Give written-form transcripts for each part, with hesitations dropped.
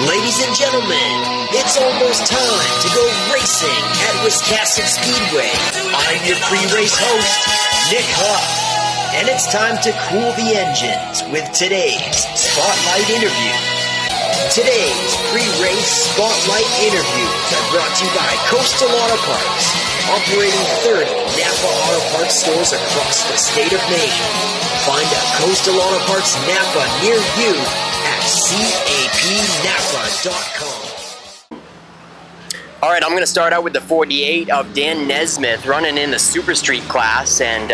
Ladies and gentlemen, it's almost time to go racing at Wiscasset Speedway. I'm your pre-race host, Nick Huff, and it's time to cool the engines with today's Spotlight Interview. Today's pre-race Spotlight Interviews are brought to you by Coastal Auto Parts, operating 30 Napa Auto Parts stores across the state of Maine. Find a Coastal Auto Parts Napa near you at capnapa.com. All right, I'm going to start out with the 48 of Dan Nesmith running in the Super Street class. And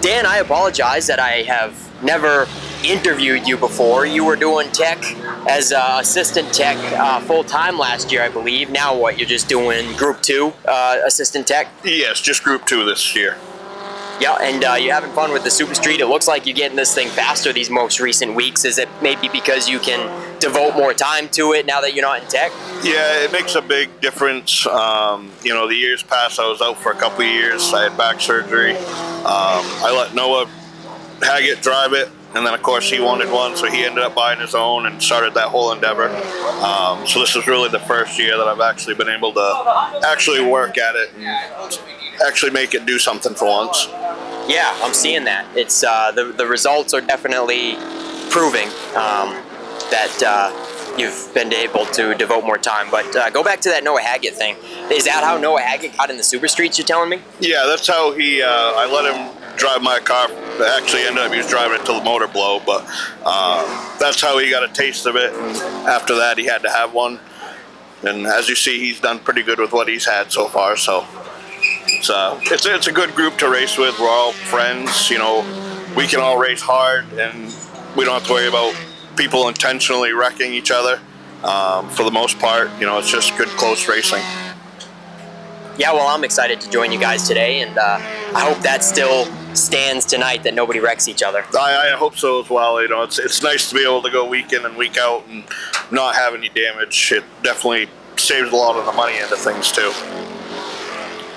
Dan, I apologize that I have never interviewed you before. You were doing tech as assistant tech full-time last year, I believe. Now what, you're just doing Group 2 assistant tech? Yes, just Group 2 this year. Yeah, and you're having fun with the Super Street. It looks like you're getting this thing faster these most recent weeks. Is it maybe because you can devote more time to it now that you're not in tech? Yeah, it makes a big difference. The years past, I was out for a couple of years. I had back surgery. I let Noah Haggett drive it, and then, of course, he wanted one, so he ended up buying his own and started that whole endeavor. So this is really the first year that I've actually been able to actually work at it and actually make it do something for once. Yeah, I'm seeing that. It's the results are definitely proving that you've been able to devote more time. But go back to that Noah Haggett thing. Is that how Noah Haggett got in the Super Streets, you're telling me? Yeah, that's how he, I let him drive my car. Actually ended up he was driving it till the motor blow, but that's how he got a taste of it. And after that, he had to have one. And as you see, he's done pretty good with what he's had so far. So it's a good group to race with. We're all friends. We can all race hard, and we don't have to worry about people intentionally wrecking each other. For the most part, it's just good close racing. Yeah, well, I'm excited to join you guys today, and I hope that still stands tonight, that nobody wrecks each other. I hope so as well. It's nice to be able to go week in and week out and not have any damage. It definitely saves a lot of the money into things too.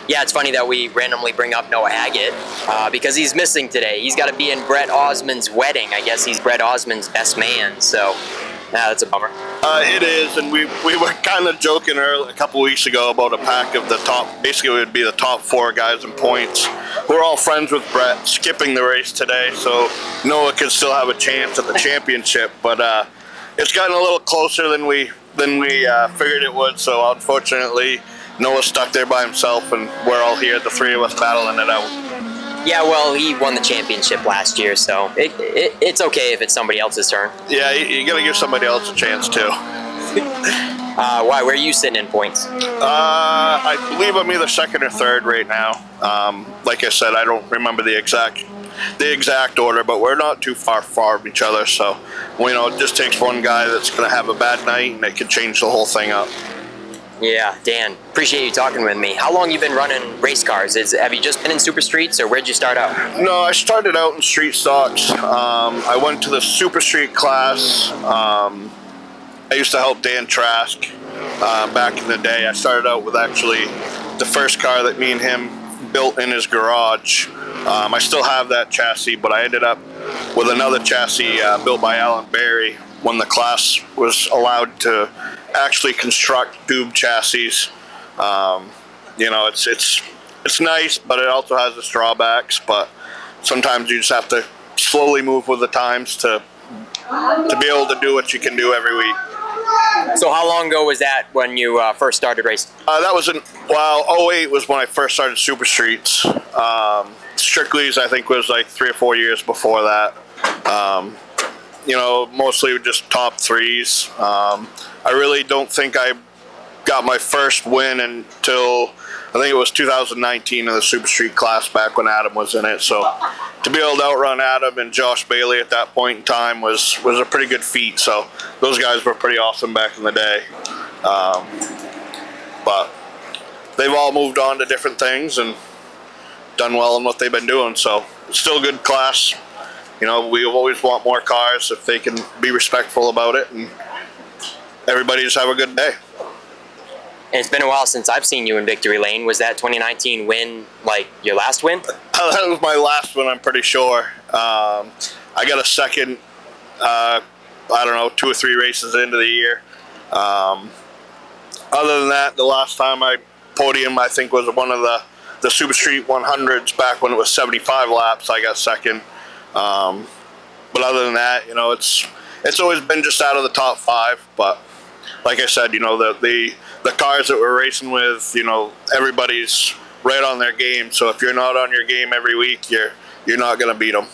Yeah, it's funny that we randomly bring up Noah Haggett because he's missing today. He's got to be in Brett Osmond's wedding. I guess he's Brett Osmond's best man, so that's a bummer. It is, and we were kind of joking a couple weeks ago about a pack of the top, basically it would be the top 4 guys in points. We're all friends with Brett, skipping the race today, so Noah could still have a chance at the championship, but it's gotten a little closer than we figured it would, so unfortunately Noah's stuck there by himself, and we're all here, the 3 of us, battling it out. Yeah, well, he won the championship last year, so it's okay if it's somebody else's turn. Yeah, you got to give somebody else a chance, too. Why? Where are you sitting in points? I believe I'm either second or third right now. Like I said, I don't remember the exact order, but we're not too far from each other, so, it just takes one guy that's going to have a bad night, and it can change the whole thing up. Yeah, Dan, appreciate you talking with me. How long you been running race cars? Have you just been in Super Streets, or where'd you start out? No, I started out in street stocks. I went to the Super Street class. I used to help Dan Trask back in the day. I started out with actually the first car that me and him built in his garage. I still have that chassis, but I ended up with another chassis built by Alan Barry when the class was allowed to actually construct tube chassis. It's nice, but it also has its drawbacks. But sometimes you just have to slowly move with the times to be able to do what you can do every week. So how long ago was that when you first started racing? That was 08 was when I first started Super Streets. Strictly's, I think, was like 3 or 4 years before that. Mostly just top 3s. I really don't think I got my first win until I think it was 2019 in the Super Street class back when Adam was in it. So to be able to outrun Adam and Josh Bailey at that point in time was a pretty good feat. So those guys were pretty awesome back in the day. But they've all moved on to different things and done well in what they've been doing. So it's still a good class. We always want more cars if they can be respectful about it, and everybody just have a good day. And it's been a while since I've seen you in Victory Lane. Was that 2019 win like your last win? That was my last one, I'm pretty sure. I got a second, 2 or 3 races into the year. Other than that, the last time I podium, I think, was one of the Super Street 100s back when it was 75 laps. I got second. But other than that, it's always been just out of the top 5. But like I said, the cars that we're racing with, everybody's right on their game. So if you're not on your game every week, you're not going to beat them.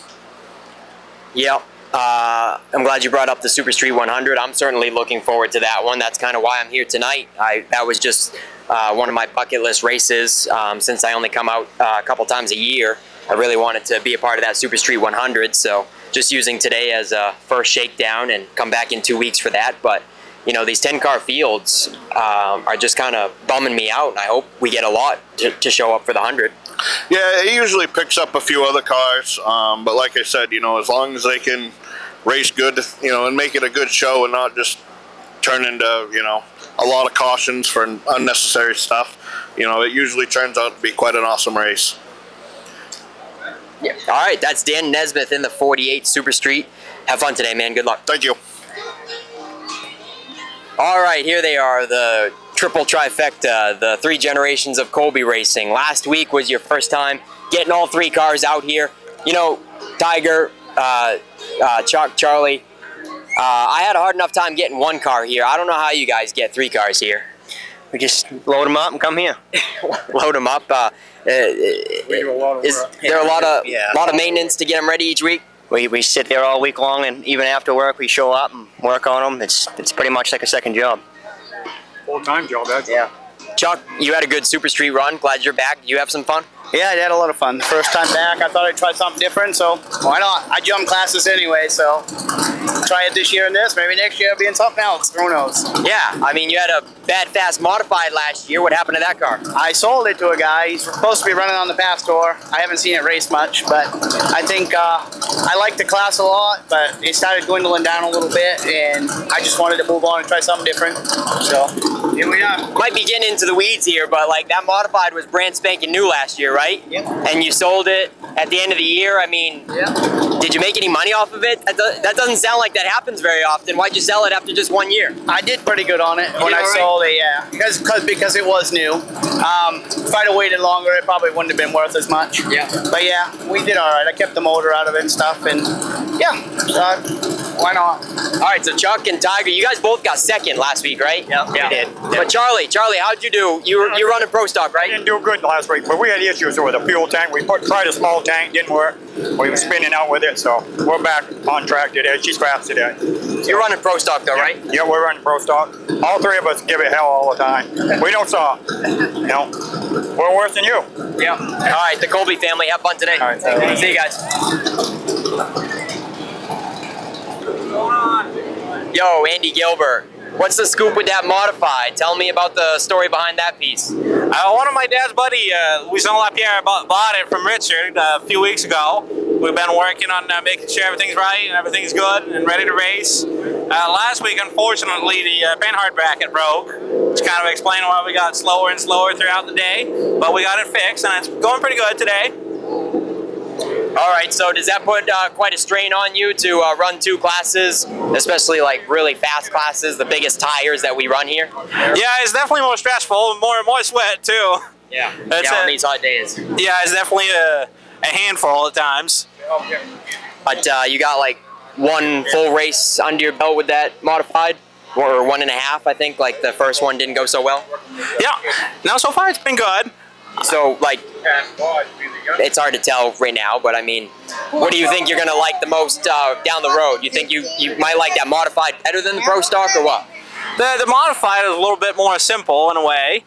Yep. I'm glad you brought up the Super Street 100. I'm certainly looking forward to that one. That's kind of why I'm here tonight. That was just one of my bucket list races. Since I only come out a couple times a year, I really wanted to be a part of that Super Street 100. So just using today as a first shakedown and come back in 2 weeks for that. But these 10-car fields are just kind of bumming me out, and I hope we get a lot to show up for the 100. Yeah, it usually picks up a few other cars, but like I said, as long as they can race good, and make it a good show and not just turn into, a lot of cautions for unnecessary stuff, it usually turns out to be quite an awesome race. Yeah. All right, that's Dan Nesmith in the 48 Super Street. Have fun today, man. Good luck. Thank you. All right, here they are, the triple trifecta, the 3 generations of Colby Racing. Last week was your first time getting all 3 cars out here. Tiger, Chuck, Charlie, I had a hard enough time getting 1 car here. I don't know how you guys get 3 cars here. We just load them up and come here. Load them up. Is there a lot of maintenance to get them ready each week? We sit there all week long, and even after work, we show up and work on them. It's pretty much like a second job. Full-time job, that's Yeah. Chuck, you had a good Super Street run. Glad you're back. You have some fun? Yeah, I had a lot of fun. The first time back, I thought I'd try something different, so why not? I jumped classes anyway, so try it this year and this. Maybe next year it'll be in something else. Who knows? Yeah, you had a Bad Fast Modified last year. What happened to that car? I sold it to a guy. He's supposed to be running on the Path Tour. I haven't seen it race much, but I think I like the class a lot, but it started dwindling down a little bit, and I just wanted to move on and try something different. So here we are. Might be getting into the weeds here, but that Modified was brand spanking new last year, right? Yep. And you sold it at the end of the year. Yeah. Did you make any money off of it? That doesn't sound like that happens very often. Why'd you sell it after just 1 year? I did pretty good on it when I sold it, yeah. Because it was new. If I'd have waited longer, it probably wouldn't have been worth as much. Yeah. But yeah, we did all right. I kept the motor out of it and stuff, and yeah, why not? All right, so Chuck and Tiger, you guys both got second last week, right? Yeah. We did. But Charlie, how'd you do? You're running Pro Stock, I right? didn't do good last week, but we had issues with the fuel tank. We tried a small tank, didn't work. We were spinning out with it, so we're back on track today. She's fast today. You're running Pro Stock though, right? Yeah, we're running Pro Stock. All 3 of us give it hell all the time. We don't stop. We're worse than you. Yeah. All right, the Colby family, have fun today. All right, See you guys. Yo, Andy Gilbert. What's the scoop with that Modified? Tell me about the story behind that piece. One of my dad's buddy, Louis Lapierre, bought it from Richard a few weeks ago. We've been working on making sure everything's right and everything's good and ready to race. Last week, unfortunately, the pinhard bracket broke, which kind of explained why we got slower and slower throughout the day. But we got it fixed, and it's going pretty good today. All right, so does that put quite a strain on you to run 2 classes, especially really fast classes, the biggest tires that we run here? Yeah, it's definitely more stressful, more sweat too. Yeah, That's on it. these hot days. Yeah, it's definitely a handful at times. But you got 1 full race under your belt with that Modified, or 1.5, I think. The first one didn't go so well. Yeah, no, so far it's been good. So it's hard to tell right now, but what do you think you're gonna like the most down the road? You think you might like that Modified better than the Pro Stock, or what? The Modified is a little bit more simple in a way,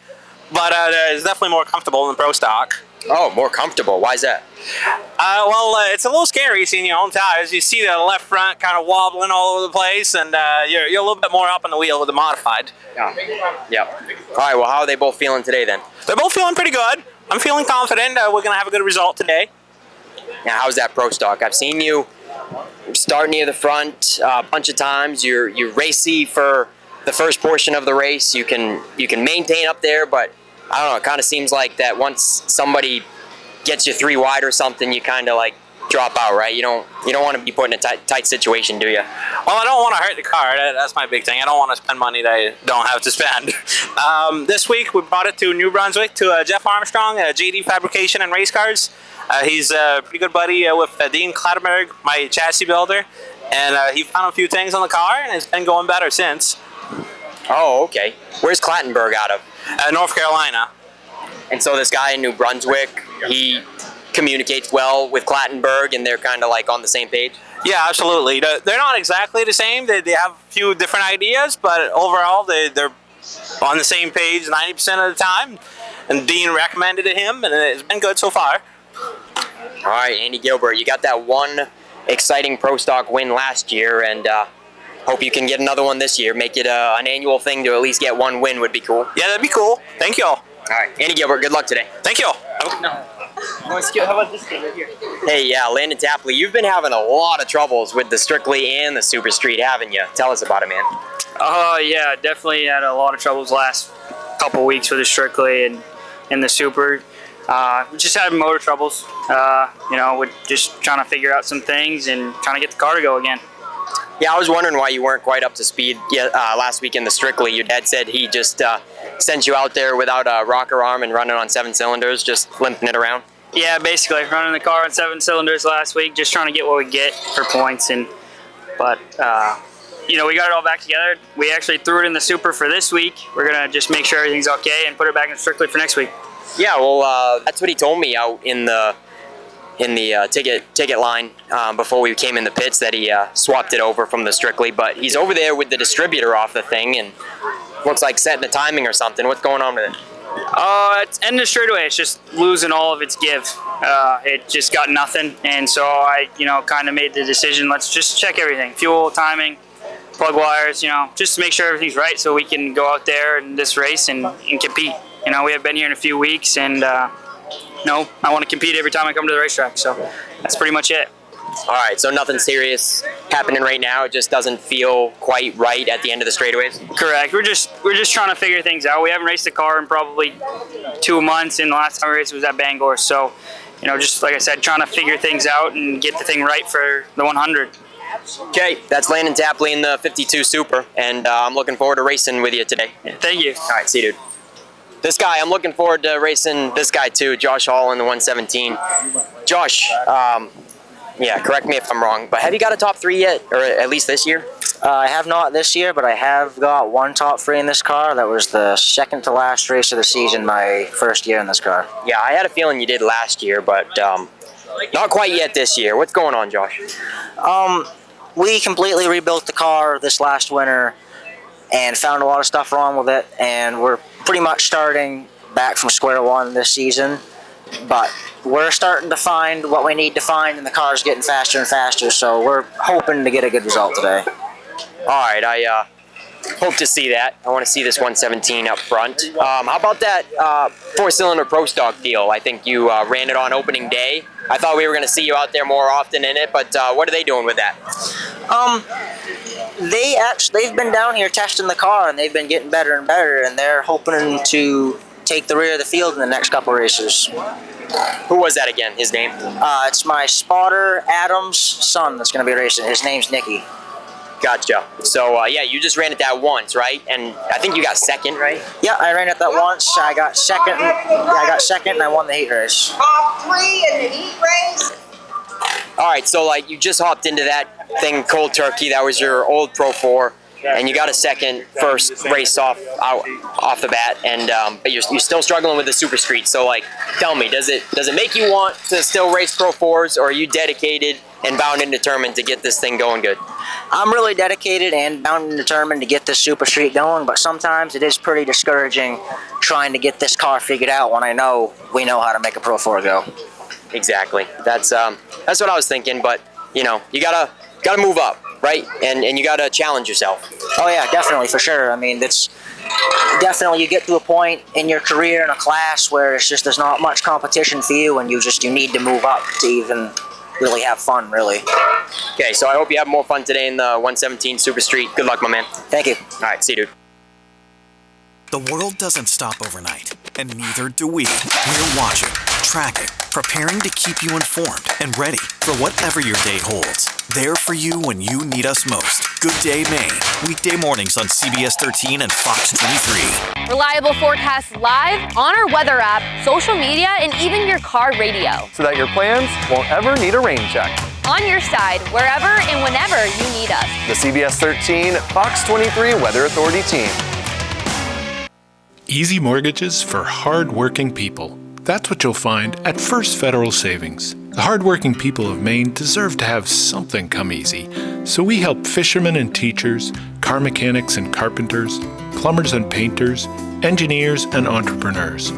but it's definitely more comfortable than Pro Stock. Oh, more comfortable. Why is that? It's a little scary seeing your own tires. You see the left front kind of wobbling all over the place, and you're a little bit more up on the wheel with the Modified. Yeah. All right, well, how are they both feeling today then? They're both feeling pretty good. I'm feeling confident we're going to have a good result today. Now, how's that Pro Stock? I've seen you start near the front a bunch of times. You're racy for the first portion of the race. You can maintain up there, but I don't know, it kind of seems like that once somebody gets you 3 wide or something, you kind of drop out, right? You don't want to be put in a tight situation, do you? Well, I don't want to hurt the car. That's my big thing. I don't want to spend money that I don't have to spend. This week we brought it to New Brunswick to Jeff Armstrong, JD Fabrication and Race Cars. He's a pretty good buddy with Dean Clattenburg, my chassis builder, and he found a few things on the car, and it's been going better since. Oh, okay. Where's Clattenburg out of? North Carolina. And so this guy in New Brunswick, he communicates well with Clattenburg, and they're kind of like on the same page? Yeah, absolutely. They're not exactly the same. They have a few different ideas, but overall they're on the same page 90% of the time. And Dean recommended it him, and it's been good so far. All right, Andy Gilbert, you got that one exciting Pro Stock win last year, and hope you can get another one this year. Make it an annual thing to at least get one win would be cool. Yeah, that'd be cool. Thank you all. All right, Andy Gilbert, good luck today. Thank you. How about this kid right here? Hey, yeah, Landon Tapley, you've been having a lot of troubles with the Strictly and the Super Street, haven't you? Tell us about it, man. Yeah, definitely had a lot of troubles last couple weeks with the Strictly and the Super. We just had motor troubles. We're just trying to figure out some things and trying to get the car to go again. Yeah, I was wondering why you weren't quite up to speed last week in the Strictly. Your dad said he just sent you out there without a rocker arm and running on 7 cylinders, just limping it around. Yeah, basically running the car on 7 cylinders last week, just trying to get what we get for points. But we got it all back together. We actually threw it in the Super for this week. We're gonna just make sure everything's okay and put it back in Strictly for next week. Yeah, well, that's what he told me out in the ticket line before we came in the pits, that he swapped it over from the Strictly. But he's over there with the distributor off the thing, and looks like setting the timing or something. What's going on with it? It's ending the straightaway. It's just losing all of its give. It just got nothing, and so I, kind of made the decision. Let's just check everything: fuel, timing, plug wires. Just to make sure everything's right, so we can go out there in this race and compete. We have been here in a few weeks, and I want to compete every time I come to the racetrack. So that's pretty much it. All right, so nothing serious happening right now. It just doesn't feel quite right at the end of the straightaways. Correct. We're just trying to figure things out. We haven't raced the car in probably 2 months, and the last time we raced was at Bangor. So, just like I said, trying to figure things out and get the thing right for the 100. Okay, that's Landon Tapley in the 52 Super, and I'm looking forward to racing with you today. Yeah, thank you. All right, see you, dude. This guy, I'm looking forward to racing this guy too, Josh Hall in the 117. Josh, yeah, correct me if I'm wrong, but have you got a top 3 yet, or at least this year? I have not this year, but I have got one top 3 in this car. That was the second to last race of the season, my first year in this car. Yeah, I had a feeling you did last year, but not quite yet this year. What's going on, Josh? We completely rebuilt the car this last winter and found a lot of stuff wrong with it, and we're pretty much starting back from square one this season. But we're starting to find what we need to find, and the car's getting faster and faster, so we're hoping to get a good result today. All right, I hope to see that. I want to see this 117 up front. How about that 4-cylinder Pro Stock deal? I think you ran it on opening day. I thought we were going to see you out there more often in it, but what are they doing with that? They've been down here testing the car, and they've been getting better and better, and they're hoping to take the rear of the field in the next couple races. Who was that again, his name? It's my spotter, Adam's son, that's going to be racing. His name's Nicky. Gotcha. So, yeah, you just ran it that once, right? And I think you got second, right? Yeah, I ran it that once. I got second. And I won the heat race. Top 3 in the heat race. All right, so, you just hopped into that thing cold turkey. That was your old Pro 4. And you got a first race off the bat, and but you're still struggling with the Super Street. So tell me, does it make you want to still race Pro 4s, or are you dedicated and bound and determined to get this thing going good? I'm really dedicated and bound and determined to get this Super Street going, but sometimes it is pretty discouraging trying to get this car figured out when we know how to make a Pro 4 go. Exactly. That's what I was thinking, but you gotta move up. Right, and you got to challenge yourself. Oh yeah, definitely, for sure. I mean, it's definitely, you get to a point in your career in a class where there's not much competition for you, and you need to move up to even really have fun, really. Okay, so I hope you have more fun today in the 117 Super Street. Good luck, my man. Thank you. All right, see you, dude. The world doesn't stop overnight, and neither do we. We're watching tracking, preparing to keep you informed and ready for whatever your day holds. There for you when you need us most. Good Day Maine, weekday mornings on CBS 13 and Fox 23. Reliable forecasts live on our weather app, social media, and even your car radio. So that your plans won't ever need a rain check. On your side, wherever and whenever you need us. The CBS 13 Fox 23 Weather Authority team. Easy mortgages for hard-working people. That's what you'll find at First Federal Savings. The hard-working people of Maine deserve to have something come easy. So we help fishermen and teachers, car mechanics and carpenters, plumbers and painters, engineers and entrepreneurs.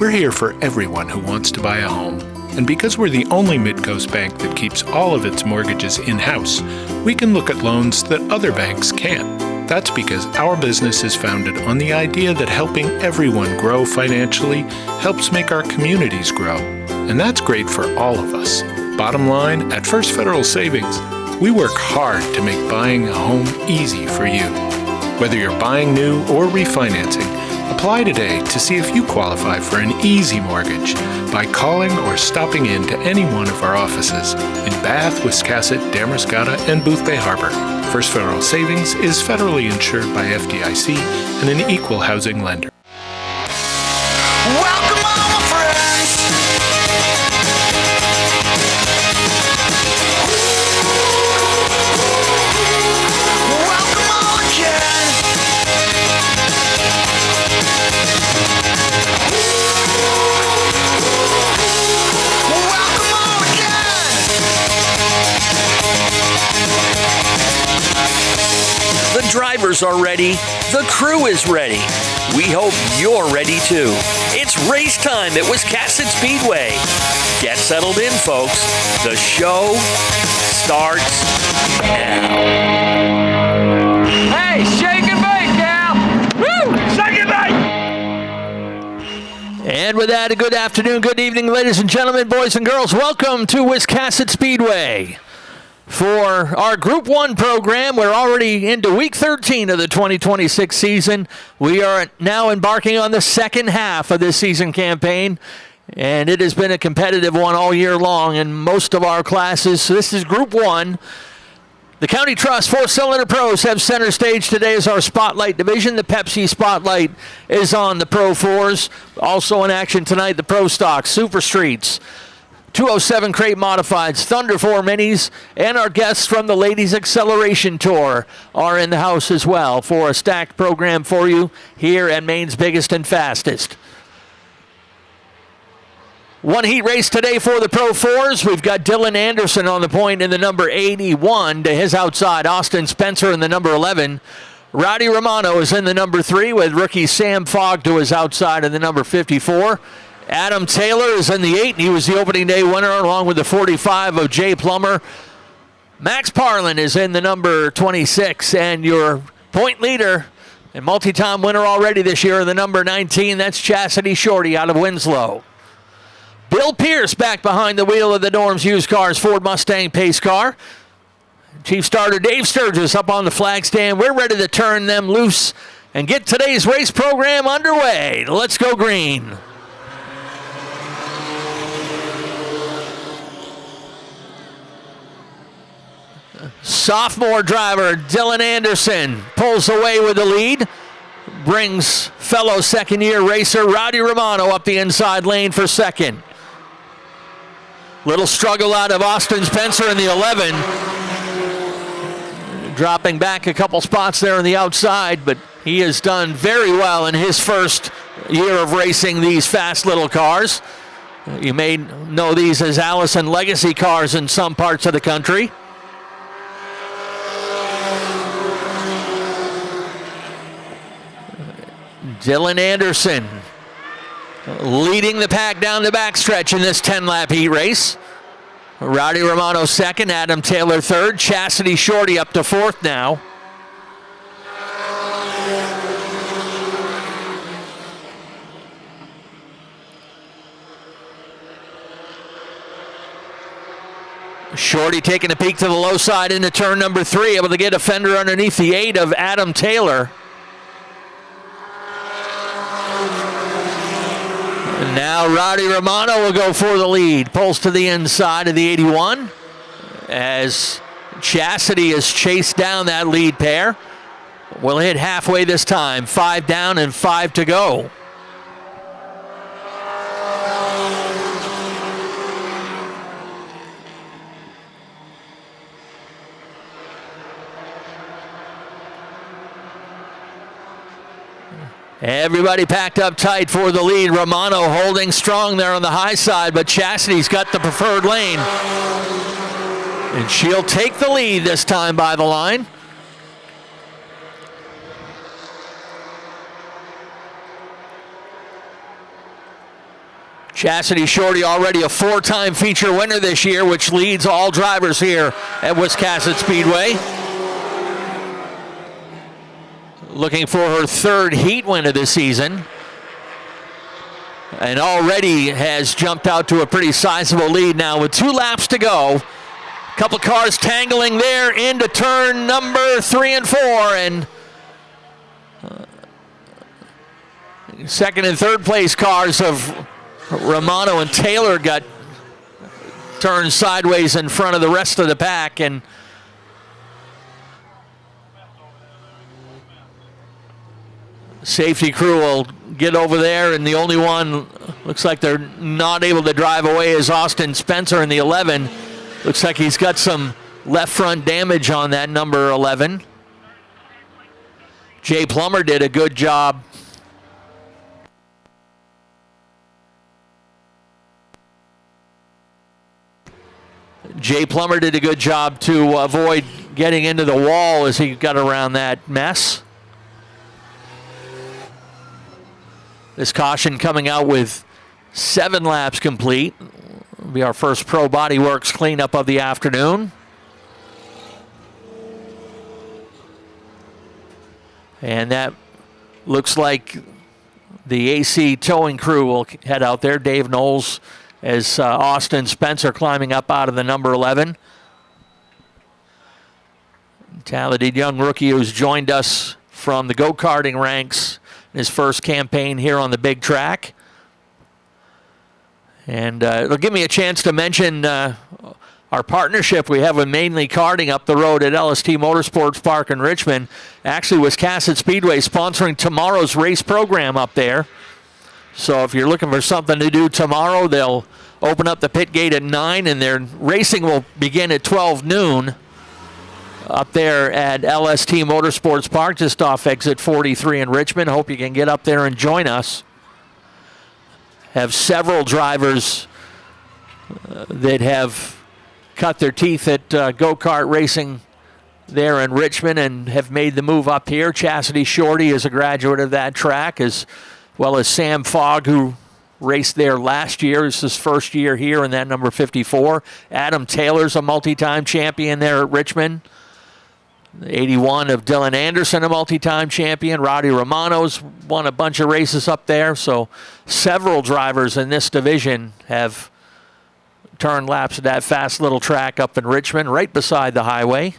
We're here for everyone who wants to buy a home. And because we're the only Midcoast bank that keeps all of its mortgages in-house, we can look at loans that other banks can't. That's because our business is founded on the idea that helping everyone grow financially helps make our communities grow. And that's great for all of us. Bottom line, at First Federal Savings, we work hard to make buying a home easy for you. Whether you're buying new or refinancing, apply today to see if you qualify for an easy mortgage by calling or stopping in to any one of our offices in Bath, Wiscasset, Damariscotta, and Boothbay Harbor. First Federal Savings is federally insured by FDIC and an equal housing lender. Welcome all my friends. Welcome all again. Welcome all again. The drivers are ready. The crew is ready. We hope you're ready too. It's race time at Wiscasset Speedway. Get settled in, folks. The show starts now. Hey, shake and bake, gal. Woo! Shake and bake. And with that, a good afternoon, good evening, ladies and gentlemen, boys and girls. Welcome to Wiscasset Speedway. For our Group 1 program, we're already into Week 13 of the 2026 season. We are now embarking on the second half of this season campaign, and it has been a competitive one all year long in most of our classes. So this is Group 1. The County Trust 4-Cylinder Pros have center stage today as our Spotlight division. The Pepsi Spotlight is on the Pro 4s. Also in action tonight, the Pro Stock, Super Streets, 207 Crate Modifieds, Thunder 4 Minis, and our guests from the Ladies Acceleration Tour are in the house as well for a stacked program for you here at Maine's biggest and fastest. One heat race today for the Pro 4s. We've got Dylan Anderson on the point in the number 81 to his outside. Austin Spencer in the number 11. Rowdy Romano is in the number 3 with rookie Sam Fogg to his outside in the number 54. Adam Taylor is in the 8, and he was the opening day winner along with the 45 of Jay Plummer. Max Parlin is in the number 26, and your point leader and multi-time winner already this year in the number 19, that's Chastity Shorty out of Winslow. Bill Pierce back behind the wheel of the Norm's Used Cars Ford Mustang pace car. Chief starter Dave Sturgis up on the flag stand. We're ready to turn them loose and get today's race program underway. Let's go green. Sophomore driver Dylan Anderson pulls away with the lead, brings fellow second-year racer Rowdy Romano up the inside lane for second. Little struggle out of Austin Spencer in the 11, dropping back a couple spots there on the outside, but he has done very well in his first year of racing these fast little cars. You may know these as Allison Legacy cars in some parts of the country. Dylan Anderson leading the pack down the backstretch in this 10-lap heat race. Rowdy Romano second, Adam Taylor third, Chastity Shorty up to fourth now. Shorty taking a peek to the low side into turn number 3, able to get a fender underneath the 8 of Adam Taylor. Now Rowdy Romano will go for the lead. Pulls to the inside of the 81 as Chastity has chased down that lead pair. Will hit halfway this time. 5 down and 5 to go. Everybody packed up tight for the lead. Romano holding strong there on the high side, but Chastity's got the preferred lane. And she'll take the lead this time by the line. Chastity Shorty already a 4-time feature winner this year, which leads all drivers here at Wiscasset Speedway. Looking for her 3rd heat win of the season. And already has jumped out to a pretty sizable lead now with 2 laps to go. Couple cars tangling there into turn number 3 and 4. And second and third place cars of Romano and Taylor got turned sideways in front of the rest of the pack. And safety crew will get over there, and the only one looks like they're not able to drive away is Austin Spencer in the 11. Looks like he's got some left front damage on that number 11. Jay Plummer did a good job to avoid getting into the wall as he got around that mess. This caution coming out with 7 laps complete. It'll be our first Pro Body Works cleanup of the afternoon. And that looks like the AC towing crew will head out there. Dave Knowles as Austin Spencer climbing up out of the number 11. Talented young rookie who's joined us from the go-karting ranks in his first campaign here on the big track. And it'll give me a chance to mention our partnership we have with Mainly Karting up the road at LST Motorsports Park in Richmond. Actually, Wiscasset Speedway sponsoring tomorrow's race program up there. So if you're looking for something to do tomorrow, they'll open up the pit gate at 9, and their racing will begin at 12 noon up there at LST Motorsports Park, just off exit 43 in Richmond. Hope you can get up there and join us. Have several drivers that have cut their teeth at go-kart racing there in Richmond and have made the move up here. Chastity Shorty is a graduate of that track, as well as Sam Fogg, who raced there last year. It's his first year here in that number 54. Adam Taylor's a multi-time champion there at Richmond. The 81 of Dylan Anderson, a multi-time champion. Rowdy Romano's won a bunch of races up there. So several drivers in this division have turned laps at that fast little track up in Richmond, right beside the highway.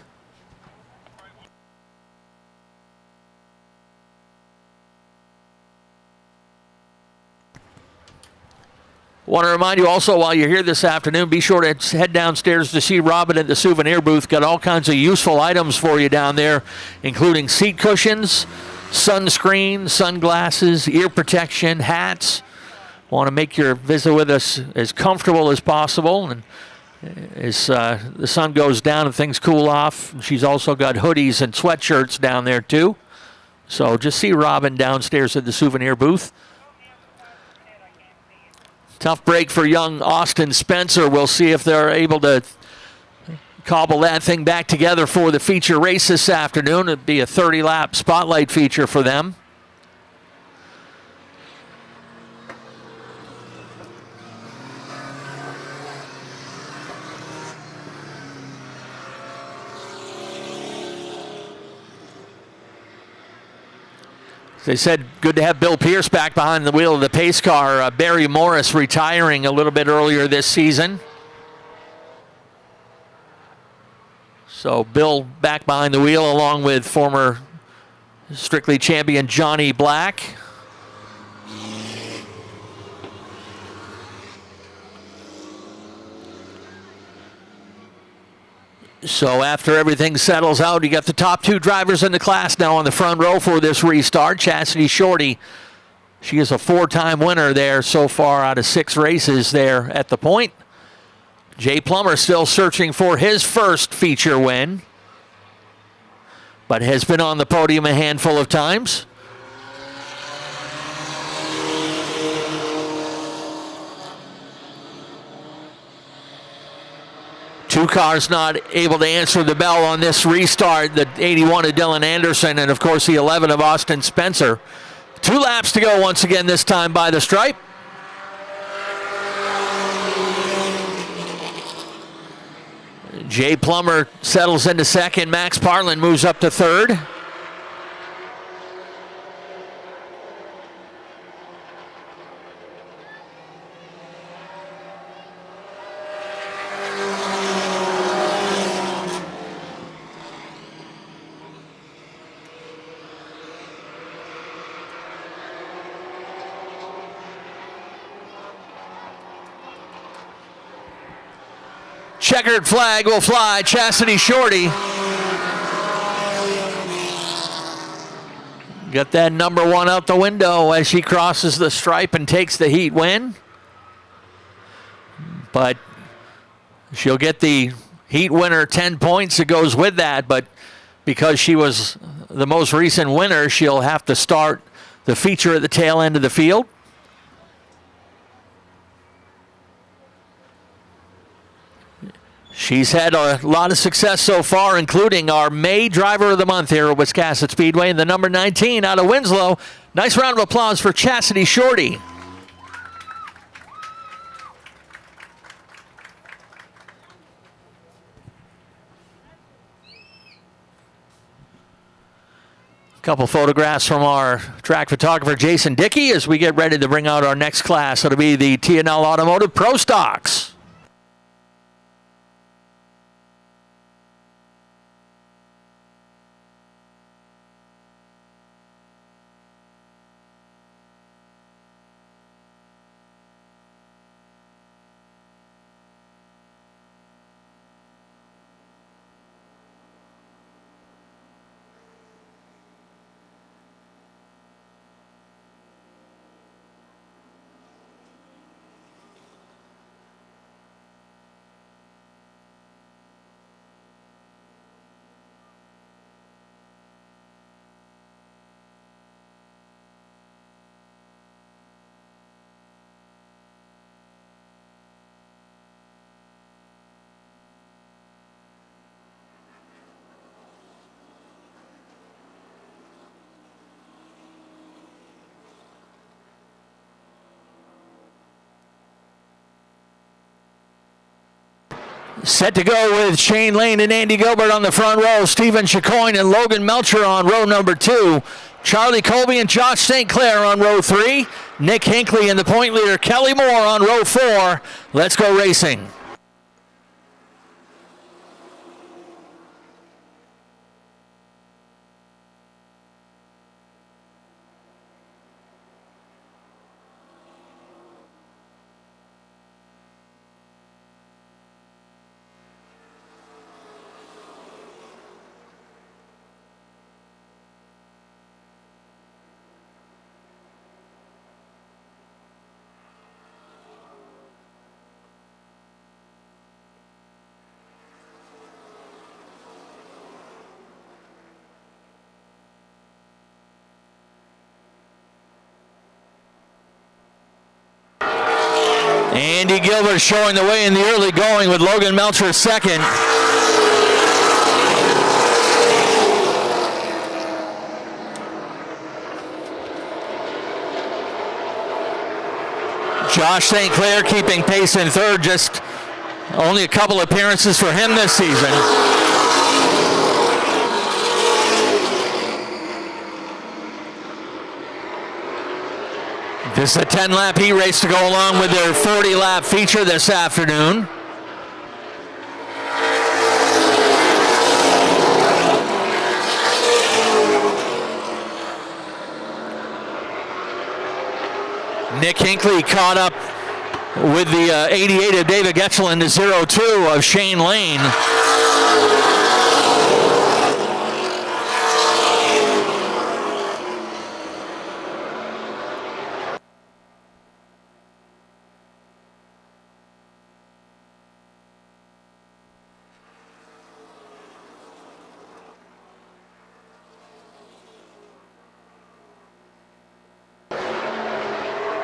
Want to remind you also, while you're here this afternoon, be sure to head downstairs to see Robin at the souvenir booth. Got all kinds of useful items for you down there, including seat cushions, sunscreen, sunglasses, ear protection, hats. Want to make your visit with us as comfortable as possible. And as the sun goes down and things cool off, she's also got hoodies and sweatshirts down there too. So just see Robin downstairs at the souvenir booth. Tough break for young Austin Spencer. We'll see if they're able to cobble that thing back together for the feature race this afternoon. It'd be a 30-lap spotlight feature for them. As they said, good to have Bill Pierce back behind the wheel of the pace car. Barry Morris retiring a little bit earlier this season. So Bill back behind the wheel along with former Strictly champion Johnny Black. So after everything settles out, you got the top 2 drivers in the class now on the front row for this restart. Chastity Shorty, she is a 4-time winner there so far out of 6 races there at the point. Jay Plummer still searching for his first feature win, but has been on the podium a handful of times. Two cars not able to answer the bell on this restart. The 81 of Dylan Anderson and, of course, the 11 of Austin Spencer. 2 laps to go once again, this time by the stripe. Jay Plummer settles into second. Max Parlin moves up to third. Checkered flag will fly. Chastity Shorty got that number 1 out the window as she crosses the stripe and takes the heat win. But she'll get the heat winner 10 points that goes with that. But because she was the most recent winner, she'll have to start the feature at the tail end of the field. She's had a lot of success so far, including our May Driver of the Month here at Wiscasset Speedway, and the number 19 out of Winslow. Nice round of applause for Chastity Shorty. A couple photographs from our track photographer, Jason Dickey, as we get ready to bring out our next class. It'll be the T&L Automotive Pro Stocks. Set to go with Shane Lane and Andy Gilbert on the front row. Stephen Chicoine and Logan Melcher on row number 2. Charlie Colby and Josh St. Clair on row 3. Nick Hinckley and the point leader Kelly Moore on row 4. Let's go racing. Andy Gilbert showing the way in the early going with Logan Melcher second. Josh St. Clair keeping pace in third, just only a couple appearances for him this season. This is a 10-lap heat race to go along with their 40-lap feature this afternoon. Nick Hinckley caught up with the 88 of David Getchell and the 02 of Shane Lane.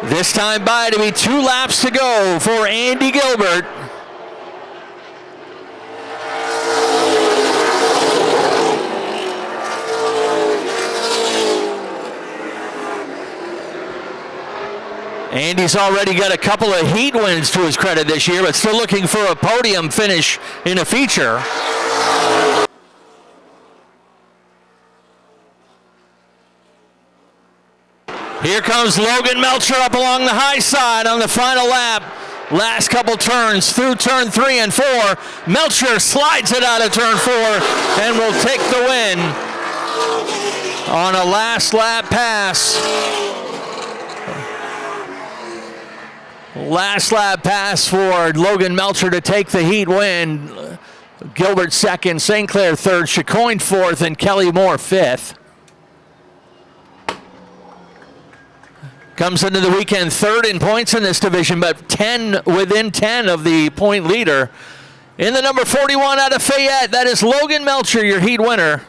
This time by to be 2 laps to go for Andy Gilbert. Andy's already got a couple of heat wins to his credit this year, but still looking for a podium finish in a feature. Here comes Logan Melcher up along the high side on the final lap. Last couple turns through turn 3 and 4. Melcher slides it out of turn 4 and will take the win on a last lap pass. Last lap pass for Logan Melcher to take the heat win. Gilbert second, St. Clair third, Chicoine fourth, and Kelly Moore fifth. Comes into the weekend third in points in this division, but within 10 of the point leader. In the number 41 out of Fayette, that is Logan Melcher, your heat winner.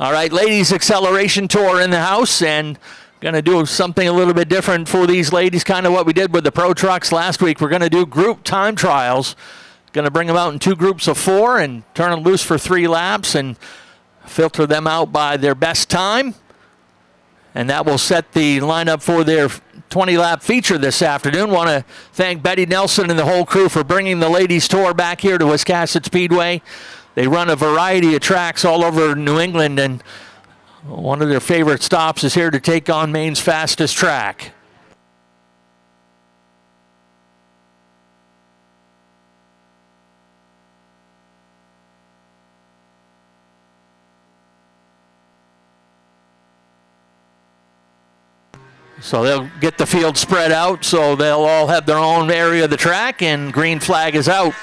All right, ladies acceleration tour in the house, and going to do something a little bit different for these ladies, kind of what we did with the Pro Trucks last week. We're going to do group time trials. Going to bring them out in 2 groups of 4 and turn them loose for 3 laps and filter them out by their best time. And that will set the lineup for their 20-lap feature this afternoon. Want to thank Betty Nelson and the whole crew for bringing the ladies tour back here to Wiscasset Speedway. They run a variety of tracks all over New England, and one of their favorite stops is here to take on Maine's fastest track. So they'll get the field spread out, so they'll all have their own area of the track, and green flag is out.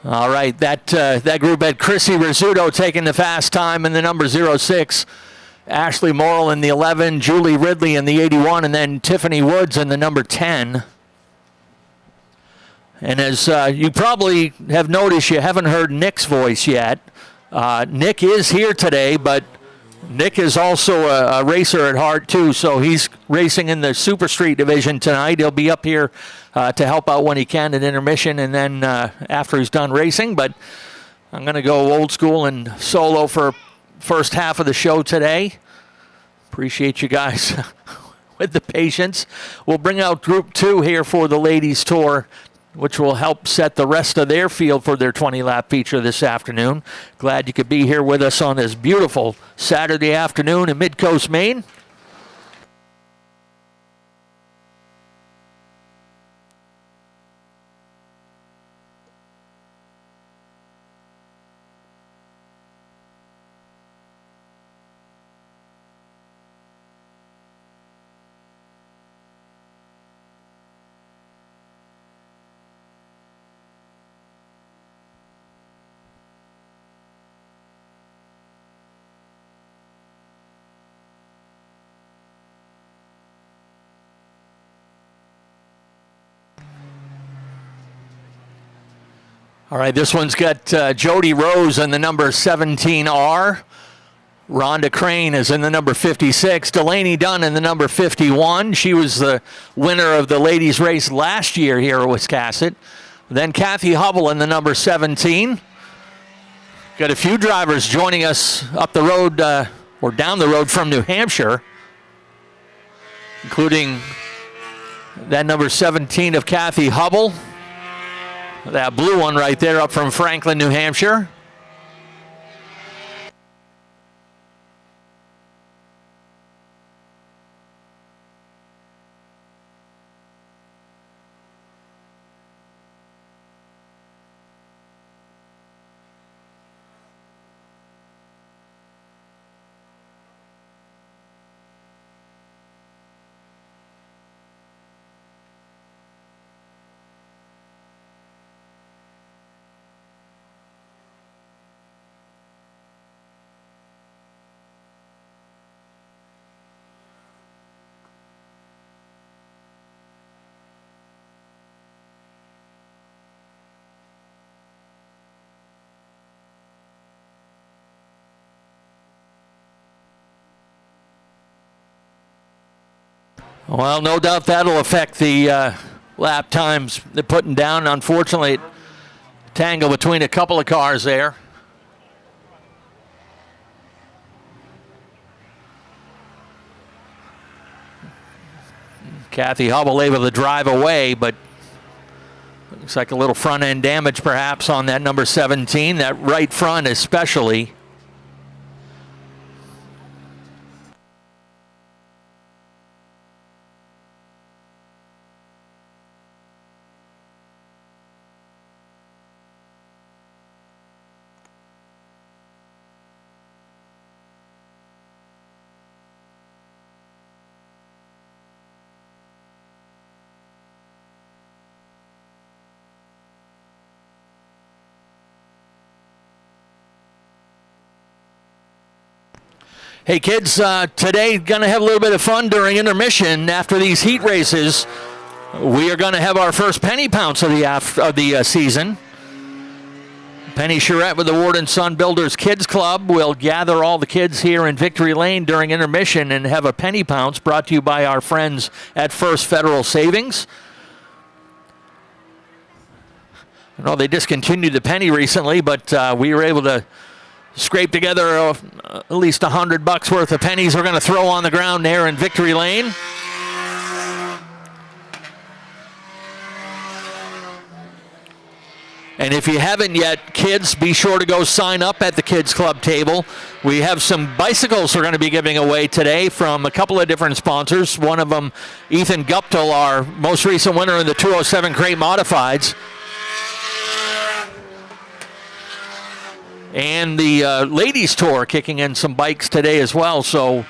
All right, that group had Chrissy Rizzuto taking the fast time in the number 06, Ashley Morrill in the 11, Julie Ridley in the 81, and then Tiffany Woods in the number 10. And as you probably have noticed, you haven't heard Nick's voice yet. Nick is here today, but Nick is also a racer at heart, too, so he's racing in the Super Street division tonight. He'll be up here to help out when he can at intermission and then after he's done racing. But I'm going to go old school and solo for first half of the show today. Appreciate you guys with the patience. We'll bring out Group 2 here for the Ladies Tour, which will help set the rest of their field for their 20-lap feature this afternoon. Glad you could be here with us on this beautiful Saturday afternoon in Midcoast, Maine. All right, this one's got Jody Rose in the number 17R. Rhonda Crane is in the number 56. Delaney Dunn in the number 51. She was the winner of the ladies' race last year here at Wiscasset. Then Kathy Hubble in the number 17. Got a few drivers joining us up the road or down the road from New Hampshire, including that number 17 of Kathy Hubble. That blue one right there up from Franklin, New Hampshire. Well, no doubt that'll affect the lap times they're putting down. Unfortunately, it tangled between a couple of cars there. Kathy Hubble able to drive away, but looks like a little front end damage perhaps on that number 17, that right front especially. Hey kids, today gonna have a little bit of fun during intermission. After these heat races, we are gonna have our first penny pounce of the season. Penny Charette with the Ward & Son Builders Kids Club will gather all the kids here in Victory Lane during intermission and have a penny pounce brought to you by our friends at First Federal Savings. I know they discontinued the penny recently, but we were able to scrape together at least $100 worth of pennies we're going to throw on the ground there in Victory Lane. And if you haven't yet, kids, be sure to go sign up at the Kids Club table. We have some bicycles we're going to be giving away today from a couple of different sponsors. One of them, Ethan Guptill, our most recent winner in the 207 Crate Modifieds. And the Ladies Tour kicking in some bikes today as well. So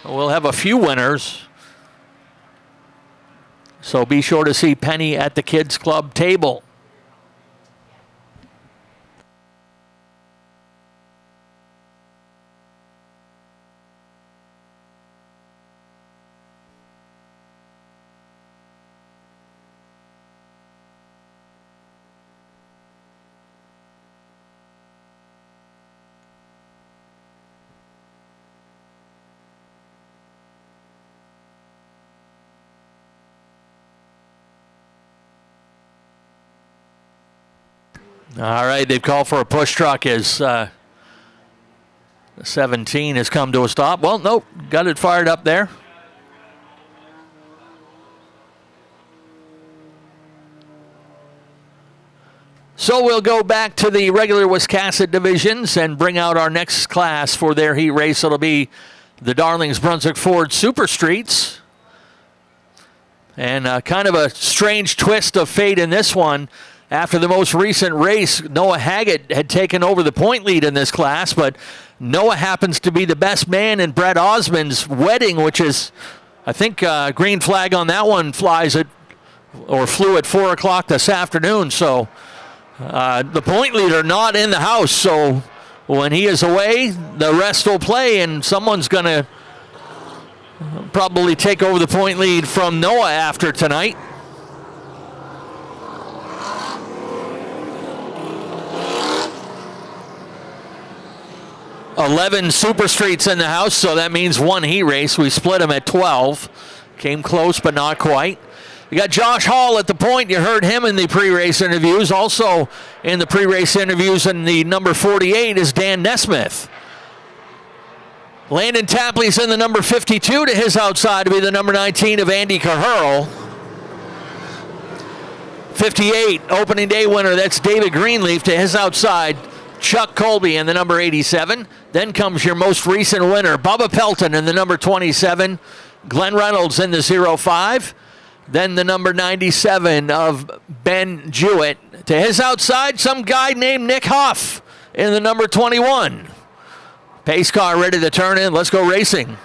we'll have a few winners. So be sure to see Penny at the Kids Club table. All right, they've called for a push truck as 17 has come to a stop. Well, nope, got it fired up there. So we'll go back to the regular Wiscasset divisions and bring out our next class for their heat race. It'll be the Darlings Brunswick Ford Super Streets. And kind of a strange twist of fate in this one. After the most recent race, Noah Haggett had taken over the point lead in this class, but Noah happens to be the best man in Brett Osmond's wedding, which is, I think, green flag on that one flew at 4 o'clock this afternoon. So the point leader not in the house. So when he is away, the rest will play, and someone's going to probably take over the point lead from Noah after tonight. $11 Super Streets in the house, so that means one heat race. We split them at 12. Came close, but not quite. We got Josh Hall at the point. You heard him in the pre-race interviews. Also in the pre-race interviews in the number 48 is Dan Nesmith. Landon Tapley's in the number 52 to his outside to be the number 19 of Andy Caherl. 58, opening day winner, that's David Greenleaf to his outside. Chuck Colby in the number 87. Then comes your most recent winner, Bubba Pelton in the number 27. Glenn Reynolds in the 05. Then the number 97 of Ben Jewett. To his outside, some guy named Nick Huff in the number 21. Pace car ready to turn in. Let's go racing.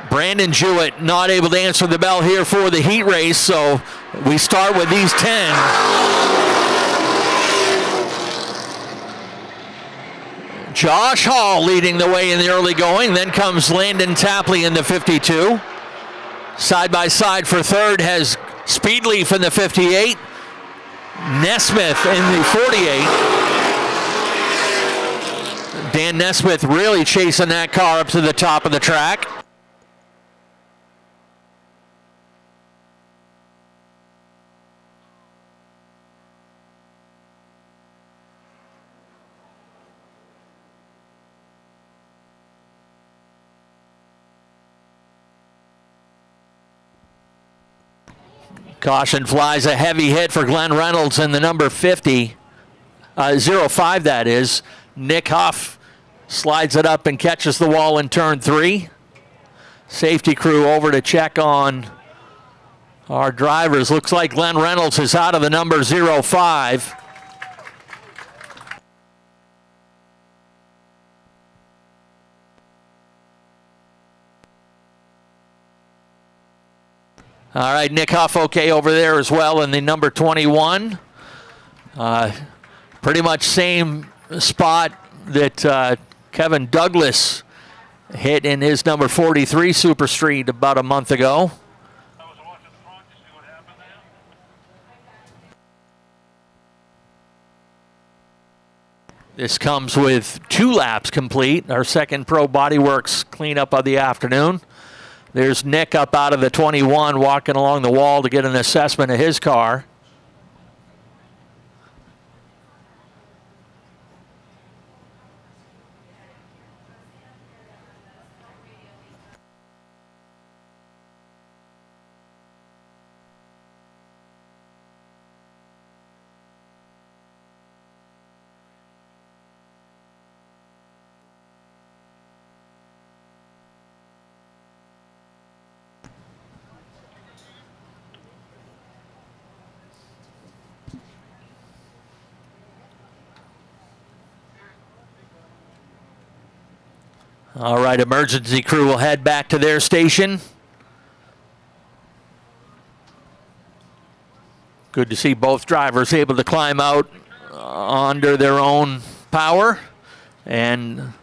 Brandon Jewett not able to answer the bell here for the heat race, so we start with these 10. Josh Hall leading the way in the early going. Then comes Landon Tapley in the 52. Side by side for third has Speedleaf in the 58. Nesmith in the 48. Dan Nesmith really chasing that car up to the top of the track. Caution flies, a heavy hit for Glenn Reynolds in the number 50. 05 that is. Nick Huff slides it up and catches the wall in turn 3. Safety crew over to check on our drivers. Looks like Glenn Reynolds is out of the number 05. All right, Nick Huff okay over there as well in the number 21. Pretty much same spot that Kevin Douglas hit in his number 43 Super Street about a month ago. This comes with 2 laps complete, our second Pro Bodyworks cleanup of the afternoon. There's Nick up out of the 21 walking along the wall to get an assessment of his car. All right, emergency crew will head back to their station. Good to see both drivers able to climb out under their own power. And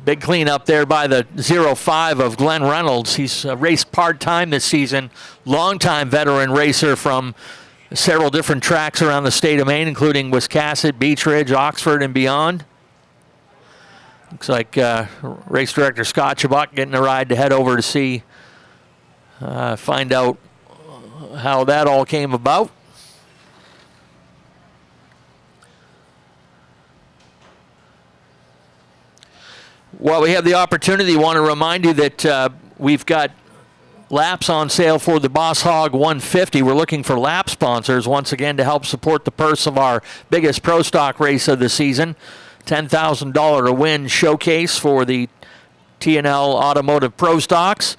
big cleanup there by the 05 of Glenn Reynolds. He's raced part-time this season. Longtime veteran racer from several different tracks around the state of Maine, including Wiscasset, Beech Ridge, Oxford, and beyond. Looks like race director Scott Chabot getting a ride to head over to see, find out how that all came about. Well, we have the opportunity. I want to remind you that we've got laps on sale for the Boss Hog 150. We're looking for lap sponsors once again to help support the purse of our biggest pro stock race of the season. $10,000 a win showcase for the TNL Automotive Pro Stocks.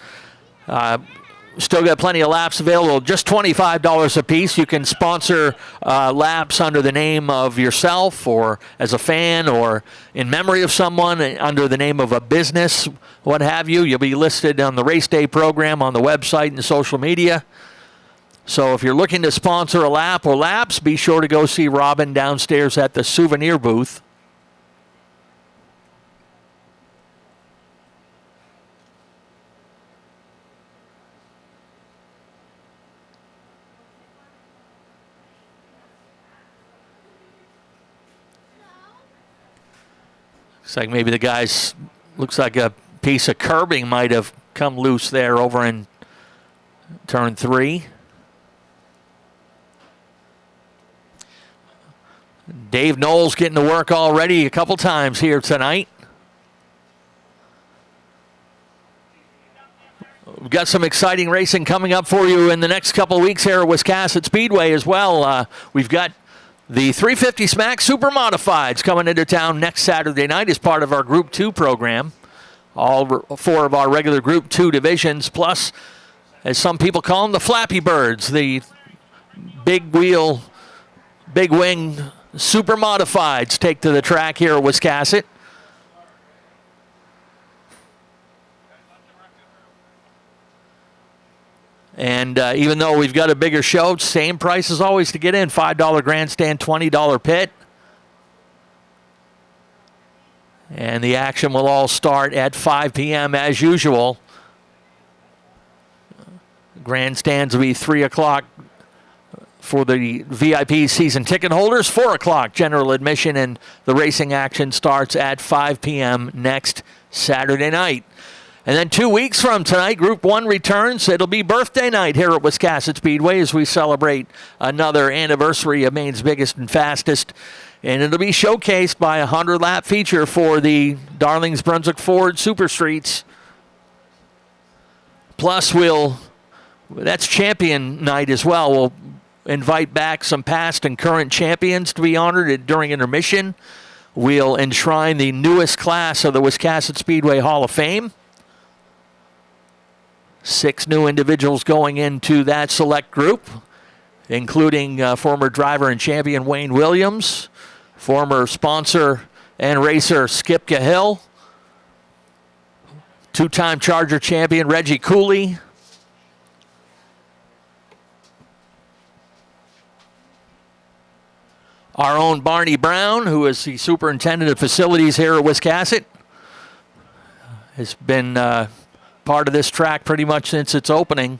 Still got plenty of laps available, just $25 a piece. You can sponsor laps under the name of yourself or as a fan or in memory of someone, under the name of a business, what have you. You'll be listed on the race day program on the website and social media. So if you're looking to sponsor a lap or laps, be sure to go see Robin downstairs at the souvenir booth. Looks like maybe the guys, looks like a piece of curbing might have come loose there over in turn 3. Dave Knowles getting to work already a couple times here tonight. We've got some exciting racing coming up for you in the next couple of weeks here at Wiscasset Speedway as well. We've got the 350 Smack Super Modifieds coming into town next Saturday night as part of our Group 2 program. All 4 of our regular Group 2 divisions, plus, as some people call them, the Flappy Birds, the big wheel, big wing Super Modifieds take to the track here at Wiscasset. And even though we've got a bigger show, same price as always to get in. $5 grandstand, $20 pit. And the action will all start at 5 p.m. as usual. Grandstands will be 3 o'clock for the VIP season ticket holders. 4 o'clock general admission, and the racing action starts at 5 p.m. next Saturday night. And then 2 weeks from tonight, Group 1 returns. It'll be birthday night here at Wiscasset Speedway as we celebrate another anniversary of Maine's biggest and fastest. And it'll be showcased by a 100-lap feature for the Darlings Brunswick Ford Super Streets. Plus, that's champion night as well. We'll invite back some past and current champions to be honored during intermission. We'll enshrine the newest class of the Wiscasset Speedway Hall of Fame. 6 new individuals going into that select group, including former driver and champion Wayne Williams, former sponsor and racer Skip Cahill, 2-time Charger champion Reggie Cooley, our own Barney Brown, who is the superintendent of facilities here at Wiscasset, has been part of this track pretty much since its opening.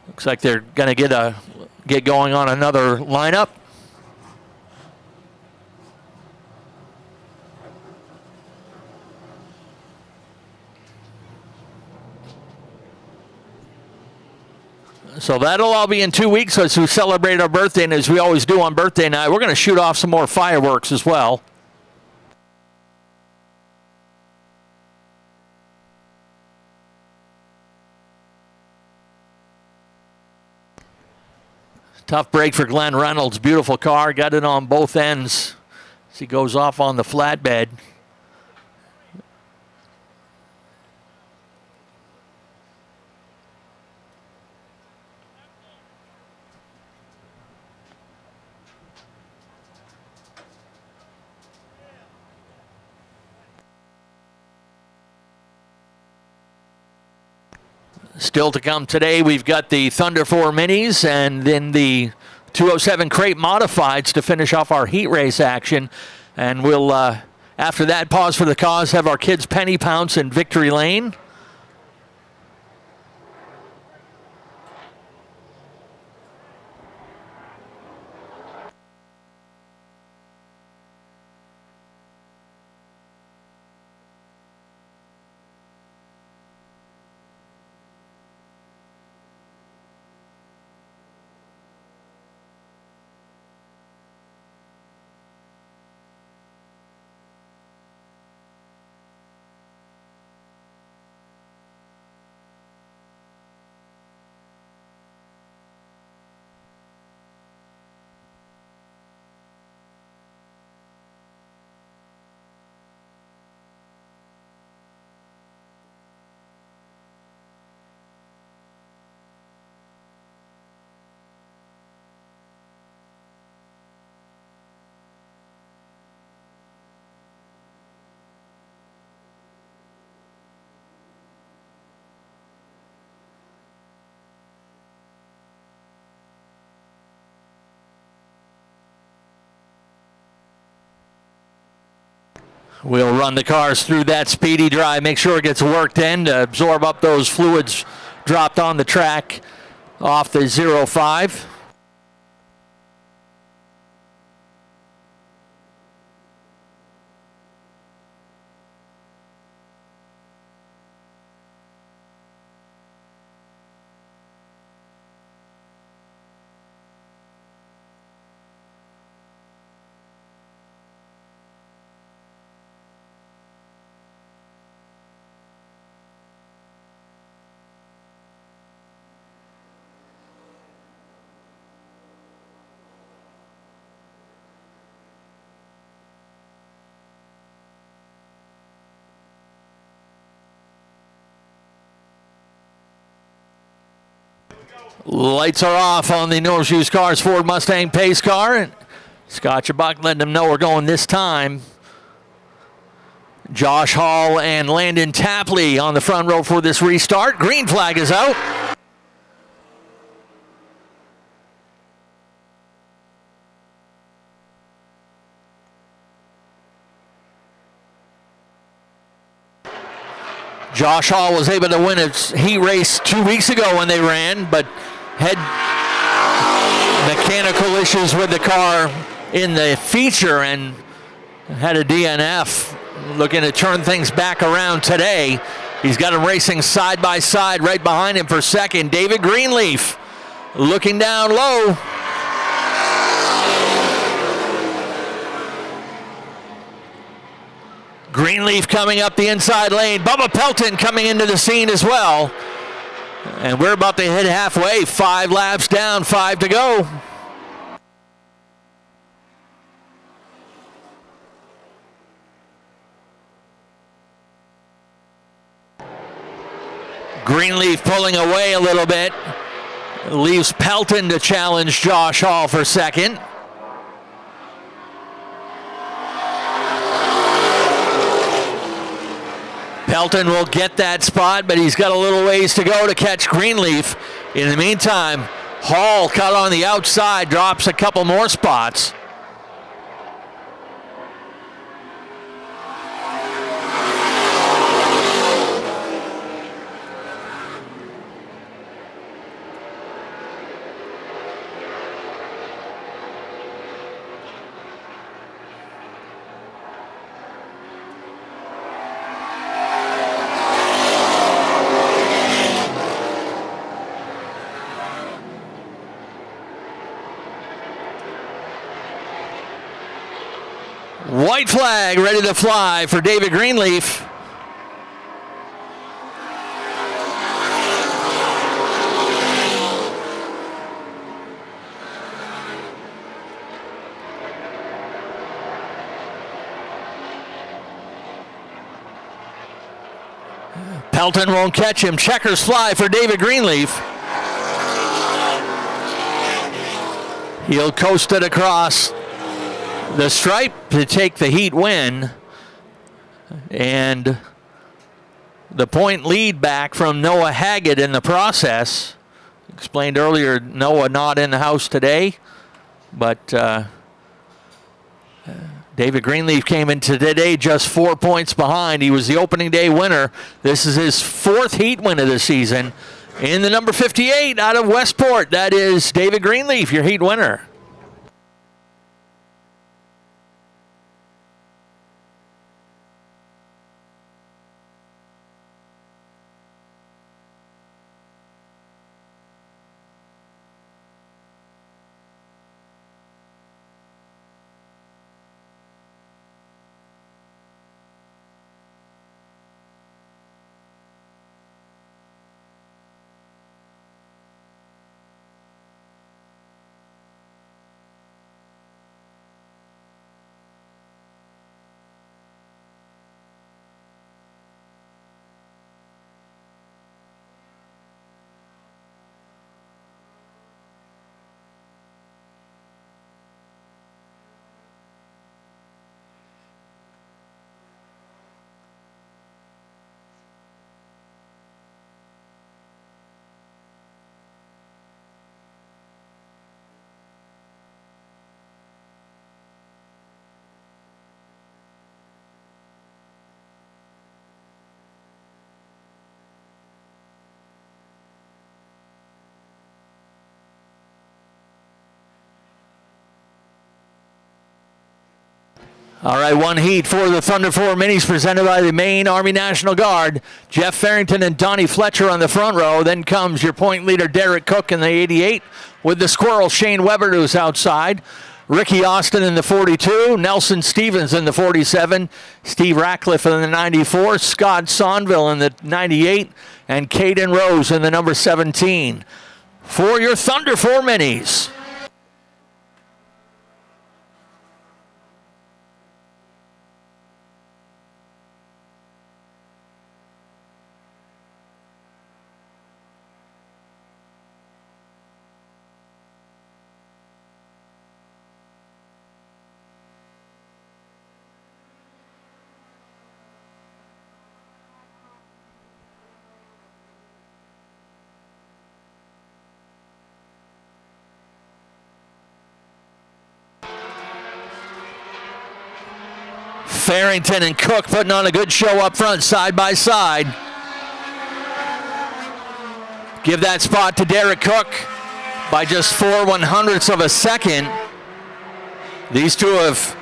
Looks like they're going to get going on another lineup. So that'll all be in 2 weeks as we celebrate our birthday, and as we always do on birthday night, we're going to shoot off some more fireworks as well. Tough break for Glenn Reynolds. Beautiful car. Got it on both ends as he goes off on the flatbed. Still to come today, we've got the Thunder 4 Minis and then the 207 Crate Modifieds to finish off our heat race action. And we'll, after that, pause for the cause, have our kids' penny pounce in Victory Lane. We'll run the cars through that speedy dry, make sure it gets worked in to absorb up those fluids dropped on the track off the 05. Lights are off on the No Shoes Cars Ford Mustang pace car. And Scott Chubbuck letting them know we're going this time. Josh Hall and Landon Tapley on the front row for this restart. Green flag is out. Josh Hall was able to win a heat race 2 weeks ago when they ran, but had mechanical issues with the car in the feature and had a DNF. Looking to turn things back around today. He's got him racing side by side right behind him for second. David Greenleaf looking down low. Greenleaf coming up the inside lane. Bubba Pelton coming into the scene as well. And we're about to hit halfway. 5 laps down, 5 to go. Greenleaf pulling away a little bit. Leaves Pelton to challenge Josh Hall for second. Pelton will get that spot, but he's got a little ways to go to catch Greenleaf. In the meantime, Hall cut on the outside, drops a couple more spots. White flag ready to fly for David Greenleaf. Pelton won't catch him. Checkers fly for David Greenleaf. He'll coast it across the stripe to take the heat win, and the point lead back from Noah Haggett in the process. Explained earlier, Noah not in the house today, but David Greenleaf came into today just 4 points behind. He was the opening day winner. This is his 4th heat win of the season. In the number 58 out of Westport, that is David Greenleaf, your heat winner. All right, one heat for the Thunder 4 Minis presented by the Maine Army National Guard. Jeff Farrington and Donnie Fletcher on the front row. Then comes your point leader, Derek Cook, in the 88 with the Squirrel, Shane Weber, who's outside. Ricky Austin in the 42, Nelson Stevens in the 47, Steve Ratcliffe in the 94, Scott Sonville in the 98, and Caden Rose in the number 17. For your Thunder 4 Minis. Farrington and Cook putting on a good show up front, side by side. Give that spot to Derek Cook by just 4/100ths of a second. These two have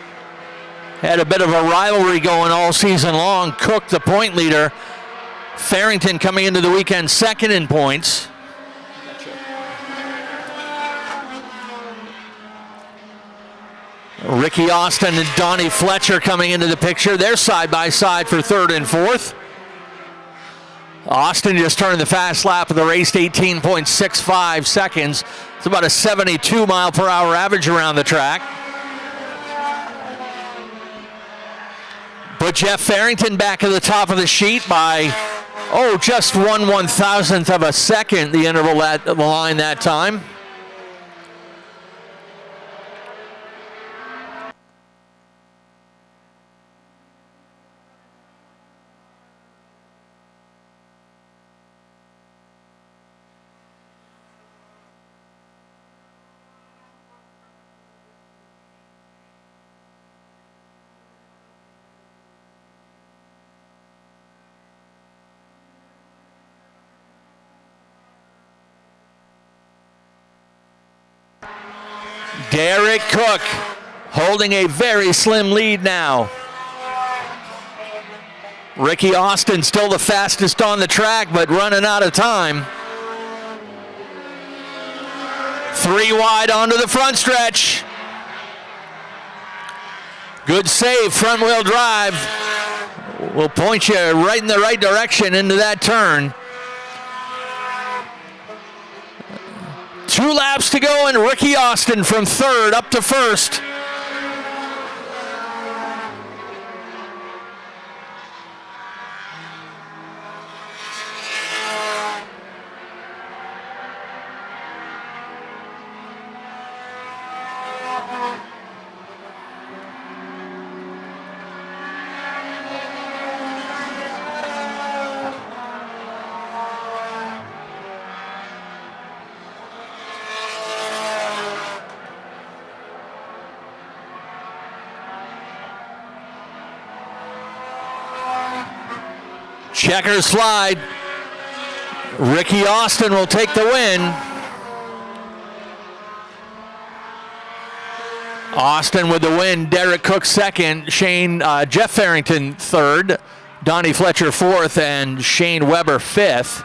had a bit of a rivalry going all season long. Cook, the point leader. Farrington coming into the weekend second in points. Ricky Austin and Donnie Fletcher coming into the picture. They're side by side for third and fourth. Austin just turned the fast lap of the race to 18.65 seconds. It's about a 72 mile per hour average around the track. Put Jeff Farrington back at the top of the sheet by, just 1/1000th of a second, the interval at the line that time. Derek Cook holding a very slim lead now. Ricky Austin still the fastest on the track, but running out of time. 3 wide onto the front stretch. Good save, front wheel drive. Will point you right in the right direction into that turn. 2 laps to go, and Ricky Austin from third up to first. Checkers slide. Ricky Austin will take the win. Austin with the win. Derek Cook second. Jeff Farrington third. Donnie Fletcher fourth, and Shane Weber fifth.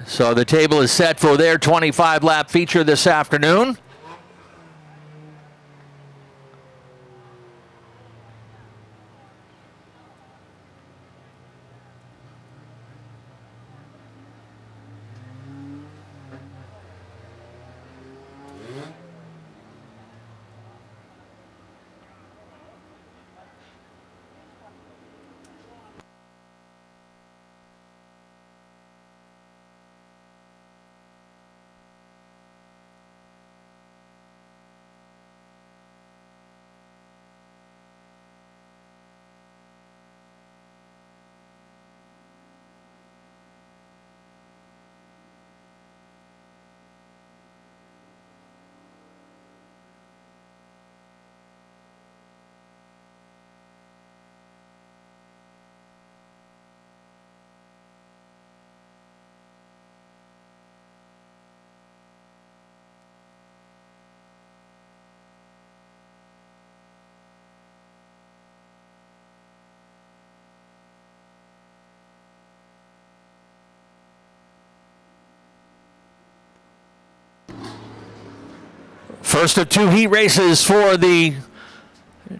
So the table is set for their 25-lap feature this afternoon. First of 2 heat races for the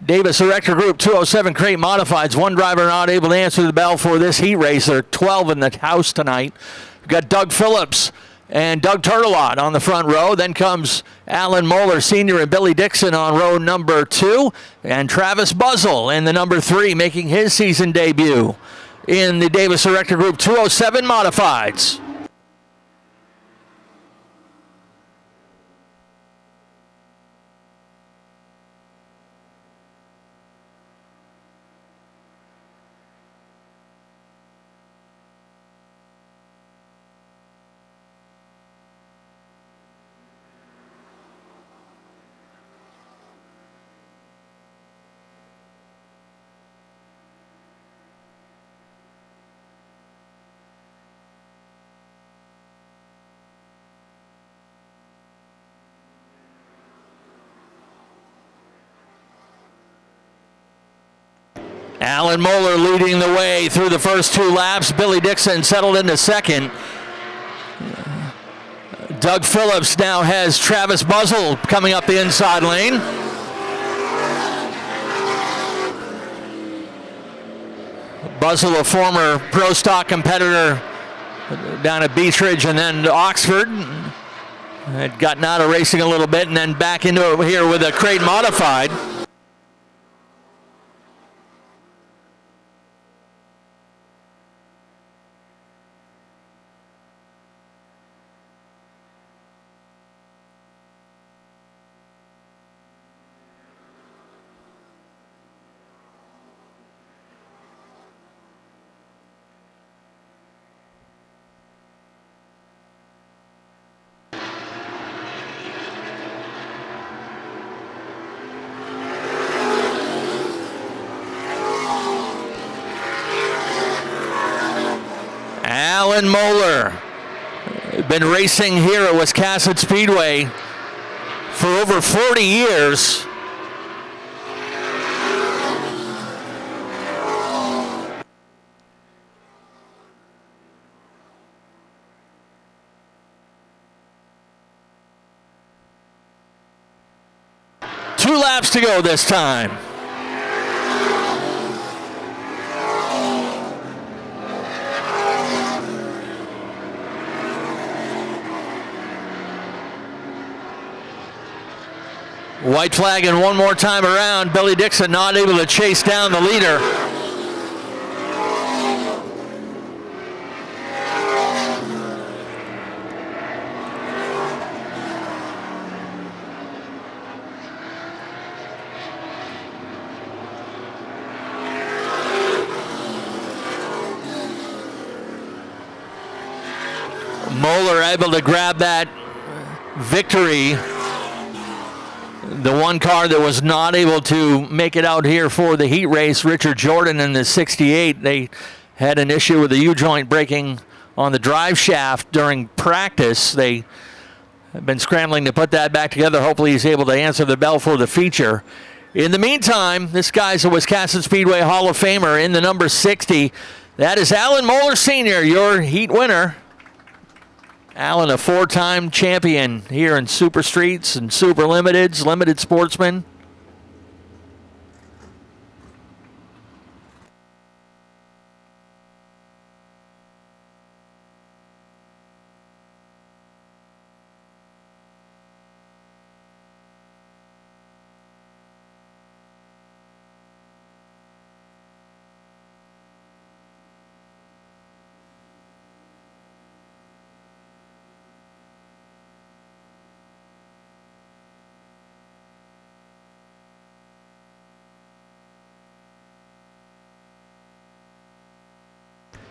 Davis Erector Group 207 crate modifieds. One driver not able to answer the bell for this heat race. There are 12 in the house tonight. We've got Doug Phillips and Doug Turtelot on the front row. Then comes Alan Moeller Sr. and Billy Dixon on row number 2. And Travis Buzzell in the number 3 making his season debut in the Davis Erector Group 207 modifieds. Alan Moeller leading the way through the first 2 laps. Billy Dixon settled into second. Doug Phillips now has Travis Buzzell coming up the inside lane. Buzzell, a former pro stock competitor down at Beech Ridge and then Oxford. Had gotten out of racing a little bit and then back into it here with a crate modified. Alan Moeller, been racing here at Wiscasset Speedway for over 40 years. Two laps to go this time. White flag and one more time around. Billy Dixon not able to chase down the leader. Moeller able to grab that victory. The one car that was not able to make it out here for the heat race, Richard Jordan in the 68, they had an issue with the U-joint breaking on the drive shaft during practice. They have been scrambling to put that back together. Hopefully he's able to answer the bell for the feature. In the meantime, this guy's a Wiscasset Speedway Hall of Famer in the number 60. That is Alan Moeller Sr., your heat winner. Alan, a 4-time champion here in Super Streets and Super Limiteds, Limited Sportsman.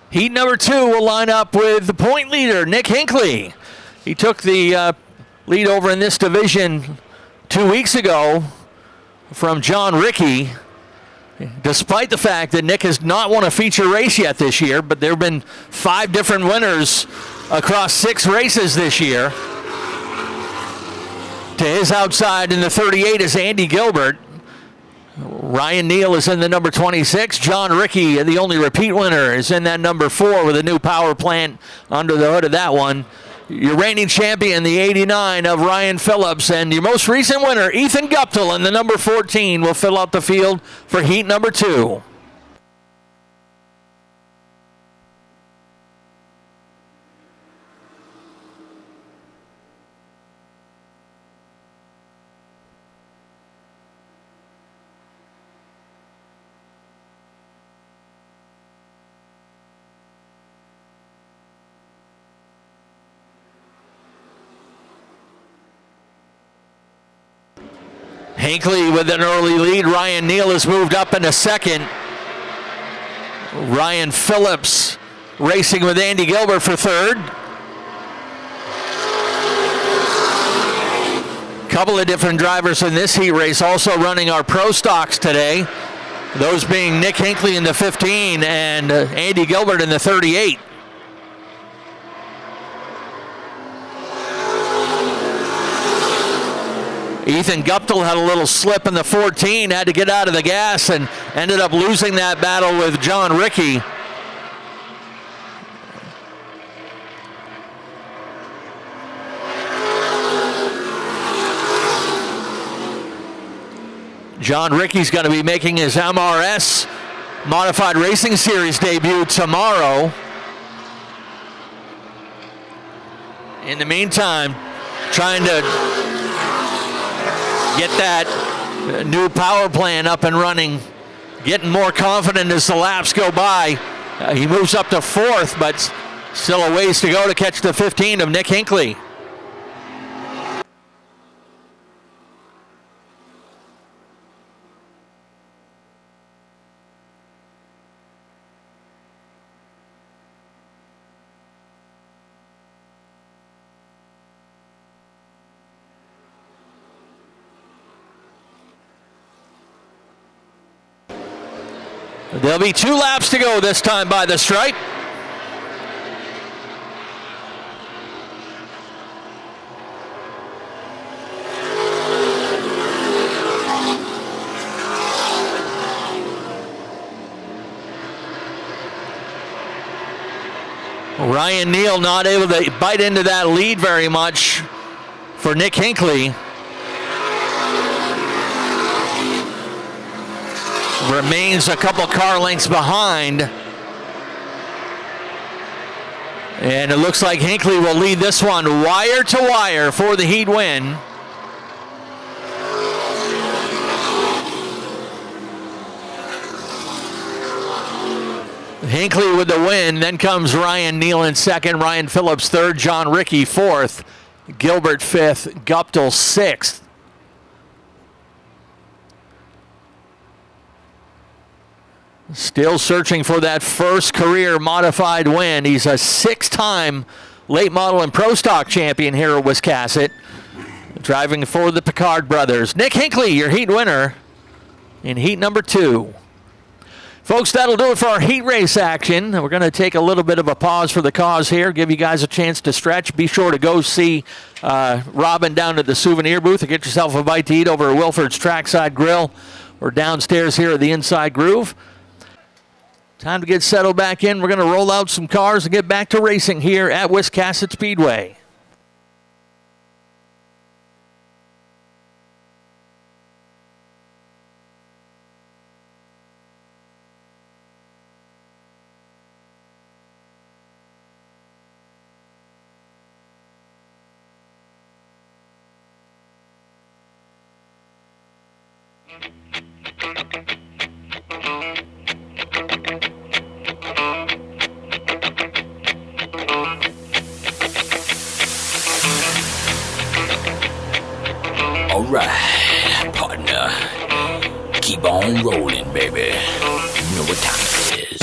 Heat number 2 will line up with the point leader, Nick Hinckley. He took the lead over in this division 2 weeks ago from John Rickey, despite the fact that Nick has not won a feature race yet this year, but there have been 5 different winners across 6 races this year. To his outside in the 38 is Andy Gilbert. Ryan Neal is in the number 26. John Rickey, the only repeat winner, is in that number 4 with a new power plant under the hood of that one. your reigning champion, the 89 of Ryan Phillips, and your most recent winner, Ethan Guptill, in the number 14, will fill out the field for heat number 2. Hinckley with an early lead. Ryan Neal has moved up into second. Ryan Phillips racing with Andy Gilbert for third. Couple of different drivers in this heat race also running our pro stocks today. Those being Nick Hinckley in the 15 and Andy Gilbert in the 38. Ethan Guptill had a little slip in the 14, had to get out of the gas and ended up losing that battle with John Rickey. John Rickey's going to be making his MRS Modified Racing Series debut tomorrow. In the meantime, trying to get that new power plant up and running, getting more confident as the laps go by. He moves up to 4th, but still a ways to go to catch the 15 of Nick Hinckley. There'll be 2 laps to go this time by the stripe. Ryan Neal not able to bite into that lead very much for Nick Hinckley. Remains a couple car lengths behind. And it looks like Hinckley will lead this one wire to wire for the heat win. Hinckley with the win. Then comes Ryan Neal in second, Ryan Phillips third, John Rickey fourth, Gilbert fifth, Guptill sixth. Still searching for that first career modified win. He's a 6-time late model and pro stock champion here at Wiscasset, driving for the Picard brothers. Nick Hinckley, your heat winner in heat number 2. Folks, that'll do it for our heat race action. We're going to take a little bit of a pause for the cause here, give you guys a chance to stretch. Be sure to go see Robin down at the souvenir booth and get yourself a bite to eat over at Wilford's Trackside Grill or downstairs here at the Inside Groove. Time to get settled back in. We're going to roll out some cars and get back to racing here at Wiscasset Speedway. Alright, partner. Keep on rolling, baby. You know what time it is.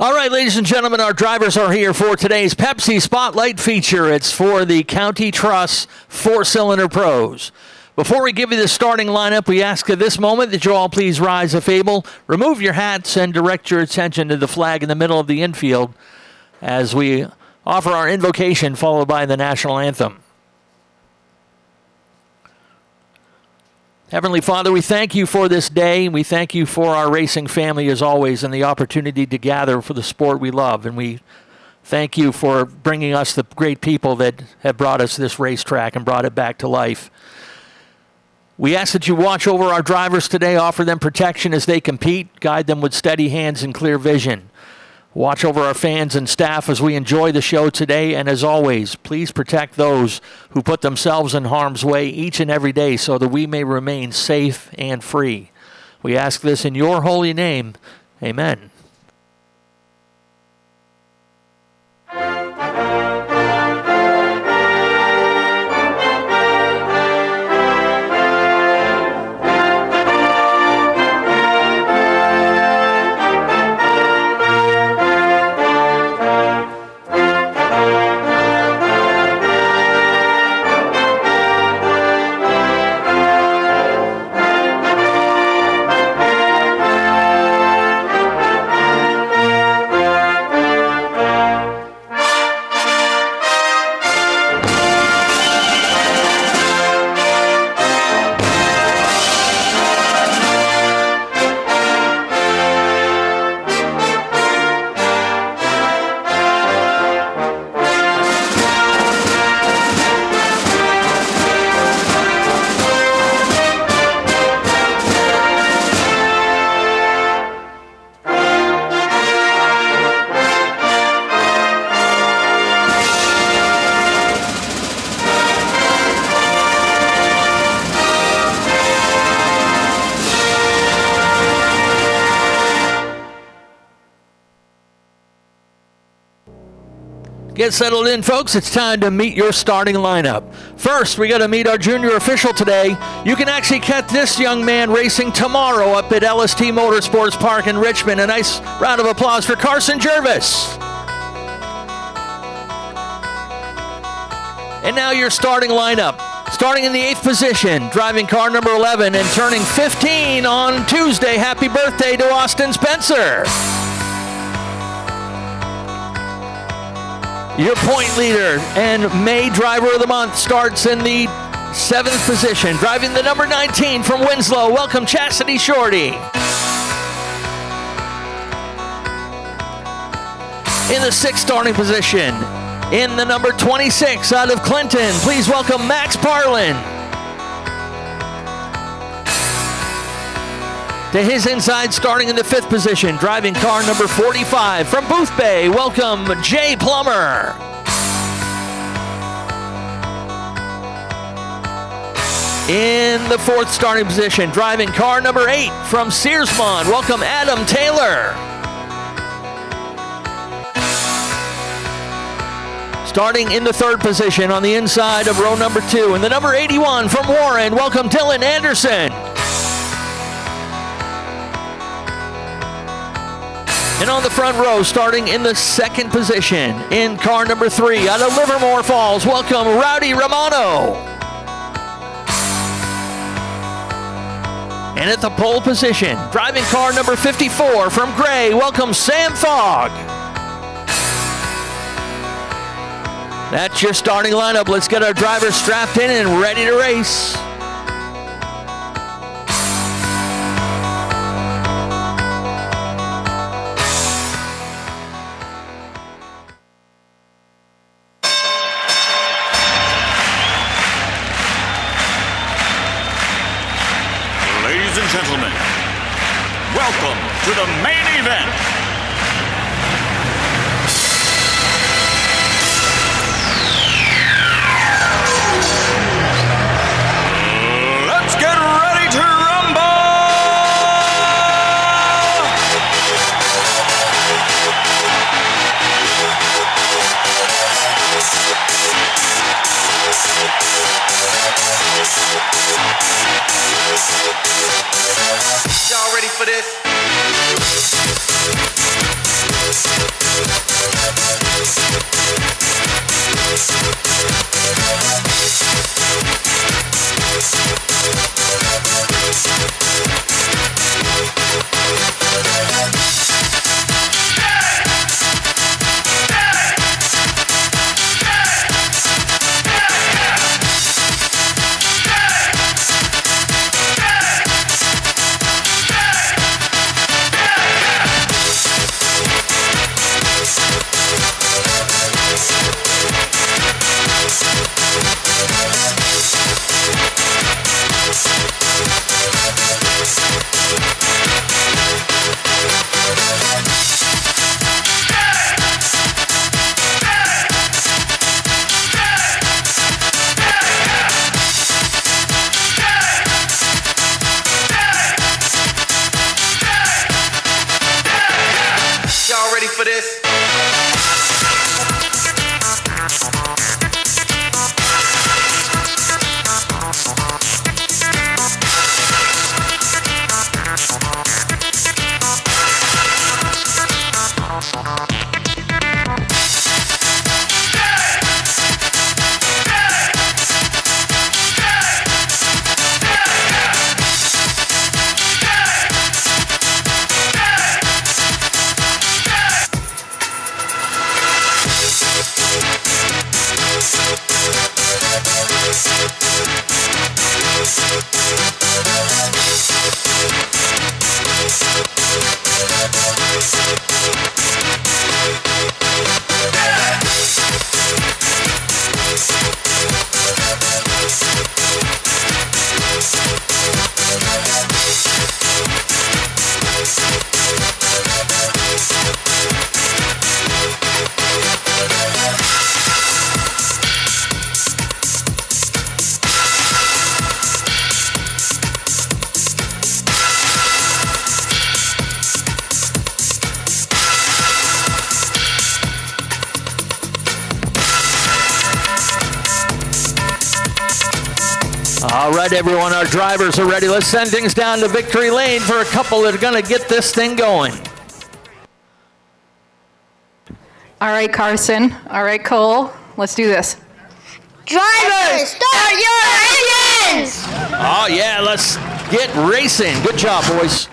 All right, ladies and gentlemen, our drivers are here for today's Pepsi Spotlight feature. It's for the County Truss 4-Cylinder Pros. Before we give you the starting lineup, we ask at this moment that you all please rise a fable, remove your hats, and direct your attention to the flag in the middle of the infield as we offer our invocation followed by the national anthem. Heavenly Father, we thank you for this day. We thank you for our racing family as always and the opportunity to gather for the sport we love. And we thank you for bringing us the great people that have brought us this racetrack and brought it back to life. We ask that you watch over our drivers today, offer them protection as they compete, guide them with steady hands and clear vision. Watch over our fans and staff as we enjoy the show today, and as always, please protect those who put themselves in harm's way each and every day so that we may remain safe and free. We ask this in your holy name. Amen. Get settled in, folks. It's time to meet your starting lineup. First, we got to meet our junior official today. You can actually catch this young man racing tomorrow up at LST Motorsports Park in Richmond. A nice round of applause for Carson Jervis. And now your starting lineup. Starting in the 8th position, driving car number 11 and turning 15 on Tuesday. Happy birthday to Austin Spencer. Your point leader and May Driver of the Month starts in the 7th position, driving the number 19 from Winslow. Welcome, Chastity Shorty. In the 6th starting position, in the number 26 out of Clinton, please welcome Max Parlin. To his inside, starting in the 5th position, driving car number 45 from Booth Bay, welcome Jay Plummer. In the 4th starting position, driving car number 8 from Searsmont, welcome Adam Taylor. Starting in the 3rd position on the inside of row number 2, in the number 81 from Warren, welcome Dylan Anderson. And on the front row, starting in the 2nd position, in car number 3 out of Livermore Falls, welcome Rowdy Romano. And at the pole position, driving car number 54 from Gray, welcome Sam Fogg. That's your starting lineup. Let's get our drivers strapped in and ready to race. Ladies and gentlemen, welcome to the main event. Let's get ready to rumble! Y'all ready for this? for this? All right, everyone, our drivers are ready. Let's send things down to victory lane for a couple that are going to get this thing going. All right, Carson. All right, Cole. Let's do this. Drivers, start your engines! Oh, yeah, let's get racing. Good job, boys.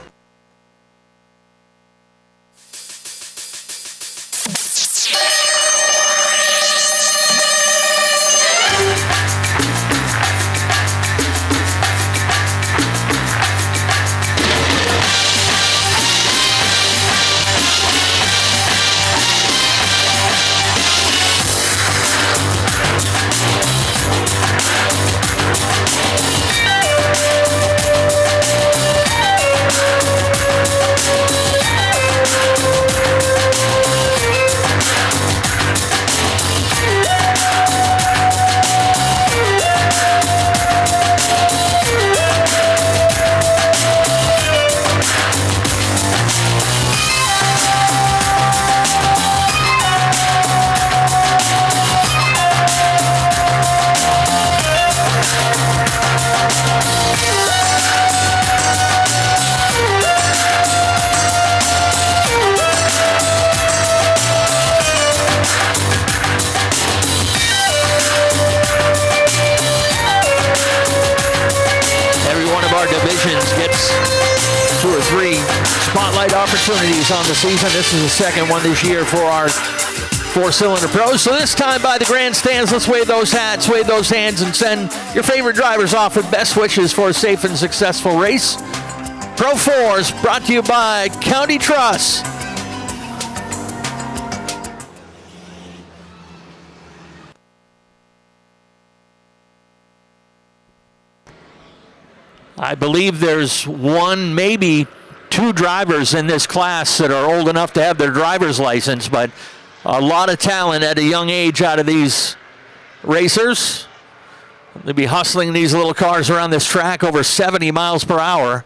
Opportunities on the season. This is the second one this year for our four-cylinder pros. So this time by the grandstands, let's wave those hats, wave those hands, and send your favorite drivers off with best wishes for a safe and successful race. Pro 4s brought to you by County Truss. I believe there's one, maybe two drivers in this class that are old enough to have their driver's license, but a lot of talent at a young age out of these racers. They'll be hustling these little cars around this track over 70 miles per hour.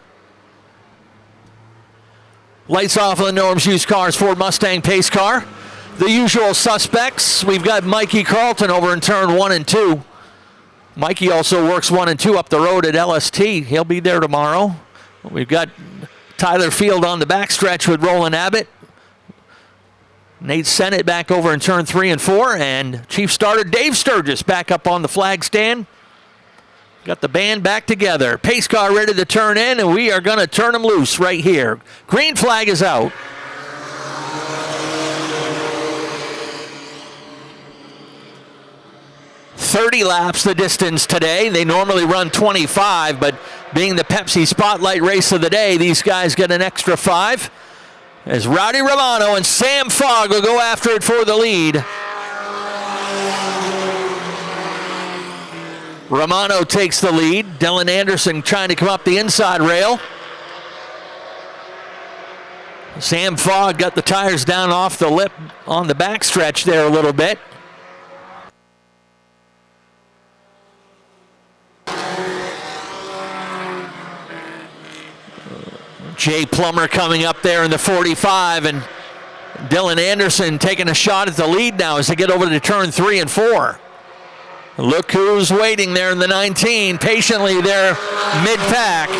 Lights off on the Norm's Used Cars Ford Mustang pace car. The usual suspects. We've got Mikey Carlton over in turn 1 and 2. Mikey also works 1 and 2 up the road at LST. He'll be there tomorrow. We've got Tyler Field on the backstretch with Roland Abbott. Nate Sennett back over in turn 3 and 4. And chief starter Dave Sturgis back up on the flag stand. Got the band back together. Pace car ready to turn in, and we are going to turn them loose right here. Green flag is out. .30 laps the distance today. They normally run 25, but being the Pepsi Spotlight race of the day, these guys get an extra 5. As Rowdy Romano and Sam Fogg will go after it for the lead. Romano takes the lead. Dylan Anderson trying to come up the inside rail. Sam Fogg got the tires down off the lip on the backstretch there a little bit. Jay Plummer coming up there in the 45, and Dylan Anderson taking a shot at the lead now as they get over to turn 3 and 4. Look who's waiting there in the 19, patiently there mid-pack.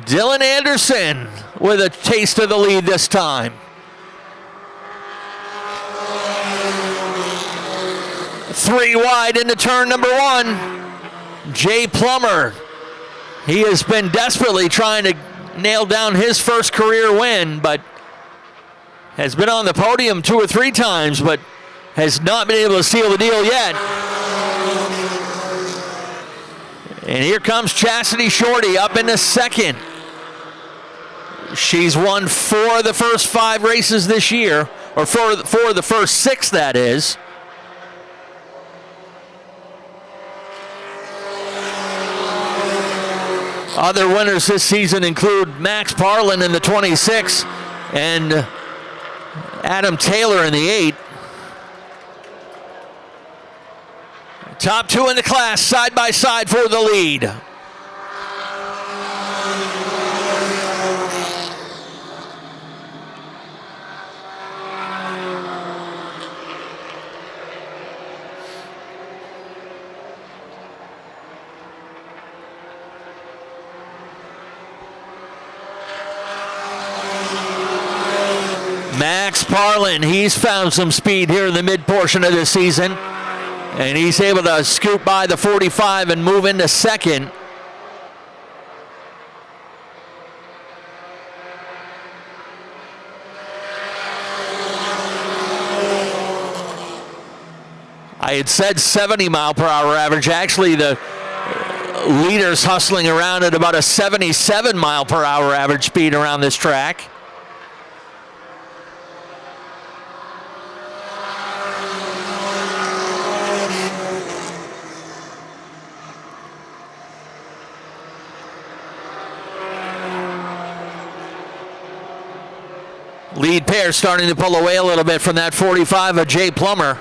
Dylan Anderson with a taste of the lead this time. 3 wide into turn number 1. Jay Plummer. He has been desperately trying to nail down his first career win, but has been on the podium 2 or 3 times, but has not been able to seal the deal yet. And here comes Chastity Shorty up into second. She's won 4 of the first 5 races this year, or 4 of the first 6, that is. Other winners this season include Max Parlin in the 26 and Adam Taylor in the 8. Top 2 in the class, side by side for the lead. Max Parlin, he's found some speed here in the mid portion of the season, and he's able to scoot by the 45 and move into second. I had said 70 mile per hour average. Actually, the leader's hustling around at about a 77 mile per hour average speed around this track. Lead pair starting to pull away a little bit from that 45 of Jay Plummer.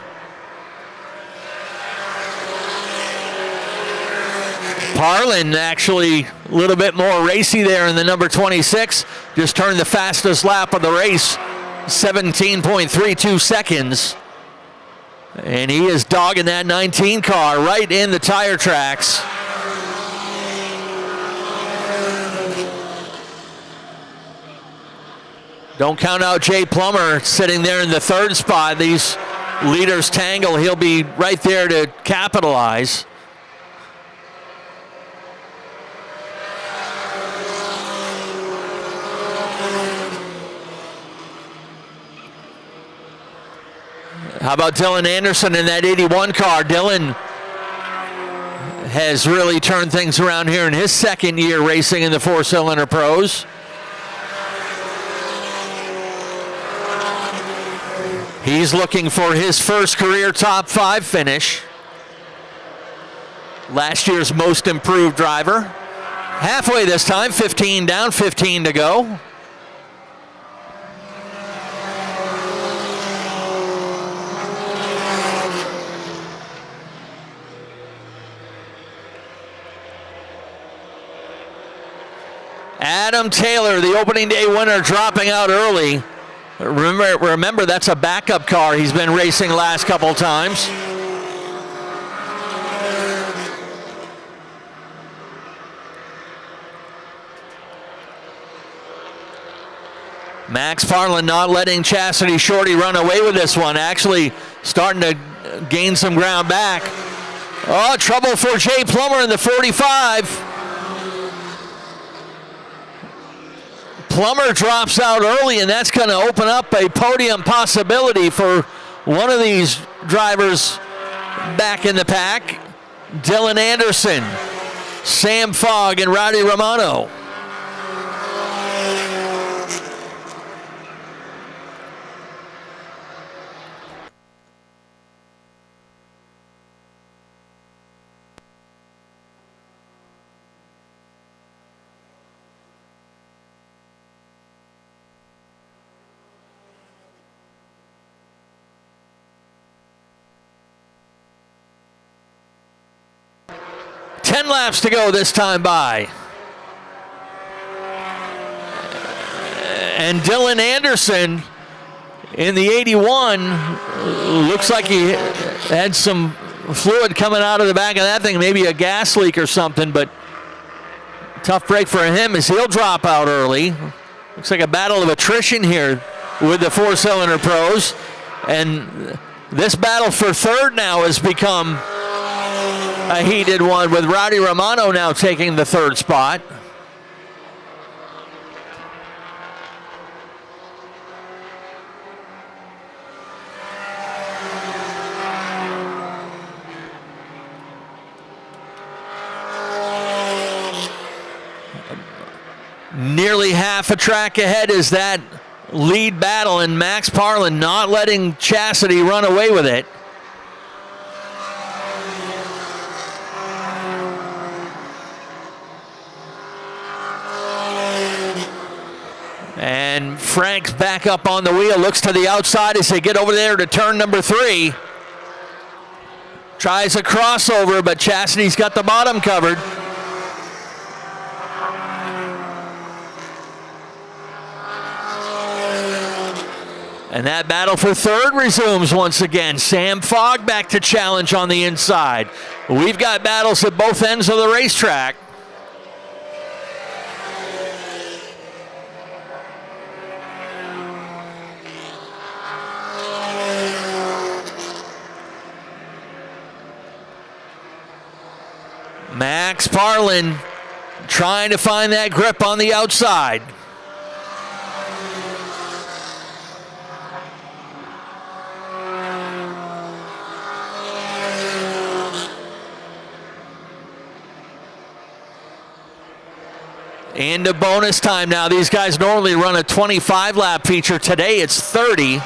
Parlin actually a little bit more racy there in the number 26. Just turned the fastest lap of the race, 17.32 seconds. And he is dogging that 19 car right in the tire tracks. Don't count out Jay Plummer sitting there in the 3rd spot. These leaders tangle. He'll be right there to capitalize. How about Dylan Anderson in that 81 car? Dylan has really turned things around here in his 2nd year racing in the 4-cylinder pros. He's looking for his first career top 5 finish. Last year's most improved driver. Halfway this time, 15 down, 15 to go. Adam Taylor, the opening day winner, dropping out early. Remember, that's a backup car he's been racing last couple times. Max Parlin not letting Chastity Shorty run away with this one. Actually starting to gain some ground back. Oh, trouble for Jay Plummer in the 45. Plummer drops out early, and that's going to open up a podium possibility for one of these drivers back in the pack. Dylan Anderson, Sam Fogg, and Rowdy Romano. 10 laps to go this time by. And Dylan Anderson in the 81 looks like he had some fluid coming out of the back of that thing, maybe a gas leak or something, but tough break for him as he'll drop out early. Looks like a battle of attrition here with the four-cylinder pros. And this battle for third now has become a heated one, with Rowdy Romano now taking the third spot. Nearly half a track ahead is that lead battle, and Max Parlin not letting Chastity run away with it. And Frank's back up on the wheel, looks to the outside as they get over there to turn number 3. Tries a crossover, but Chastity's got the bottom covered. And that battle for third resumes once again. Sam Fogg back to challenge on the inside. We've got battles at both ends of the racetrack. Max Parlin trying to find that grip on the outside. Into bonus time now. These guys normally run a 25-lap feature. Today it's 30.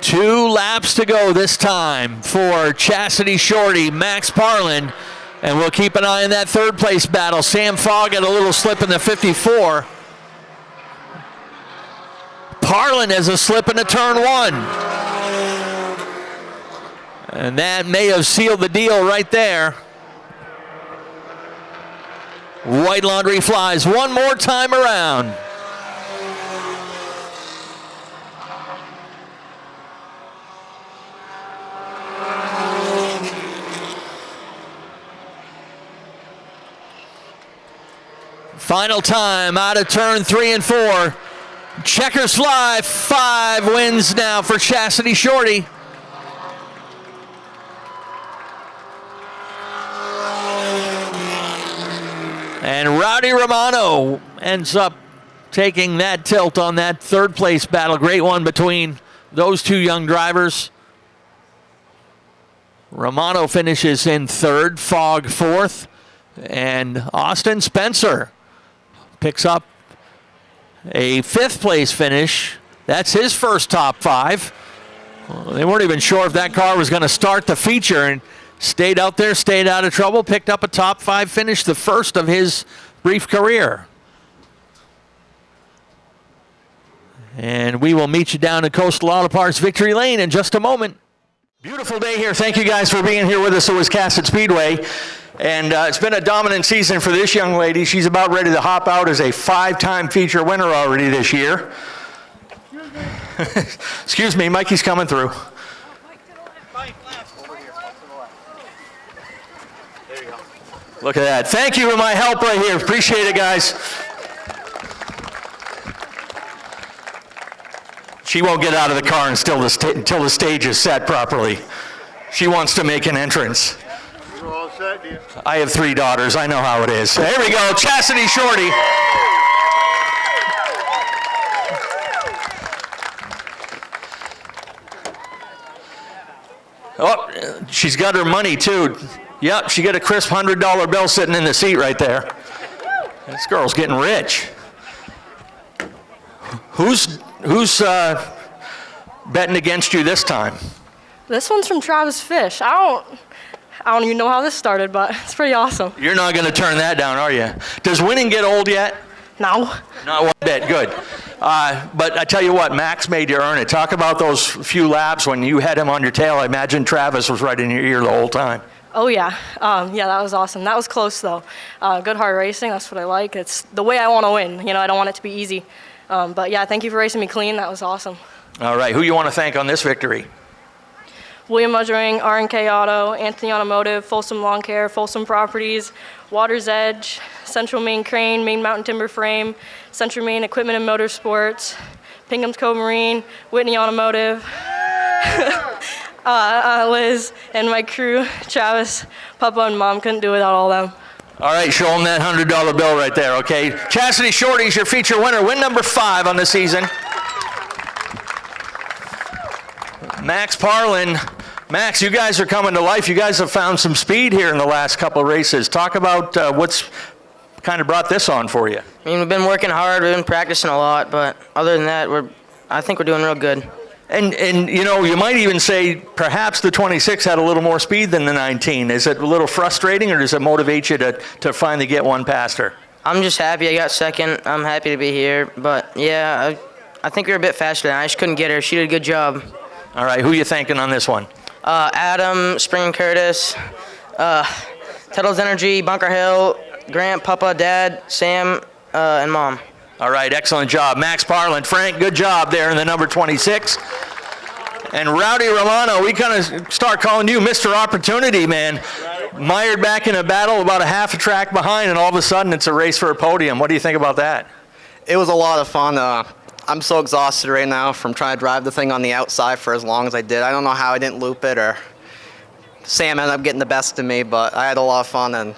Two laps to go this time for Chastity Shorty, Max Parlin, and we'll keep an eye on that third place battle. Sam Fogg had a little slip in the 54. Parlin has a slip in the turn 1. And that may have sealed the deal right there. White Laundry flies one more time around. Final time out of turn 3 and 4. Checkers fly, 5 wins now for Chastity Shorty. And Rowdy Romano ends up taking that tilt on that third place battle. Great one between those two young drivers. Romano finishes in third, Fogg fourth, and Austin Spencer picks up a 5th place finish. That's his first top 5. Well, they weren't even sure if that car was going to start the feature, and stayed out there, stayed out of trouble, picked up a top 5 finish, the first of his brief career. And we will meet you down at Coastal Auto Parts Victory Lane in just a moment. Beautiful day here. Thank you guys for being here with us at Wiscasset Speedway. And it's been a dominant season for this young lady. She's about ready to hop out as a 5-time feature winner already this year. Excuse me, Mikey's coming through. Look at that. Thank you for my help right here. Appreciate it, guys. She won't get out of the car until the stage is set properly. She wants to make an entrance. You're all set, dear. I have 3 daughters. I know how it is. There we go. Chastity Shorty. Oh, she's got her money, too. Yep, she got a crisp $100 bill sitting in the seat right there. This girl's getting rich. Who's betting against you this time? This one's from Travis Fish. I don't even know how this started, but it's pretty awesome. You're not going to turn that down, are you? Does winning get old yet? No. Not one bit. Good. But I tell you what, Max made you earn it. Talk about those few laps when you had him on your tail. I imagine Travis was right in your ear the whole time. Oh, yeah. Yeah, that was awesome. That was close, though. Good, hard racing. That's what I like. It's the way I want to win. You know, I don't want it to be easy. But, yeah, thank you for racing me clean. That was awesome. All right. Who you want to thank on this victory? William Muddering, R&K Auto, Anthony Automotive, Folsom Lawn Care, Folsom Properties, Water's Edge, Central Maine Crane, Maine Mountain Timber Frame, Central Maine Equipment and Motorsports, Pingham's Cove Marine, Whitney Automotive, Liz, and my crew, Travis, Papa, and Mom. Couldn't do it without all of them. All right, show them that $100 bill right there, okay? Chastity Shorty's your feature winner, win number 5 on the season. Max Parlin. Max, you guys are coming to life. You guys have found some speed here in the last couple of races. Talk about what's kind of brought this on for you. I mean, we've been working hard, we've been practicing a lot, but other than that, I think we're doing real good. And you know, you might even say perhaps the 26 had a little more speed than the 19. Is it a little frustrating, or does it motivate you to finally get one past her? I'm just happy I got second. I'm happy to be here, but yeah, I think we were a bit faster than I just couldn't get her. She did a good job. All right, who are you thanking on this one? Adam, Spring and Curtis, Tuttle's Energy, Bunker Hill, Grant, Papa, Dad, Sam, and Mom. All right, excellent job. Max Parlin. Frank, good job there in the number 26. And Rowdy Romano, we kind of start calling you Mr. Opportunity, man. Mired back in a battle about a half a track behind, and all of a sudden it's a race for a podium. What do you think about that? It was a lot of fun. I'm so exhausted right now from trying to drive the thing on the outside for as long as I did. I don't know how I didn't loop it, or Sam ended up getting the best of me, but I had a lot of fun and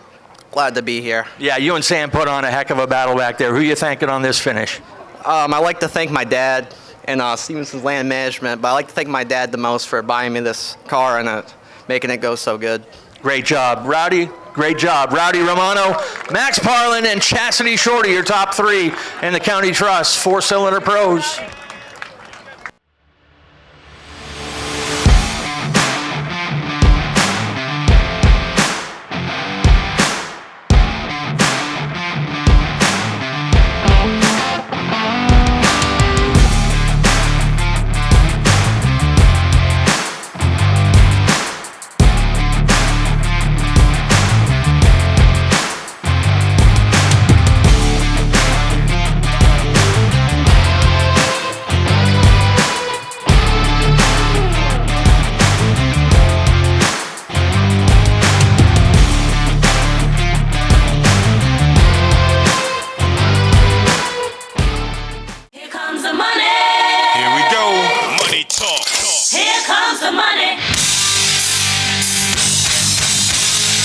glad to be here. Yeah, you and Sam put on a heck of a battle back there. Who are you thanking on this finish? I like to thank my dad and Stevenson's Land Management, but I like to thank my dad the most for buying me this car and making it go so good. Great job, Rowdy. Great job. Rowdy Romano, Max Parlin, and Chastity Shorty, your top 3 in the County Trust 4-cylinder pros.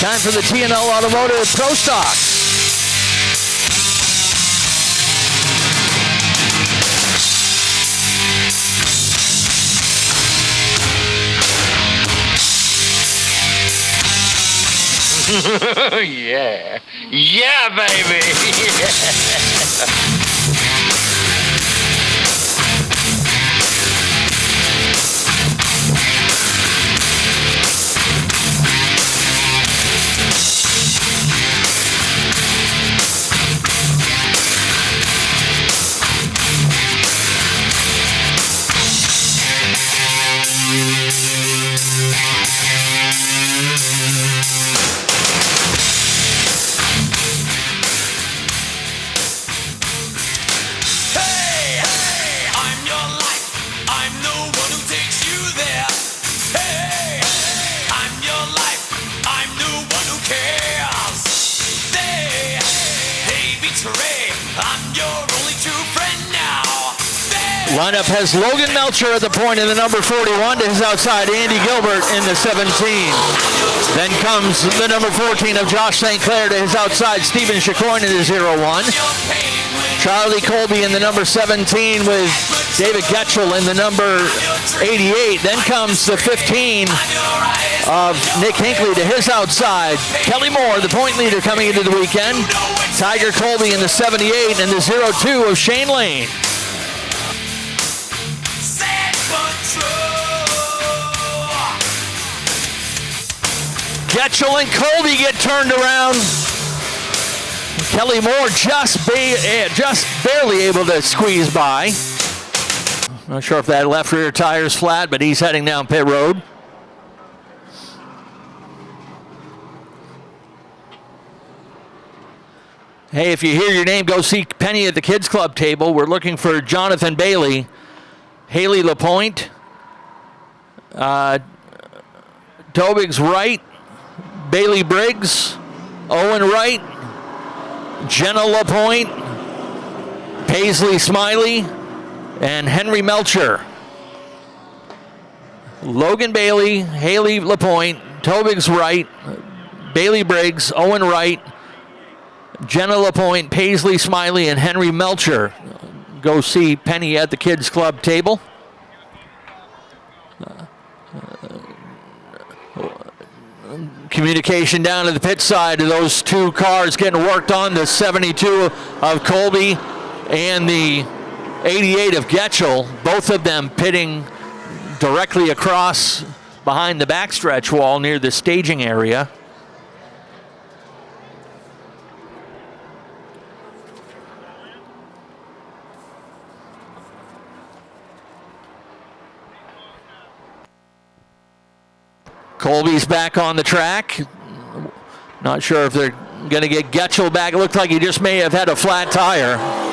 Time for the T&L Automotive Pro Stocks. Yeah. Yeah, baby. Yeah. Lineup has Logan Melcher at the point in the number 41 to his outside, Andy Gilbert in the 17. Then comes the number 14 of Josh St. Clair to his outside, Stephen Chicoine in the 01. Charlie Colby in the number 17 with David Getchell in the number 88. Then comes the 15 of Nick Hinckley to his outside. Kelly Moore, the point leader coming into the weekend. Tiger Colby in the 78 and the 02 of Shane Lane. Getchell and Colby get turned around. Kelly Moore just barely able to squeeze by. Not sure if that left rear tire's flat, but he's heading down pit road. Hey, if you hear your name, go see Penny at the Kids Club table. We're looking for Jonathan Bailey, Haley LaPointe, Tobig's Wright, Bailey Briggs, Owen Wright, Jenna LaPointe, Paisley Smiley, and Henry Melcher. Logan Bailey, Haley LaPointe, Tobig's Wright, Bailey Briggs, Owen Wright, Jenna LaPointe, Paisley Smiley, and Henry Melcher. Go see Penny at the Kids Club table. Communication down to the pit side of those two cars getting worked on, the 72 of Colby and the 88 of Getchell, both of them pitting directly across behind the backstretch wall near the staging area. Colby's back on the track. Not sure if they're going to get Getchell back. It looked like he just may have had a flat tire.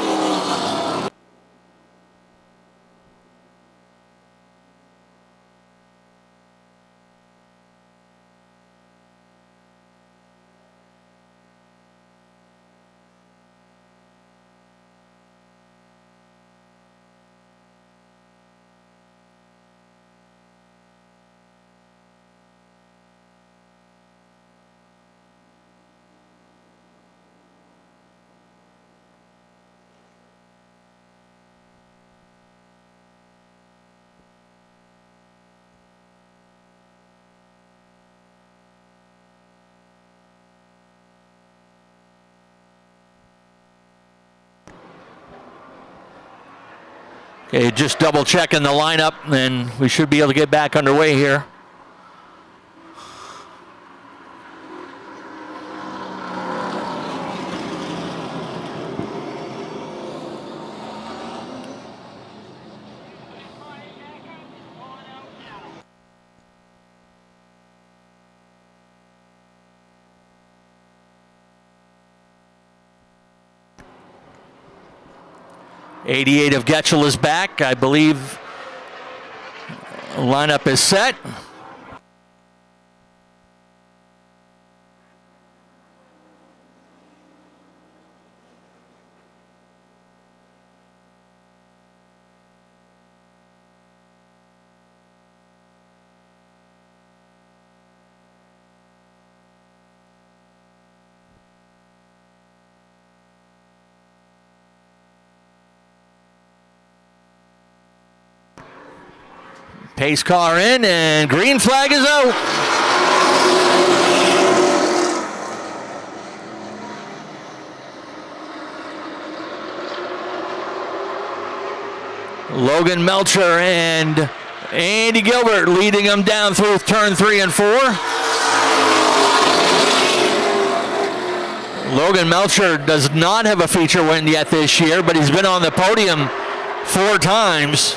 Okay, just double checking the lineup, and we should be able to get back underway here. '88 of Getchell is back. I believe lineup is set. Pace car in, and green flag is out. Logan Melcher and Andy Gilbert leading them down through turn 3 and 4. Logan Melcher does not have a feature win yet this year, but he's been on the podium 4 times.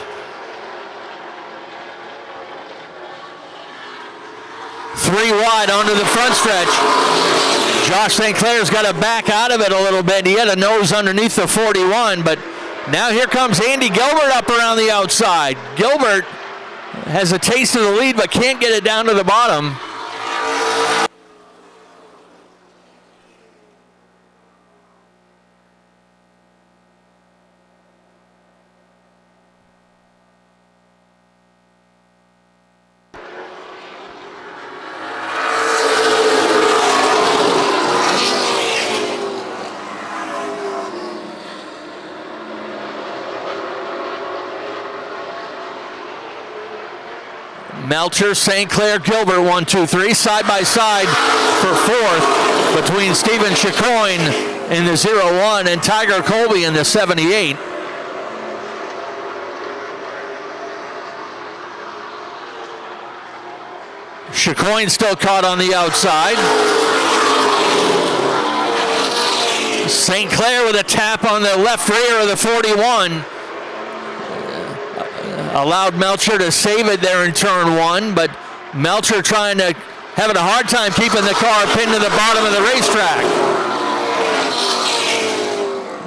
3 wide onto the front stretch. Josh St. Clair's got to back out of it a little bit. He had a nose underneath the 41, but now here comes Andy Gilbert up around the outside. Gilbert has a taste of the lead, but can't get it down to the bottom. Melcher, St. Clair, Gilbert, 1, 2, 3, side by side for 4th between Stephen Chicoine in the 01 and Tiger Colby in the 78. Chicoine still caught on the outside. St. Clair with a tap on the left rear of the 41. Allowed Melcher to save it there in turn 1, but Melcher having a hard time keeping the car pinned to the bottom of the racetrack.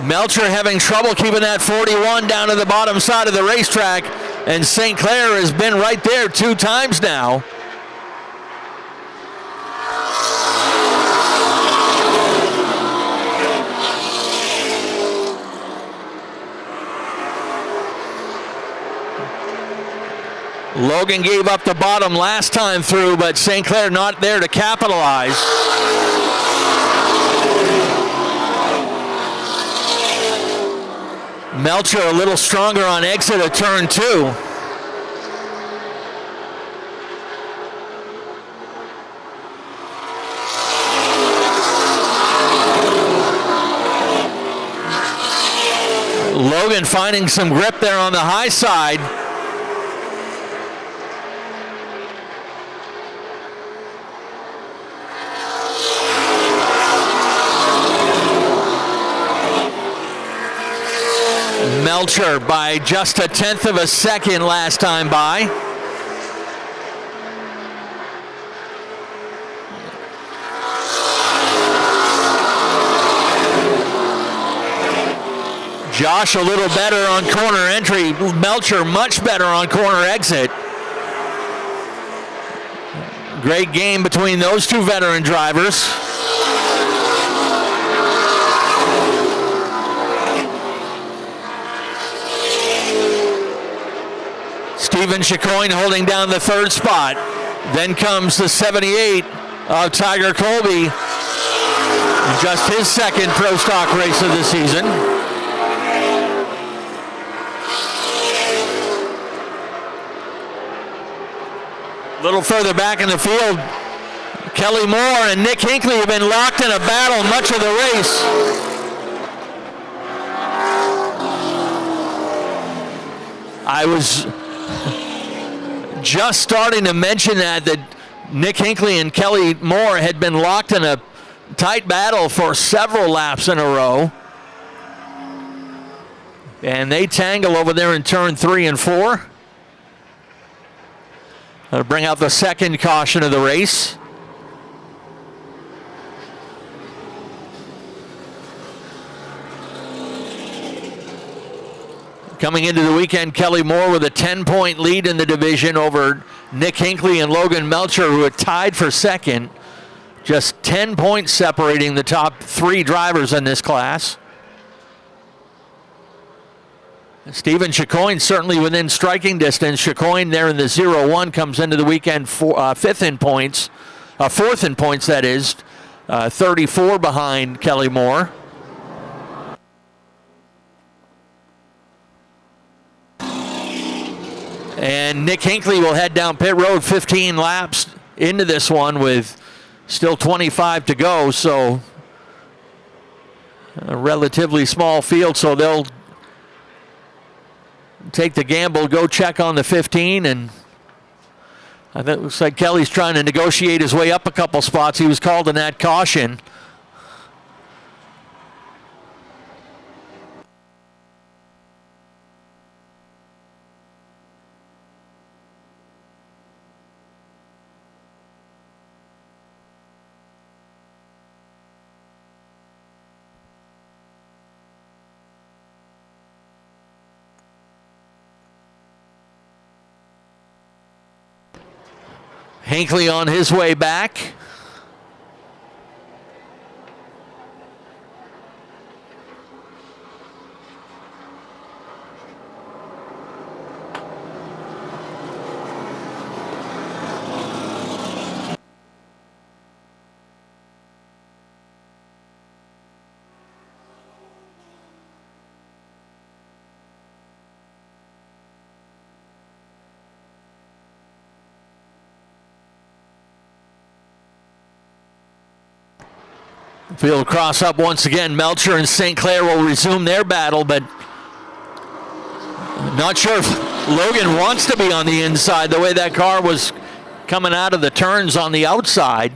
Melcher having trouble keeping that 41 down to the bottom side of the racetrack, and St. Clair has been right there 2 times now. Logan gave up the bottom last time through, but St. Clair not there to capitalize. Melcher a little stronger on exit of turn 2. Logan finding some grip there on the high side. Melcher by just 1/10 of a second last time by. Josh a little better on corner entry. Melcher much better on corner exit. Great game between those 2 veteran drivers. Stephen Chicoine holding down the 3rd spot. Then comes the 78 of Tiger Colby. Just his 2nd Pro Stock race of the season. A little further back in the field, Kelly Moore and Nick Hinckley have been locked in a battle much of the race. I was just starting to mention that Nick Hinckley and Kelly Moore had been locked in a tight battle for several laps in a row. And they tangle over there in turn 3 and 4. That'll bring out the 2nd caution of the race. Coming into the weekend, Kelly Moore with a 10-point lead in the division over Nick Hinckley and Logan Melcher, who are tied for 2nd. Just 10 points separating the top 3 drivers in this class. Stephen Chicoine certainly within striking distance. Chicoine there in the 0-1 comes into the weekend 4th in points, that is, 34 behind Kelly Moore. And Nick Hinckley will head down pit road 15 laps into this one with still 25 to go, so a relatively small field, so they'll take the gamble, go check on the 15, and I think it looks like Kelly's trying to negotiate his way up a couple spots. He was called in that caution. Hinckley on his way back. Field cross up once again. Melcher and St. Clair will resume their battle, but not sure if Logan wants to be on the inside the way that car was coming out of the turns on the outside.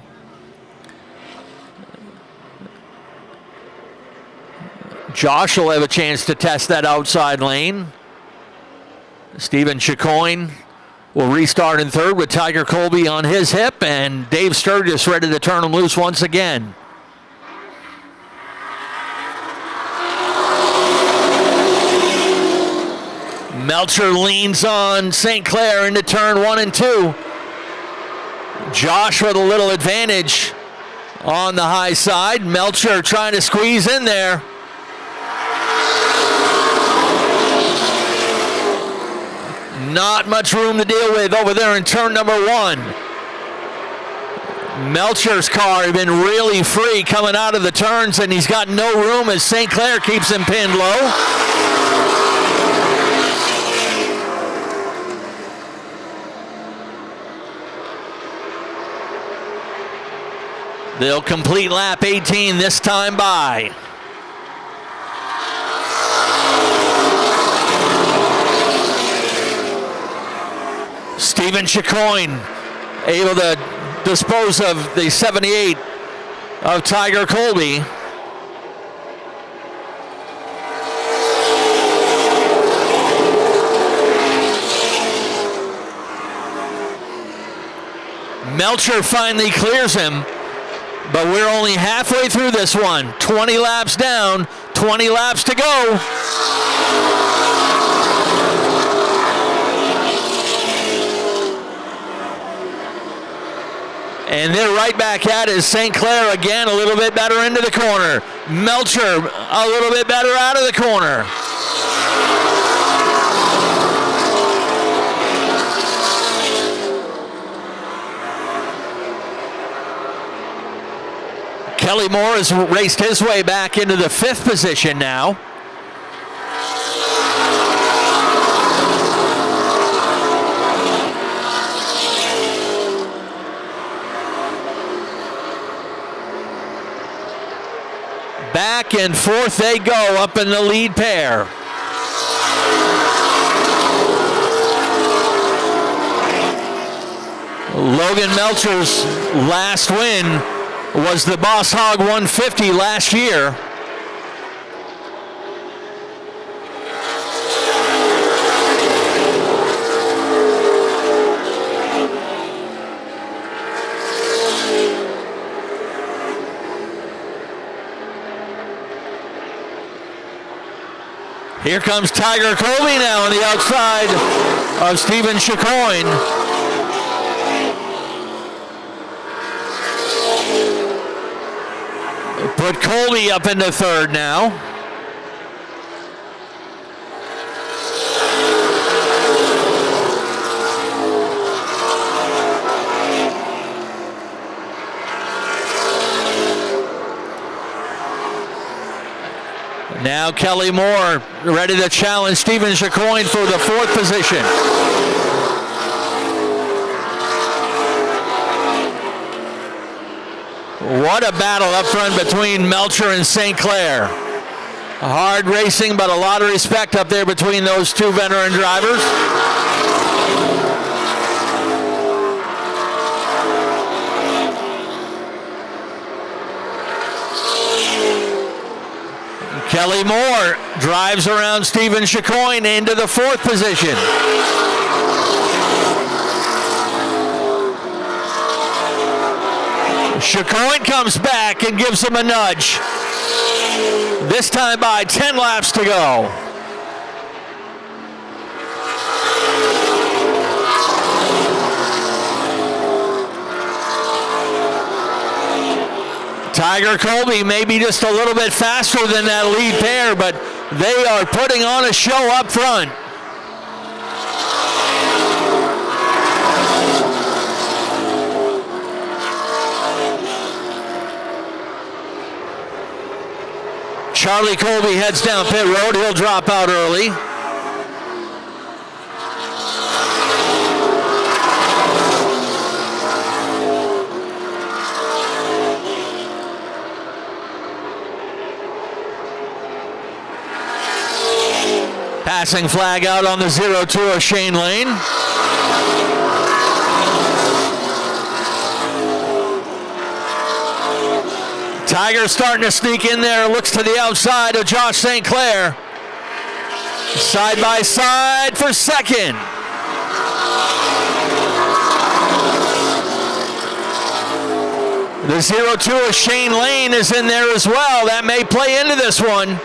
Josh will have a chance to test that outside lane. Stephen Chicoine will restart in third with Tiger Colby on his hip, and Dave Sturgis ready to turn him loose once again. Melcher leans on St. Clair into turn 1 and 2. Josh with a little advantage on the high side. Melcher trying to squeeze in there. Not much room to deal with over there in turn number 1. Melcher's car has been really free coming out of the turns, and he's got no room as St. Clair keeps him pinned low. They'll complete lap 18 this time by. Stephen Chicoine able to dispose of the 78 of Tiger Colby. Melcher finally clears him, but we're only halfway through this one. 20 laps down, 20 laps to go. And they're right back at it. St. Clair again a little bit better into the corner. Melcher a little bit better out of the corner. Kelly Moore has raced his way back into the 5th position now. Back and forth they go up in the lead pair. Logan Melcher's last win was the Boss Hog 150 last year. Here comes Tiger Colby now on the outside of Stephen Chicoine. Put Colby up into 3rd now. Now Kelly Moore ready to challenge Stephen Chicoine for the 4th position. What a battle up front between Melcher and St. Clair. Hard racing, but a lot of respect up there between those two veteran drivers. Kelly Moore drives around Stephen Chicoine into the 4th position. Chicoine comes back and gives him a nudge. This time by 10 laps to go. Tiger Colby may be just a little bit faster than that lead pair, but they are putting on a show up front. Charlie Colby heads down pit road. He'll drop out early. Passing flag out on the 0-2 of Shane Lane. Tiger starting to sneak in there, looks to the outside of Josh St. Clair. Side by side for second. The 0-2 of Shane Lane is in there as well. That may play into this one.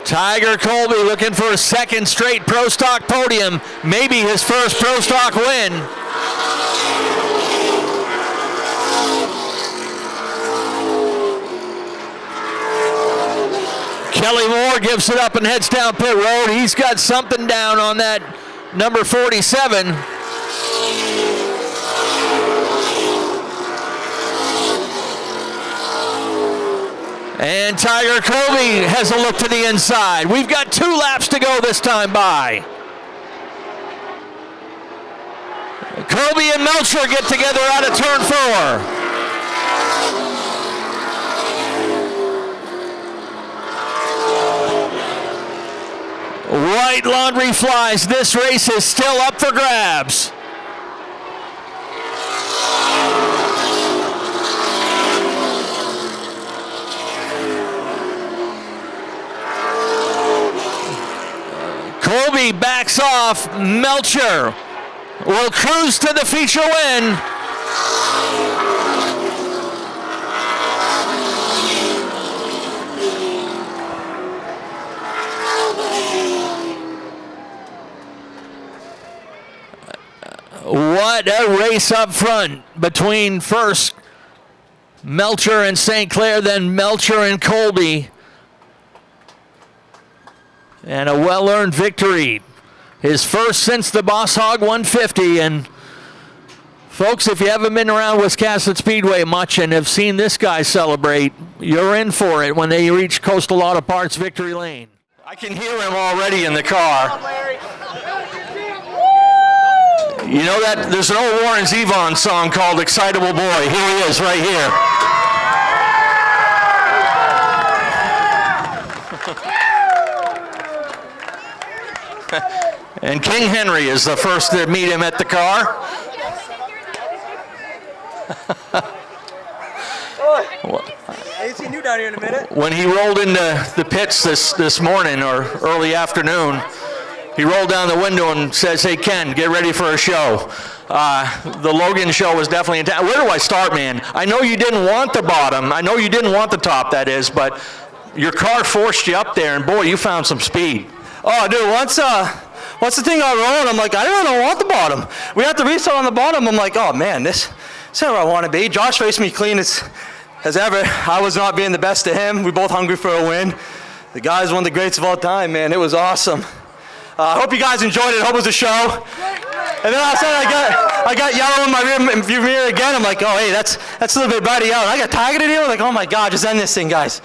Tiger Colby looking for a second straight Pro Stock podium, maybe his first Pro Stock win. Kelly Moore gives it up and heads down pit road. He's got something down on that number 47. And Tiger Colby has a look to the inside. We've got 2 laps to go this time by. Colby and Melcher get together out of turn 4. White laundry flies. This race is still up for grabs. Colby backs off. Melcher will cruise to the feature win. What a race up front between first Melcher and St. Clair, then Melcher and Colby. And a well-earned victory. His first since the Boss Hog 150. And folks, if you haven't been around Wiscasset Speedway much and have seen this guy celebrate, you're in for it when they reach Coastal Auto Parts Victory Lane. I can hear him already in the car. You know that there's an old Warren Zevon song called Excitable Boy. Here he is right here. And King Henry is the first to meet him at the car. I ain't seen you down here in a minute. When he rolled into the pits this morning or early afternoon, he rolled down the window and says, "Hey Ken, get ready for a show." The Logan show was definitely in town. Where do I start, man? I know you didn't want the bottom. I know you didn't want the top, that is, but your car forced you up there, and boy, you found some speed. Oh, dude, once the thing got rolling, I'm like, I don't want the bottom. We had to restart on the bottom. I'm like, oh man, this is where I want to be. Josh raced me clean as ever. I was not being the best to him. We both hungry for a win. The guy's one of the greats of all time, man. It was awesome. I hope you guys enjoyed it. I hope it was a show. And then all of a sudden I got yellow in my view mirror again. I'm like, oh hey, that's a little bit brighter yellow. I got targeted here. I'm like, oh my God, just end this thing, guys.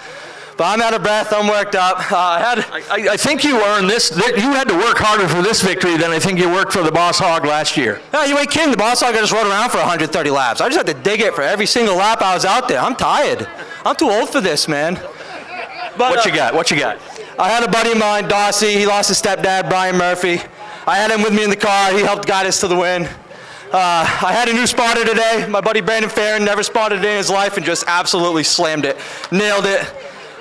But I'm out of breath. I'm worked up. I think you earned this. You had to work harder for this victory than I think you worked for the Boss Hog last year. No, you ain't kidding. The Boss Hog I just rode around for 130 laps. I just had to dig it for every single lap I was out there. I'm tired. I'm too old for this, man. But, what you got? What you got? I had a buddy of mine, Darcy. He lost his stepdad, Brian Murphy. I had him with me in the car. He helped guide us to the win. I had a new spotter today. My buddy Brandon Farron never spotted it in his life and just absolutely slammed it. Nailed it.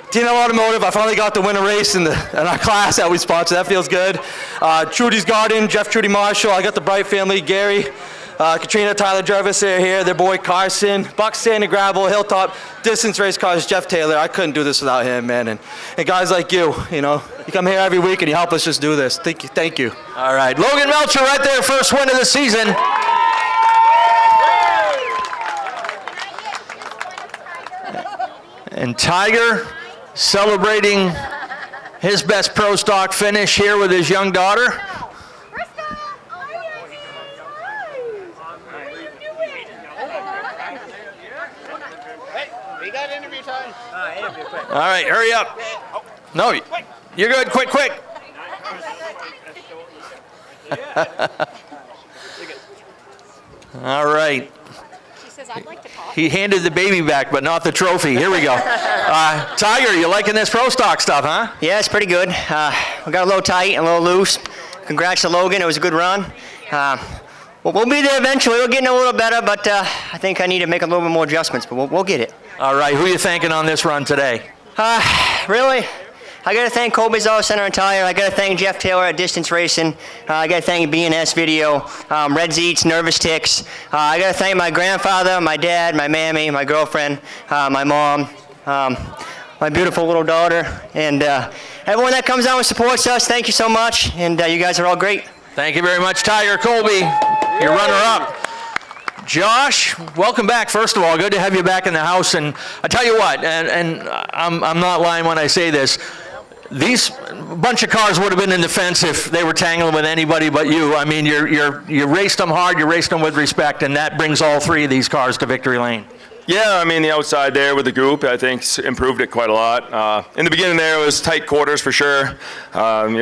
TNL Automotive, I finally got to win a race in our class that we sponsor. That feels good. Trudy's Garden, Jeff Trudy Marshall. I got the Bright family, Gary, Katrina, Tyler Jervis are here. Their boy Carson, Buck Sand and Gravel, Hilltop, Distance Race Cars, Jeff Taylor. I couldn't do this without him, man. And guys like you come here every week and you help us just do this. Thank you. All right, Logan Melcher right there, first win of the season. And Tiger celebrating his best Pro Stock finish here with his young daughter. All right, hurry up. No, you're good. Quick. All right. He handed the baby back, but not the trophy. Here we go. Tiger, you liking this Pro Stock stuff, huh? Yeah, it's pretty good. We got a little tight and a little loose. Congrats to Logan. It was a good run. We'll be there eventually. We're getting a little better, but I think I need to make a little bit more adjustments, but we'll get it. All right, who are you thanking on this run today? Really? I got to thank Colby's Auto Center and Tire. I got to thank Jeff Taylor at Distance Racing. I got to thank B&S Video, Red Zeets, Nervous Ticks. I got to thank my grandfather, my dad, my mammy, my girlfriend, my mom, my beautiful little daughter, and everyone that comes out and supports us. Thank you so much, and you guys are all great. Thank you very much, Tiger. Colby, your runner-up. Josh, welcome back. First of all, good to have you back in the house. And I tell you what, and I'm not lying when I say this, these bunch of cars would have been in the fence if they were tangling with anybody but you. I mean, you raced them hard, you raced them with respect, and that brings all three of these cars to victory lane. Yeah, I mean, the outside there with the group, I think, improved it quite a lot. In the beginning there, it was tight quarters for sure. And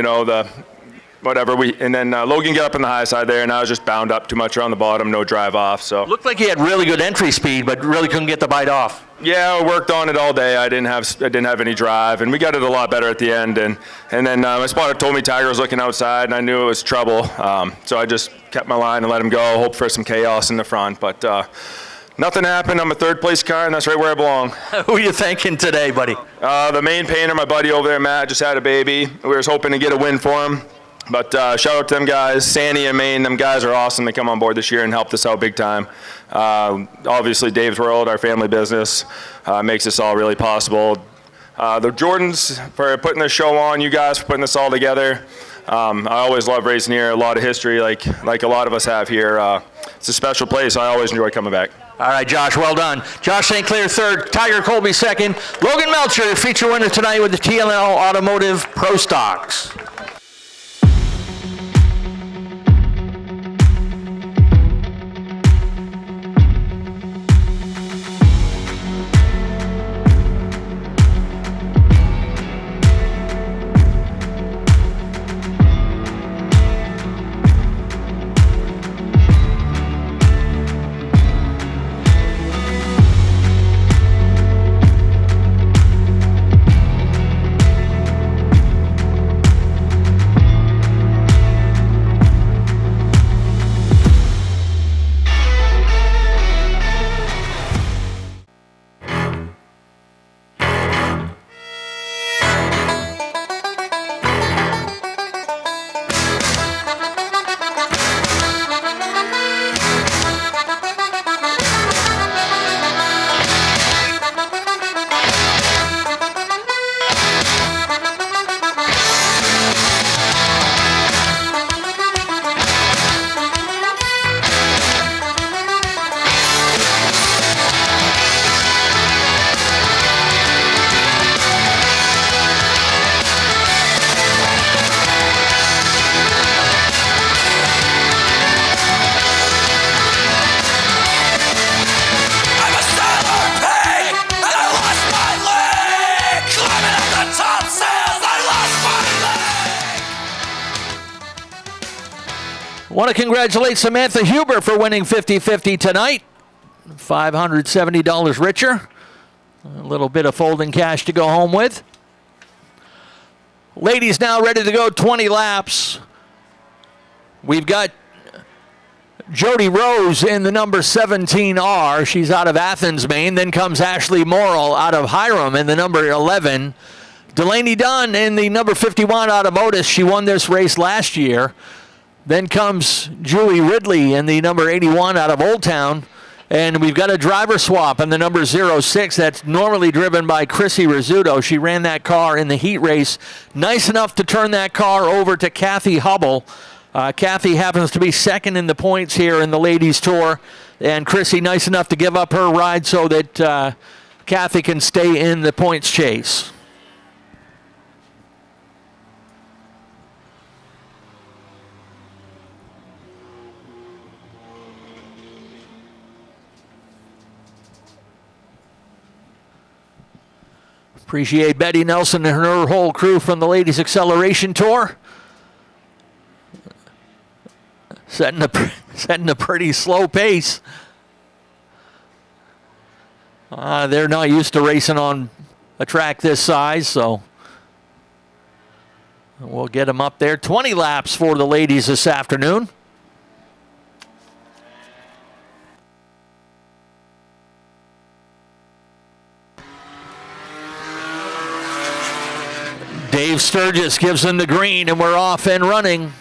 then Logan got up in the high side there, and I was just bound up too much around the bottom, no drive off. So looked like he had really good entry speed, but really couldn't get the bite off. Yeah, I worked on it all day. I didn't have any drive, and we got it a lot better at the end. And then my spotter told me Tiger was looking outside, and I knew it was trouble. So I just kept my line and let him go, hope for some chaos in the front. But nothing happened. I'm a third place car, and that's right where I belong. Who are you thanking today, buddy? The main painter, my buddy over there, Matt, just had a baby. We were hoping to get a win for him. But shout out to them guys, Sandy and Maine. Them guys are awesome. They come on board this year and helped us out big time. Obviously, Dave's World, our family business, makes this all really possible. The Jordans for putting this show on, you guys for putting this all together. I always love racing here. A lot of history, like a lot of us have here. It's a special place. I always enjoy coming back. All right, Josh, well done. Josh St. Clair third, Tiger Colby second. Logan Melcher, feature winner tonight with the TLL Automotive Pro Stocks. Want to congratulate Samantha Huber for winning 50-50 tonight. $570 richer. A little bit of folding cash to go home with. Ladies now ready to go 20 laps. We've got Jody Rose in the number 17R. She's out of Athens, Maine. Then comes Ashley Morrill out of Hiram in the number 11. Delaney Dunn in the number 51 out of Otis. She won this race last year. Then comes Julie Ridley in the number 81 out of Old Town. And we've got a driver swap in the number 06 that's normally driven by Chrissy Rizzuto. She ran that car in the heat race. Nice enough to turn that car over to Kathy Hubble. Kathy happens to be second in the points here in the ladies' tour. And Chrissy nice enough to give up her ride so that Kathy can stay in the points chase. Appreciate Betty Nelson and her whole crew from the Ladies Acceleration Tour. Setting a pretty slow pace. They're not used to racing on a track this size, so we'll get them up there. 20 laps for the ladies this afternoon. Dave Sturgis gives them the green, and we're off and running.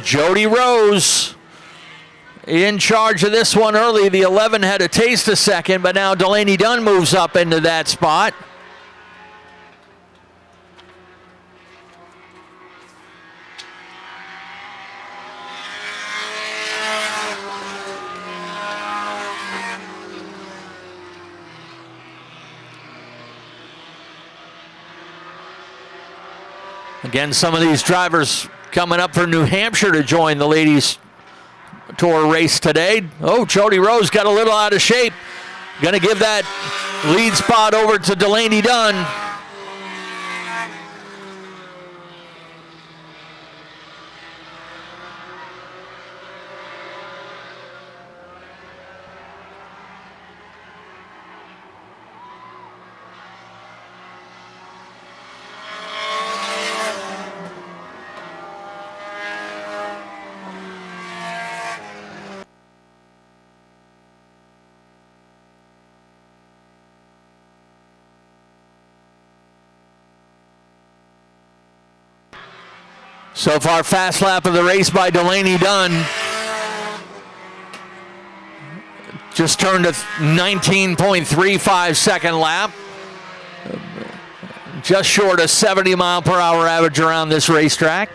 Jody Rose in charge of this one early. The 11 had a taste a second, but now Delaney Dunn moves up into that spot. Again, some of these drivers coming up from New Hampshire to join the ladies tour race today. Oh, Jody Rose got a little out of shape. Going to give that lead spot over to Delaney Dunn. So far, fast lap of the race by Delaney Dunn. Just turned a 19.35 second lap. Just short of 70 mile per hour average around this racetrack.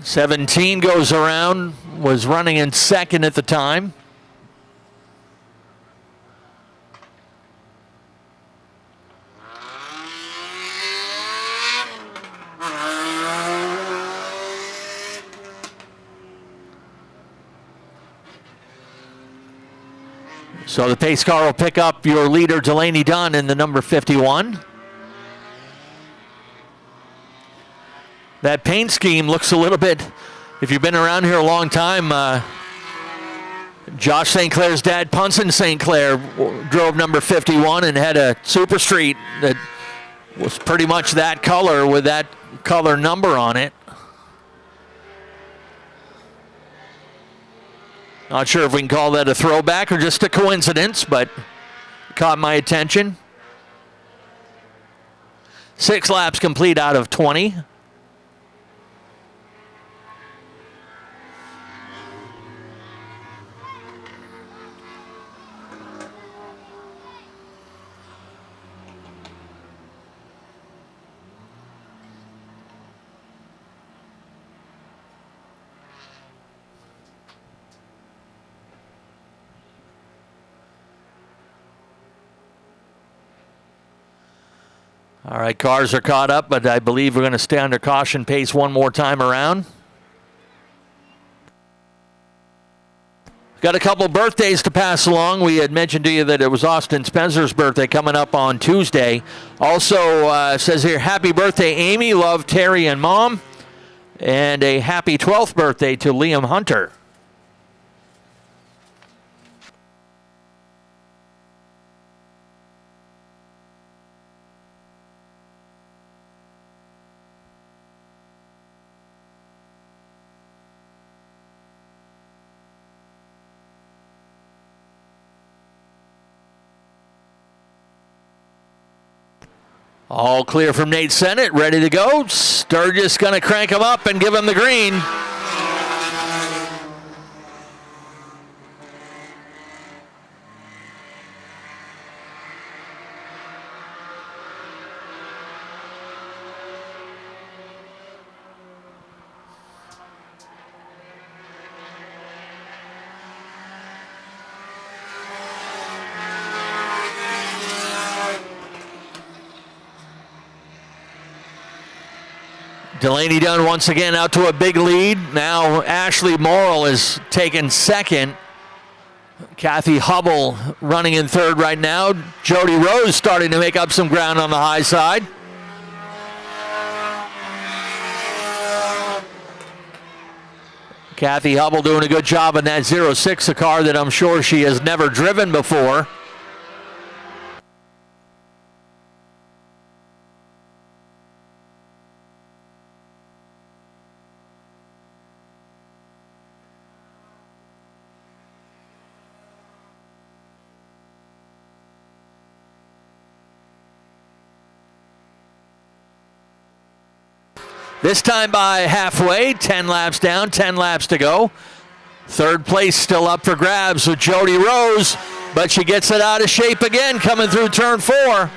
'17 goes around, was running in second at the time. So the pace car will pick up your leader, Delaney Dunn, in the number 51. That paint scheme looks a little bit, if you've been around here a long time, Josh St. Clair's dad, Punson St. Clair, drove number 51 and had a Super Street that was pretty much that color with that color number on it. Not sure if we can call that a throwback or just a coincidence, but caught my attention. 6 laps complete out of 20. All right, cars are caught up, but I believe we're going to stay under caution pace one more time around. Got a couple birthdays to pass along. We had mentioned to you that it was Austin Spencer's birthday coming up on Tuesday. Also, says here, happy birthday, Amy. Love, Terry, and Mom. And a happy 12th birthday to Liam Hunter. All clear from Nate Sennett, ready to go. Sturgis going to crank him up and give him the green. Delaney Dunn once again out to a big lead. Now Ashley Morrill is taking second. Kathy Hubble running in third right now. Jody Rose starting to make up some ground on the high side. Kathy Hubble doing a good job in that 06, a car that I'm sure she has never driven before. This time by halfway, 10 laps down, 10 laps to go. Third place still up for grabs with Jody Rose, but she gets it out of shape again coming through turn 4.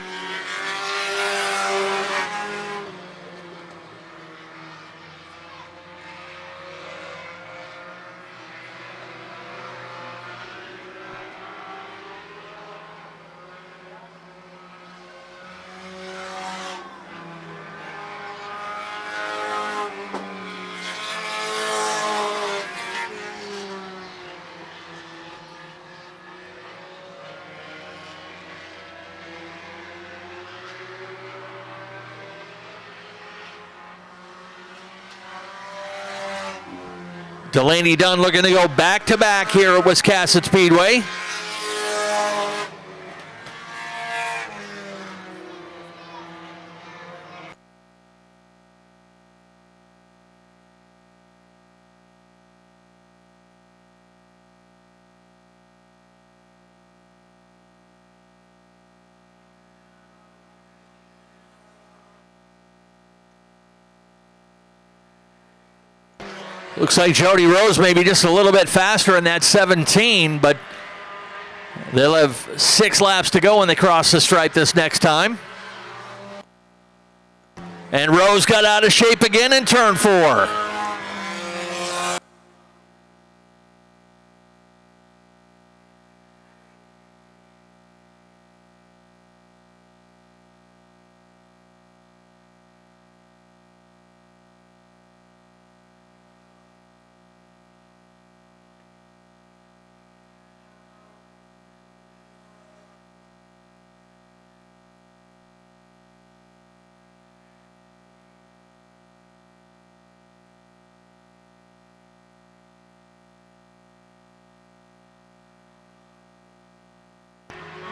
Delaney Dunn looking to go back-to-back here at Wiscasset Speedway. Looks like Jody Rose maybe just a little bit faster in that 17, but they'll have 6 laps to go when they cross the stripe this next time. And Rose got out of shape again in turn 4.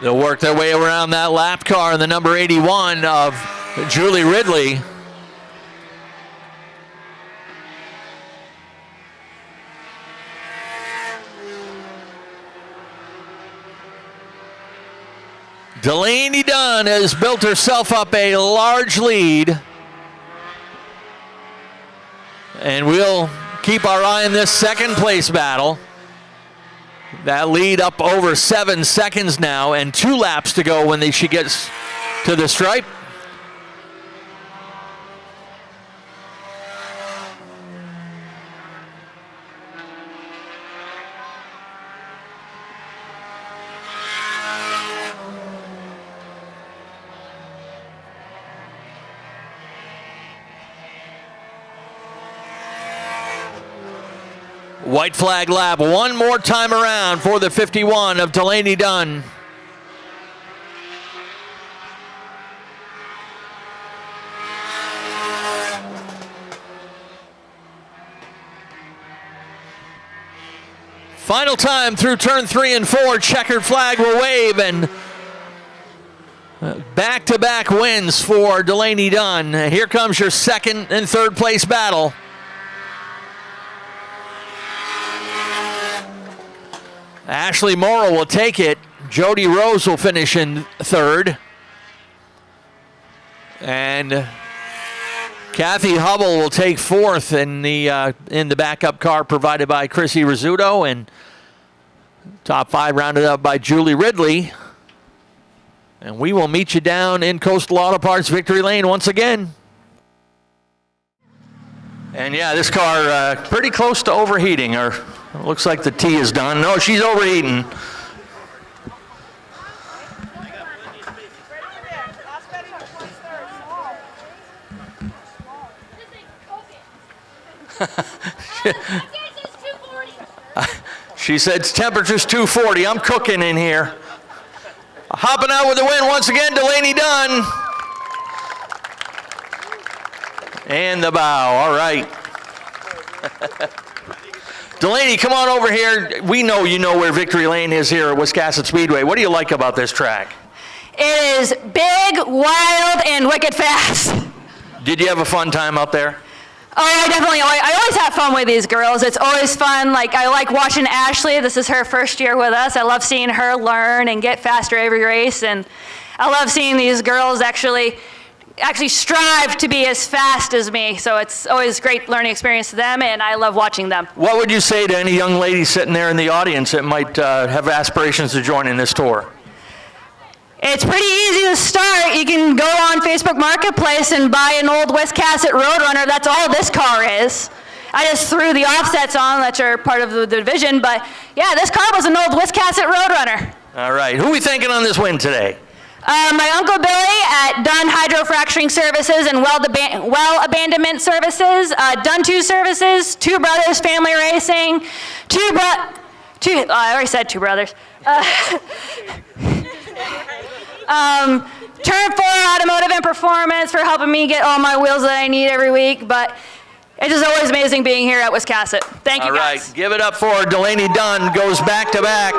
They'll work their way around that lap car in the number 81 of Julie Ridley. Delaney Dunn has built herself up a large lead. And we'll keep our eye on this second place battle. That lead up over 7 seconds now, and 2 laps to go when she gets to the stripe. White flag lap one more time around for the 51 of Delaney Dunn. Final time through turn 3 and 4. Checkered flag will wave, and back-to-back wins for Delaney Dunn. Here comes your second and third place battle. Ashley Morrill will take it. Jody Rose will finish in third. And Kathy Hubble will take fourth in the backup car provided by Chrissy Rizzuto. And top 5 rounded up by Julie Ridley. And we will meet you down in Coastal Auto Parts Victory Lane once again. And yeah, this car pretty close to overheating. Or looks like the T is done. No, she's overheating. She said temperature's 240. I'm cooking in here. Hopping out with the win once again, Delaney Dunn. And the bow. All right. Delaney, come on over here. We know you know where Victory Lane is here at Wiscasset Speedway. What do you like about this track? It is big, wild, and wicked fast. Did you have a fun time out there? Oh, I always have fun with these girls. It's always fun. Like, I like watching Ashley. This is her first year with us. I love seeing her learn and get faster every race. And I love seeing these girls actually strive to be as fast as me. So it's always a great learning experience for them, and I love watching them. What would you say to any young lady sitting there in the audience that might have aspirations to join in this tour? It's pretty easy to start. You can go on Facebook Marketplace and buy an old Wiscasset Roadrunner. That's all this car is. I just threw the offsets on that are part of the division, but yeah, this car was an old Wiscasset Roadrunner. All right, who are we thanking on this win today? My Uncle Billy at Dunn Hydrofracturing Services and Well Abandonment Services, Dunn 2 Services, Two Brothers Family Racing, I already said Two Brothers. Turn 4 Automotive and Performance for helping me get all my wheels that I need every week, but it's just always amazing being here at Wiscasset. Thank you, guys. All right, give it up for Delaney Dunn, goes back to back.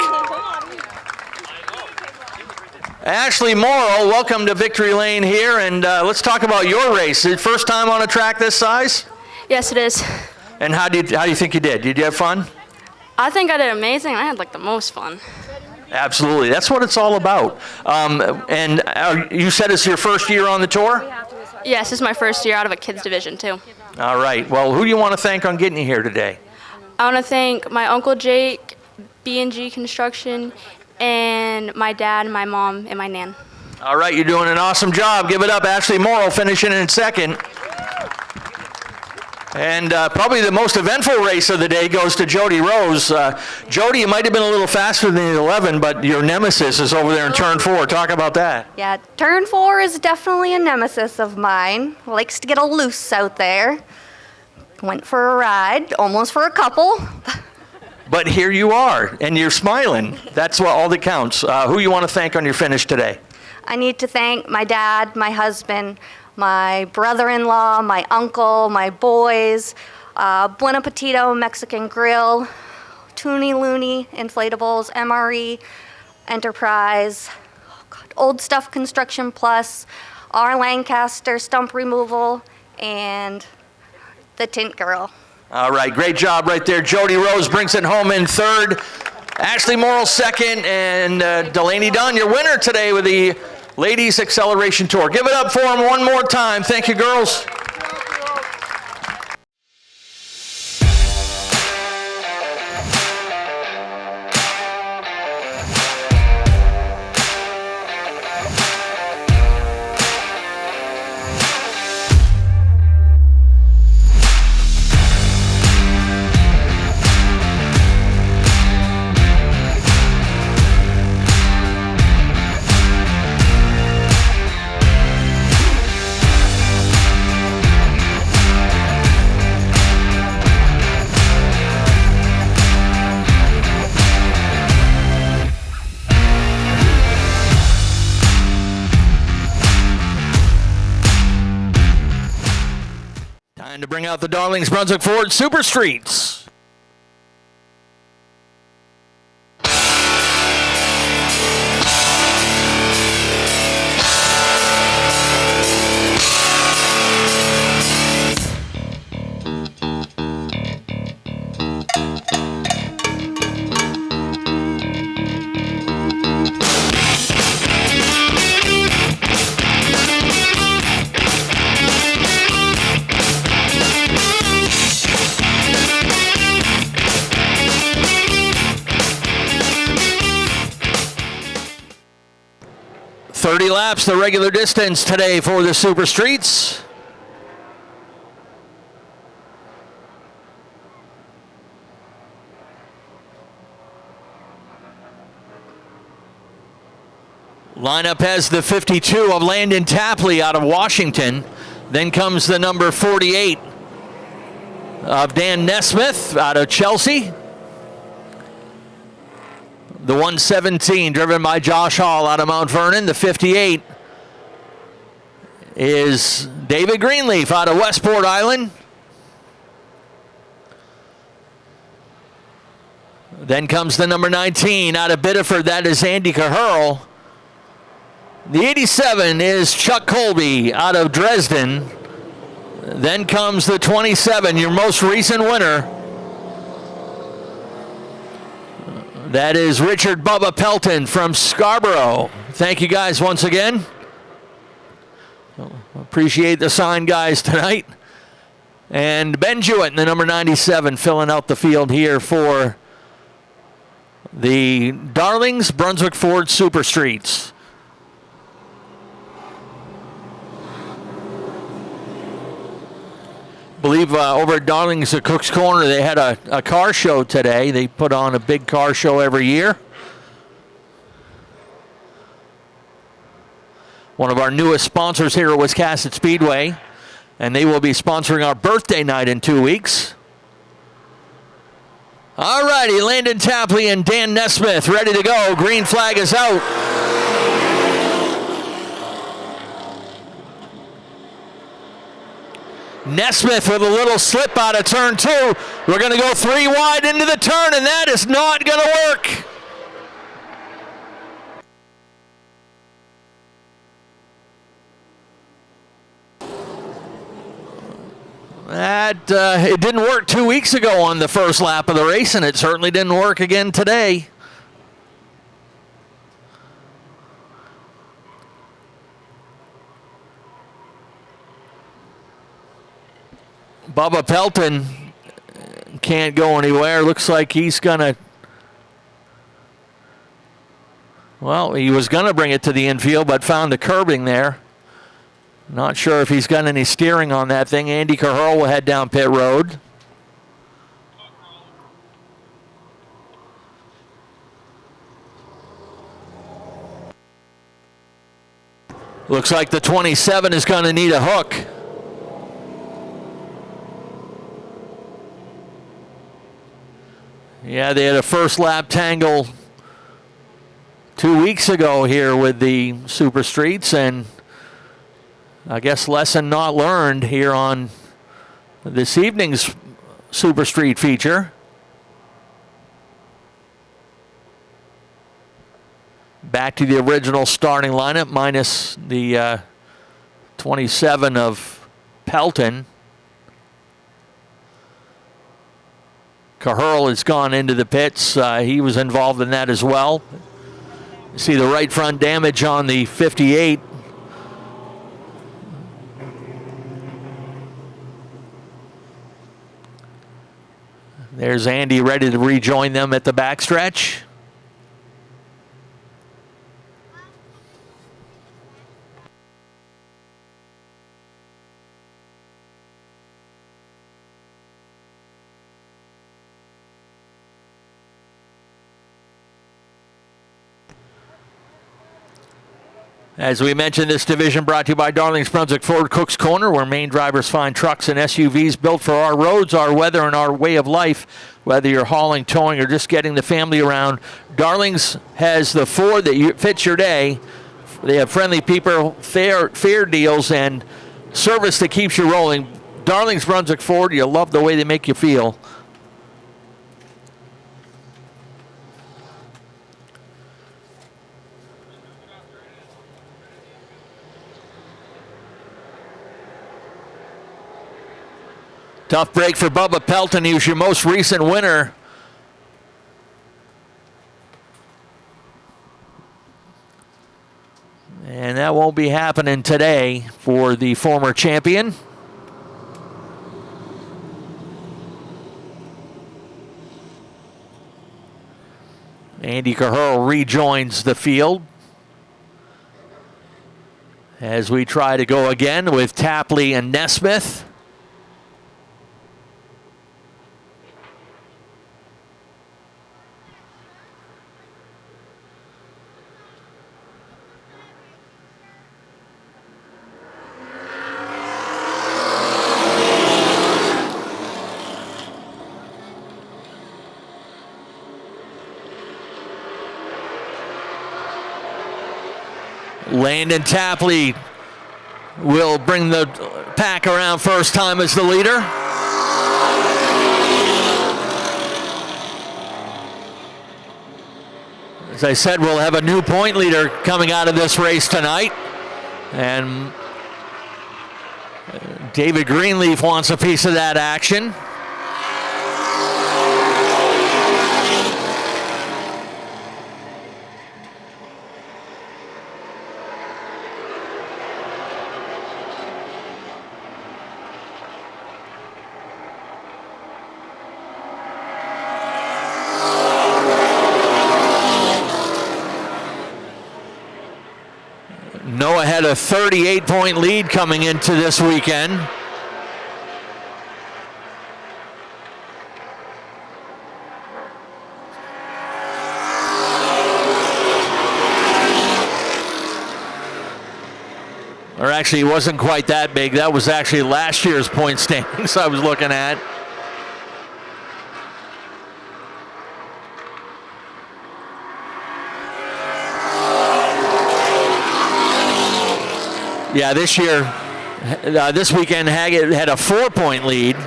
Ashley Morrill, welcome to Victory Lane here, and let's talk about your race. Is it first time on a track this size? Yes, it is. And how do you think you did? Did you have fun? I think I did amazing. I had like the most fun. Absolutely, that's what it's all about. And you said it's your first year on the tour? Yes, this is my first year out of a kids division too. All right, well, who do you want to thank on getting you here today? I want to thank my Uncle Jake, B&G Construction, and my dad, my mom, and my nan. All right, you're doing an awesome job. Give it up. Ashley Morrill finishing in second. And probably the most eventful race of the day goes to Jody Rose. Jody, you might have been a little faster than the 11, but your nemesis is over there in turn 4. Talk about that. Yeah, turn 4 is definitely a nemesis of mine. Likes to get a loose out there. Went for a ride, almost for a couple. But here you are, and you're smiling. That's what all that counts. Who you want to thank on your finish today? I need to thank my dad, my husband, my brother-in-law, my uncle, my boys, Bueno Petito Mexican Grill, Toonie Looney Inflatables, MRE Enterprise, Old Stuff Construction Plus, R. Lancaster Stump Removal, and the Tint Girl. All right, great job right there. Jody Rose brings it home in third. Ashley Morrill second, and Delaney Dunn, your winner today with the Ladies Acceleration Tour. Give it up for them one more time. Thank you, girls. Time to bring out the Darlings Brunswick Ford Super Streets. Laps the regular distance today for the Super Streets. Lineup has the 52 of Landon Tapley out of Washington. Then comes the number 48 of Dan Nesmith out of Chelsea. The 117 driven by Josh Hall out of Mount Vernon. The 58 is David Greenleaf out of Westport Island. Then comes the number 19 out of Biddeford. That is Andy Caherl. The 87 is Chuck Colby out of Dresden. Then comes the 27, your most recent winner. That is Richard Bubba Pelton from Scarborough. Thank you guys once again. Appreciate the sign, guys, tonight. And Ben Jewett, the number 97, filling out the field here for the Darlings Brunswick Ford Super Streets. I believe over at Darlings at Cook's Corner, they had a car show today. They put on a big car show every year. One of our newest sponsors here at Wiscasset Speedway, and they will be sponsoring our birthday night in 2 weeks. All righty, Landon Tapley and Dan Nesmith ready to go. Green flag is out. Nesmith with a little slip out of turn 2. We're going to go 3 wide into the turn, and that is not going to work. It didn't work 2 weeks ago on the first lap of the race, and it certainly didn't work again today. Bubba Pelton can't go anywhere. Looks like he's going to... Well, he was going to bring it to the infield, but found a curbing there. Not sure if he's got any steering on that thing. Andy Caherl will head down pit road. Looks like the 27 is going to need a hook. Yeah, they had a first lap tangle 2 weeks ago here with the Super Streets, and I guess lesson not learned here on this evening's Super Street feature. Back to the original starting lineup minus the 27 of Pelton. Caherl has gone into the pits. He was involved in that as well. You see the right front damage on the 58. There's Andy ready to rejoin them at the backstretch. As we mentioned, this division brought to you by Darlings Brunswick Ford Cook's Corner, where Maine drivers find trucks and SUVs built for our roads, our weather, and our way of life. Whether you're hauling, towing, or just getting the family around, Darlings has the Ford that fits your day. They have friendly people, fair deals, and service that keeps you rolling. Darlings Brunswick Ford, you love the way they make you feel. Tough break for Bubba Pelton. He was your most recent winner. And that won't be happening today for the former champion. Andy Caherl rejoins the field as we try to go again with Tapley and Nesmith. Landon Tapley will bring the pack around first time as the leader. As I said, we'll have a new point leader coming out of this race tonight. And David Greenleaf wants a piece of that action. Noah had a 38-point lead coming into this weekend. Or actually, it wasn't quite that big. That was actually last year's point standings I was looking at. Yeah, this year, this weekend, Haggett had a 4-point lead.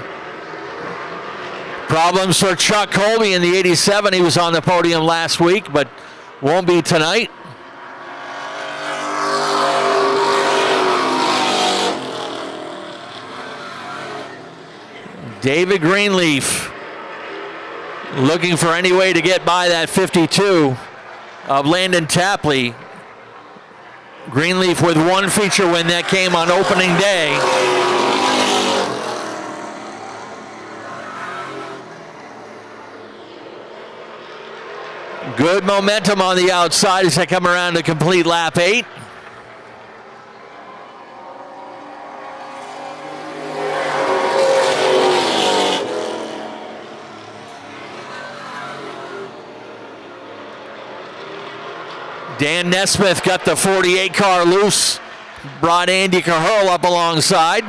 Problems for Chuck Colby in the 87. He was on the podium last week, but won't be tonight. David Greenleaf looking for any way to get by that 52 of Landon Tapley. Greenleaf with one feature win that came on opening day. Good momentum on the outside as they come around to complete lap 8. Dan Nesmith got the 48 car loose, brought Andy Caherl up alongside.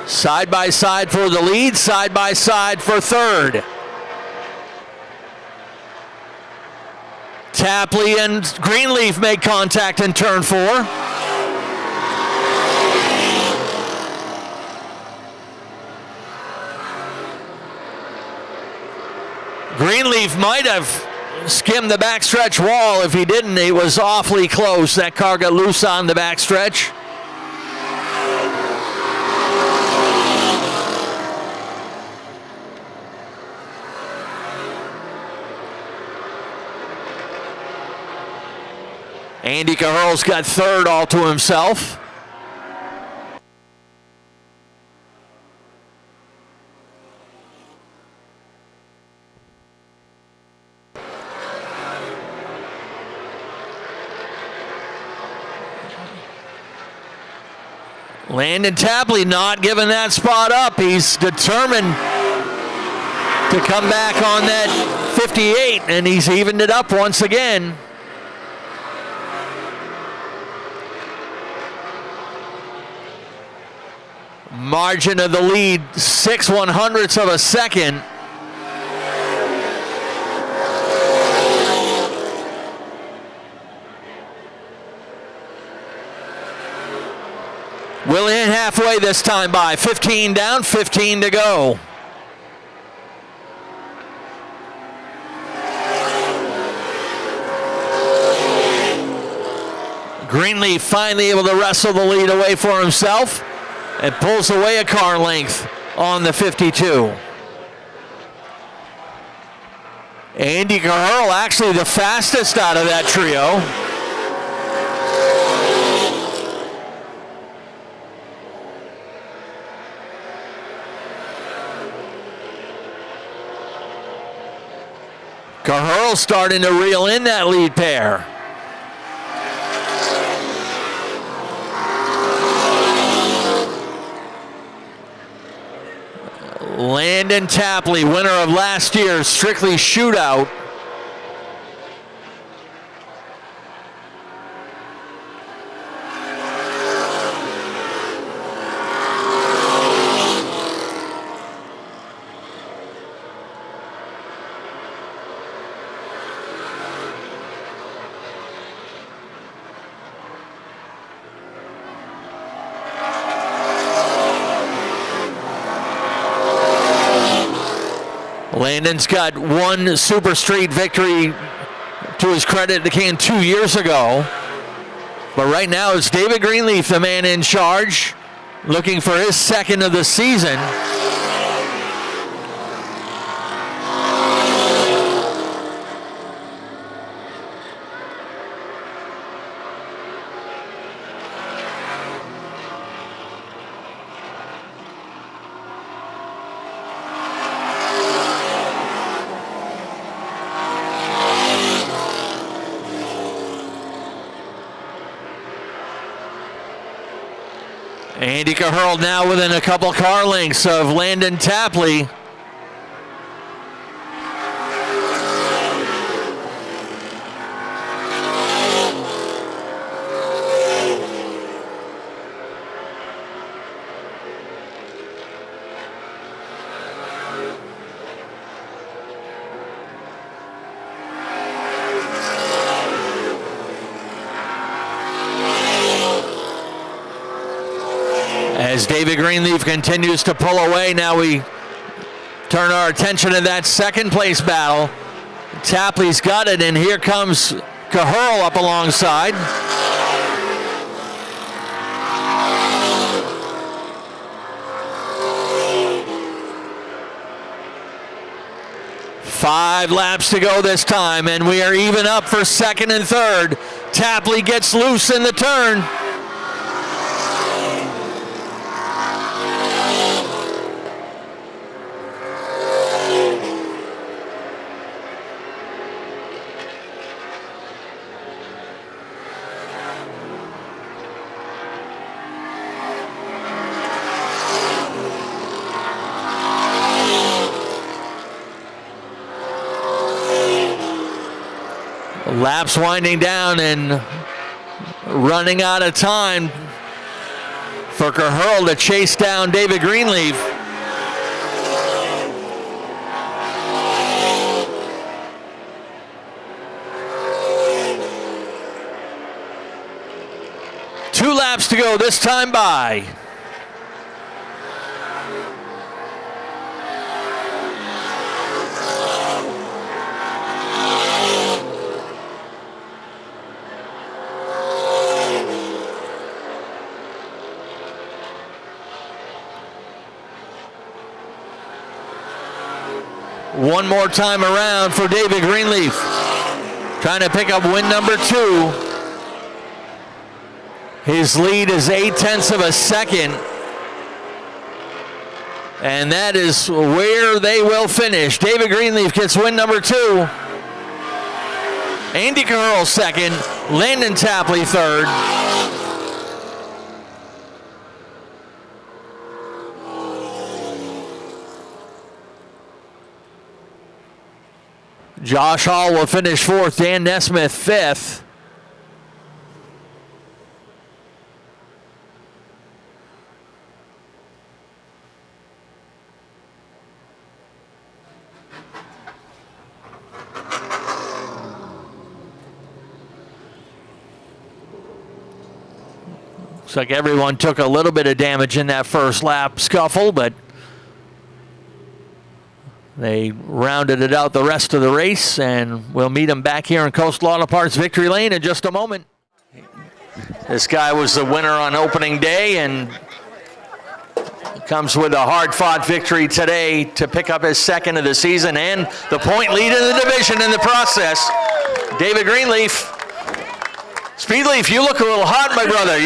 Side by side for the lead, side by side for third. Tapley and Greenleaf make contact in turn 4. Greenleaf might have skimmed the backstretch wall. If he didn't, it was awfully close. That car got loose on the backstretch. Andy Caherl's got third all to himself. Landon Tapley not giving that spot up. He's determined to come back on that 58, and he's evened it up once again. Margin of the lead, 6/100ths of a second. Will hit halfway this time by 15 down, 15 to go. Greenleaf finally able to wrestle the lead away for himself and pulls away a car length on the 52. Andy Caherl actually the fastest out of that trio. Caherl starting to reel in that lead pair. Landon Tapley, winner of last year's Strictly Shootout. Landon's got one Super Street victory to his credit that came 2 years ago. But right now it's David Greenleaf, the man in charge, looking for his second of the season. Andy Caherl now within a couple car lengths of Landon Tapley. As David Greenleaf continues to pull away, now we turn our attention to that second place battle. Tapley's got it, and here comes Caherl up alongside. Five laps to go this time, and we are even up for second and third. Tapley gets loose in the turn. Laps winding down and running out of time for Caherl to chase down David Greenleaf. Two laps to go this time by. One more time around for David Greenleaf, trying to pick up win number 2. His lead is 0.8 of a second, and that is where they will finish. David Greenleaf gets win number 2. Andy Caherl second, Landon Tapley third. Josh Hall will finish fourth, Dan Nesmith fifth. Looks like everyone took a little bit of damage in that first lap scuffle, but they rounded it out the rest of the race, and we'll meet them back here in Coastal Auto Parts Victory Lane in just a moment. This guy was the winner on opening day and comes with a hard-fought victory today to pick up his second of the season and the point lead in the division in the process. David Greenleaf. Speedleaf, you look a little hot, my brother.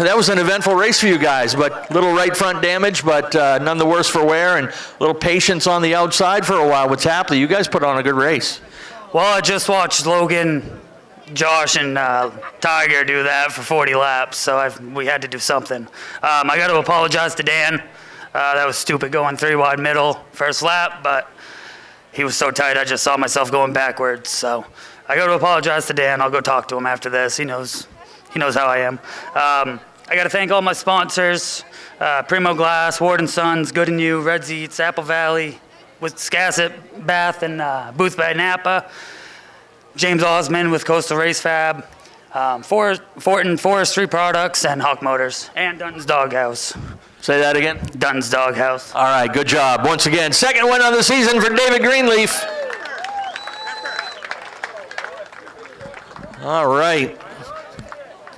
That was an eventful race for you guys, but little right front damage, but none the worse for wear, and a little patience on the outside for a while with Tapley. You guys put on a good race. Well, I just watched Logan, Josh, and Tiger do that for 40 laps, so we had to do something. I got to apologize to Dan. That was stupid going 3-wide middle first lap, but he was so tight I just saw myself going backwards, so I got to apologize to Dan. I'll go talk to him after this. He knows how I am. I got to thank all my sponsors, Primo Glass, Ward & Sons, Good & You, Red Eats, Apple Valley, Wiscasset, Bath, and Booth by Napa, James Osmond with Coastal Race Fab, Fortin Forestry Products, and Hawk Motors, and Dunton's Doghouse. Say that again. Dunn's Doghouse. All right, good job. Once again, second win of the season for David Greenleaf. All right.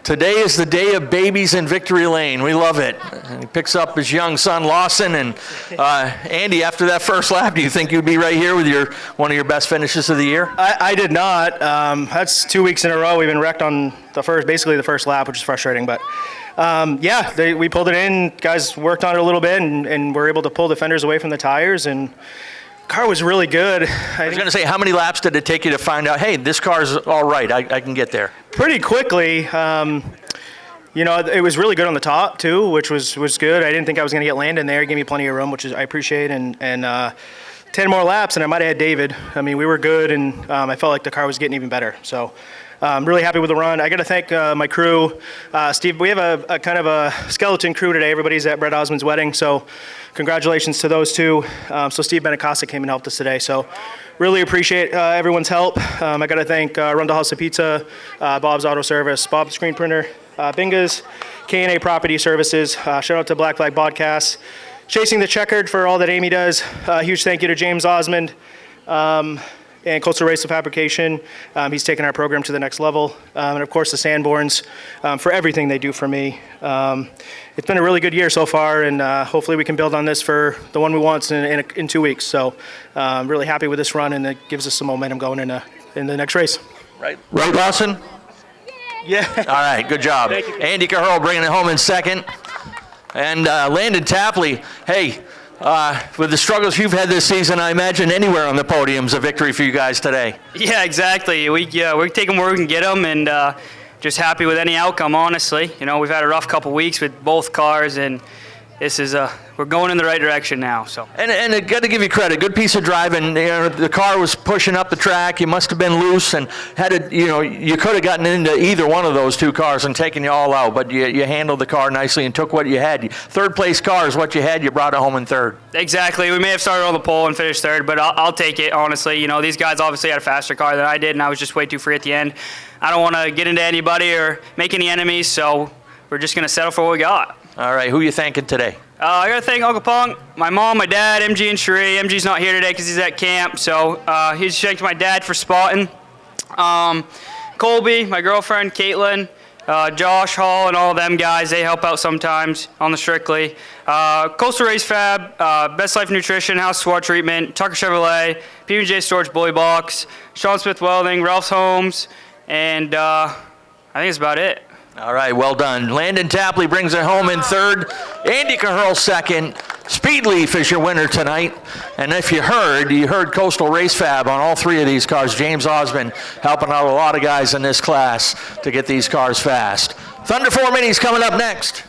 Today is the day of babies in Victory Lane. We love it. And he picks up his young son, Lawson. And Andy, after that first lap, do you think you'd be right here with one of your best finishes of the year? I did not. That's 2 weeks in a row. We've been wrecked on basically the first lap, which is frustrating. But we pulled it in. Guys worked on it a little bit and were able to pull the fenders away from the tires. And car was really good. I was going to say, how many laps did it take you to find out, hey, this car's all right, I can get there? Pretty quickly. It was really good on the top, too, which was good. I didn't think I was going to get Landon there. He gave me plenty of room, which I appreciate. And 10 more laps, and I might have had David. I mean, we were good, and I felt like the car was getting even better. So I'm really happy with the run. I got to thank my crew. Steve, we have a kind of a skeleton crew today. Everybody's at Brett Osmond's wedding, so congratulations to those two. So Steve Benacasa came and helped us today. So really appreciate everyone's help. I got to thank Rundle House of Pizza, Bob's Auto Service, Bob's Screen Printer, Binga's, K&A Property Services. Shout out to Black Flag Podcasts. Chasing the Checkered for all that Amy does. Huge thank you to James Osmond. And Coastal Racer Fabrication. He's taken our program to the next level. And of course the Sanborns for everything they do for me. It's been a really good year so far, and hopefully we can build on this for the one we want in 2 weeks. So I'm really happy with this run, and it gives us some momentum going in the next race. Right, Lawson? Yeah. All right, good job. Thank you. Andy Caherl bringing it home in second. And Landon Tapley, hey, with the struggles you've had this season, I imagine anywhere on the podium's a victory for you guys today. Yeah, exactly. We take them where we can get them, and just happy with any outcome, honestly. We've had a rough couple weeks with both cars, and this is we're going in the right direction now. So. And I got to give you credit. Good piece of driving. The car was pushing up the track. You must have been loose and you could have gotten into either one of those two cars and taken you all out. But you handled the car nicely and took what you had. Third place car is what you had. You brought it home in third. Exactly. We may have started on the pole and finished third, but I'll take it, honestly. These guys obviously had a faster car than I did, and I was just way too free at the end. I don't want to get into anybody or make any enemies, so we're just going to settle for what we got. All right. Who are you thanking today? I got to thank Uncle Punk, my mom, my dad, MG and Cherie. MG's not here today because he's at camp, so he's thanked my dad for spotting. Colby, my girlfriend, Caitlin, Josh Hall, and all of them guys, they help out sometimes on the Strictly. Coastal Race Fab, Best Life Nutrition, House Swat Treatment, Tucker Chevrolet, PB&J Storage Bully Box, Sean Smith Welding, Ralph's Homes, and I think that's about it. All right, well done. Landon Tapley brings it home in third. Andy Caherl second. Speedleaf is your winner tonight. And if you heard Coastal Race Fab on all three of these cars. James Osmond helping out a lot of guys in this class to get these cars fast. Thunder 4 Minis coming up next.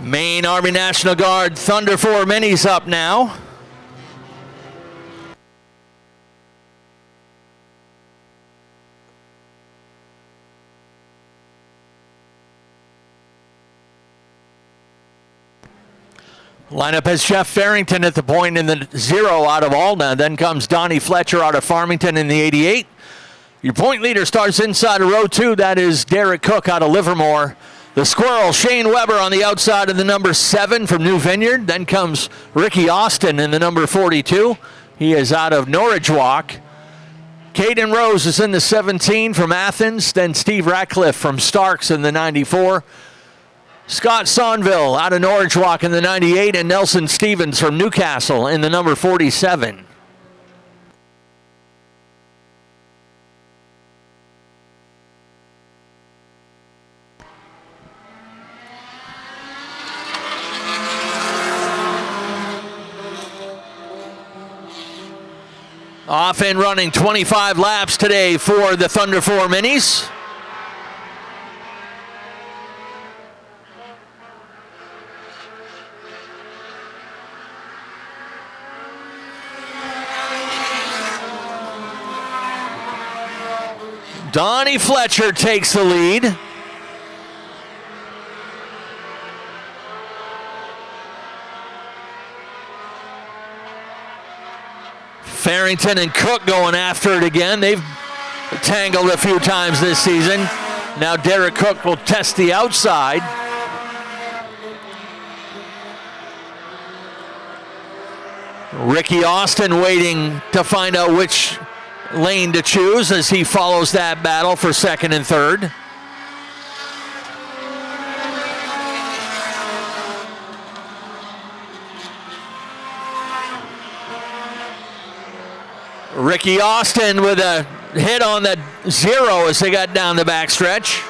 Maine Army National Guard Thunder 4 Minis up now. Lineup has Jeff Farrington at the point in the 0 out of Alna. Then comes Donnie Fletcher out of Farmington in the 88. Your point leader starts inside of row 2. That is Derek Cook out of Livermore. The Squirrel, Shane Weber on the outside of the number 7 from New Vineyard. Then comes Ricky Austin in the number 42. He is out of Norwich Walk. Caden Rose is in the 17 from Athens. Then Steve Ratcliffe from Starks in the 94. Scott Sonville out of Norwich Walk in the 98. And Nelson Stevens from Newcastle in the number 47. Off and running 25 laps today for the Thunder 4 Minis. Donnie Fletcher takes the lead. Farrington and Cook going after it again. They've tangled a few times this season. Now Derek Cook will test the outside. Ricky Austin waiting to find out which lane to choose as he follows that battle for second and third. Ricky Austin with a hit on the 0 as they got down the backstretch.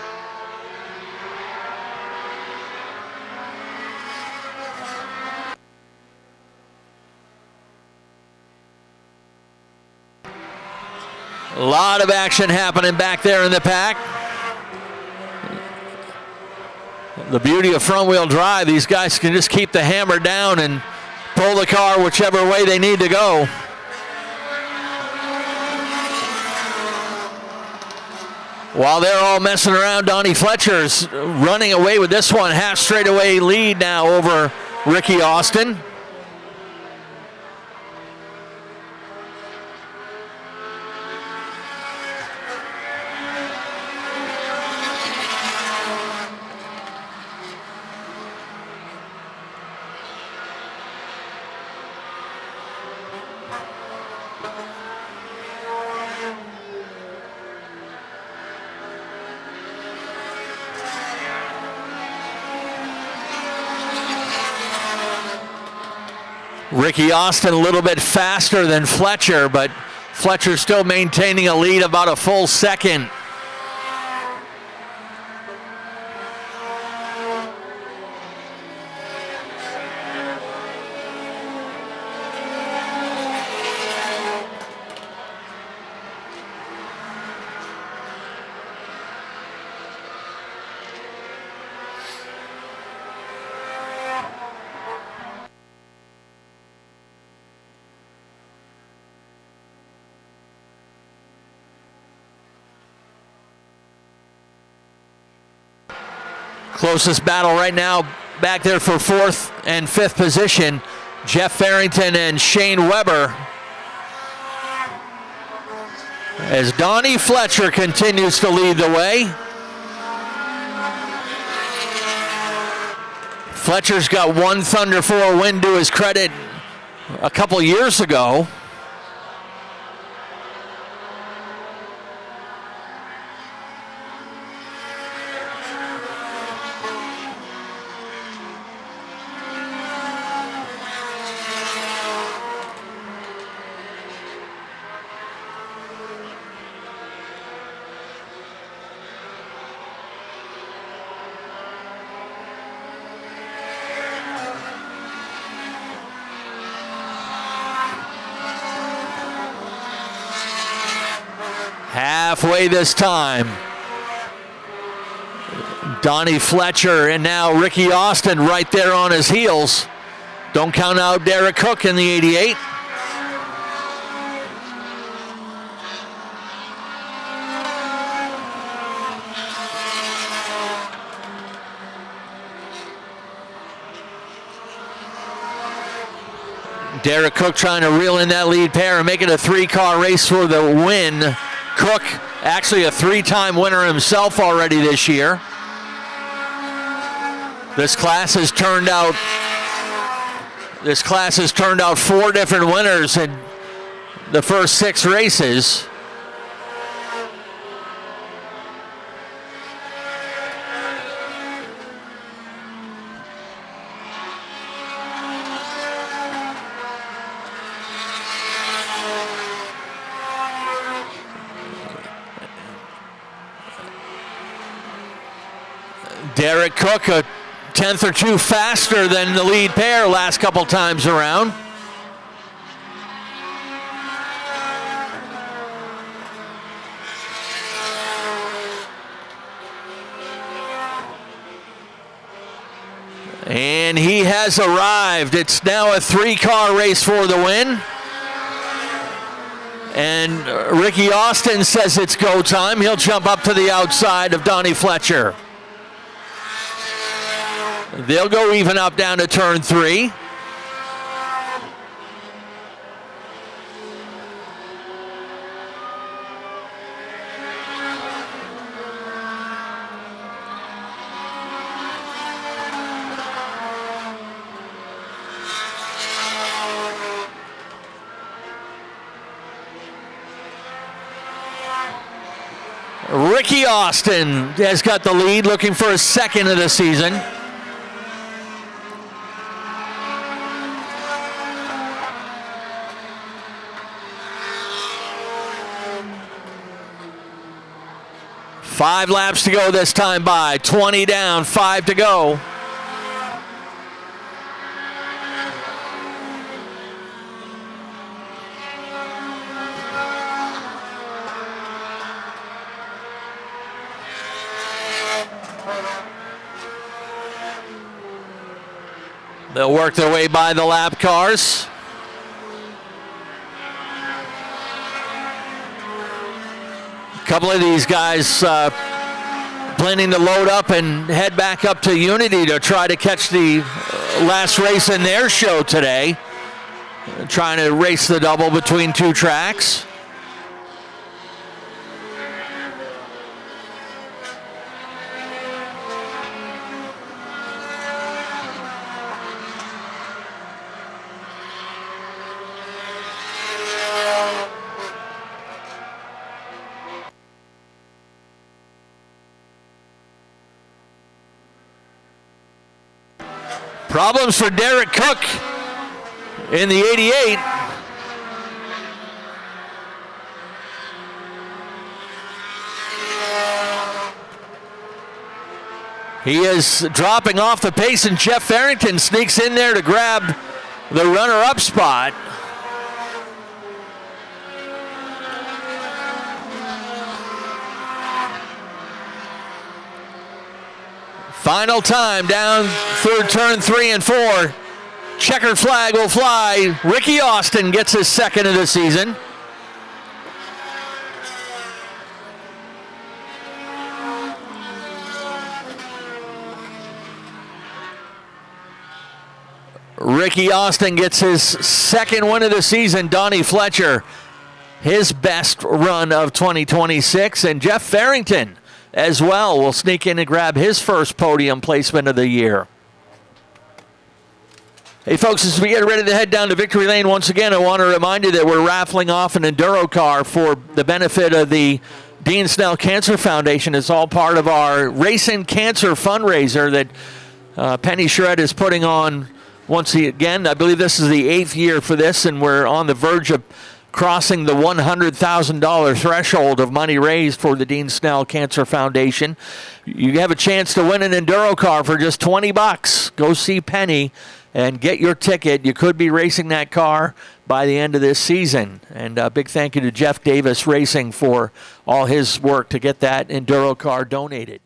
A lot of action happening back there in the pack. The beauty of front-wheel drive, these guys can just keep the hammer down and pull the car whichever way they need to go. While they're all messing around, Donnie Fletcher's running away with this one. Half straightaway lead now over Ricky Austin. Ricky Austin a little bit faster than Fletcher, but Fletcher still maintaining a lead about a full second. Closest battle right now back there for 4th and 5th position. Jeff Farrington and Shane Weber. As Donnie Fletcher continues to lead the way. Fletcher's got one Thunder 4 win to his credit a couple years ago. Halfway this time. Donnie Fletcher and now Ricky Austin right there on his heels. Don't count out Derek Cook in the 88. Derek Cook trying to reel in that lead pair and make it a 3-car race for the win. Cook, actually a 3-time winner himself already this year. This class has turned out 4 different winners in the first 6 races. Derek Cook, a 10th or 2 faster than the lead pair last couple times around. And he has arrived. It's now a 3-car race for the win. And Ricky Austin says it's go time. He'll jump up to the outside of Donnie Fletcher. They'll go even up down to turn 3. Ricky Austin has got the lead, looking for his 2nd of the season. Five laps to go this time by. 20 down, 5 to go. They'll work their way by the lap cars. A couple of these guys planning to load up and head back up to Unity to try to catch the last race in their show today. Trying to race the double between 2 tracks. Problems for Derek Cook in the 88. He is dropping off the pace, and Jeff Farrington sneaks in there to grab the runner-up spot. Final time down through turn 3 and 4. Checkered flag will fly. Ricky Austin gets his 2nd of the season. Ricky Austin gets his 2nd win of the season. Donnie Fletcher, his best run of 2026. And Jeff Farrington as well will sneak in and grab his first podium placement of the year. Hey folks, as we get ready to head down to Victory Lane once again, I want to remind you that we're raffling off an Enduro car for the benefit of the Dean Snell Cancer Foundation. It's all part of our Racing Cancer fundraiser that Penny Shred is putting on once again. I believe this is the 8th year for this, and we're on the verge of crossing the $100,000 threshold of money raised for the Dean Snell Cancer Foundation. You have a chance to win an Enduro car for just $20. Go see Penny and get your ticket. You could be racing that car by the end of this season. And a big thank you to Jeff Davis Racing for all his work to get that Enduro car donated.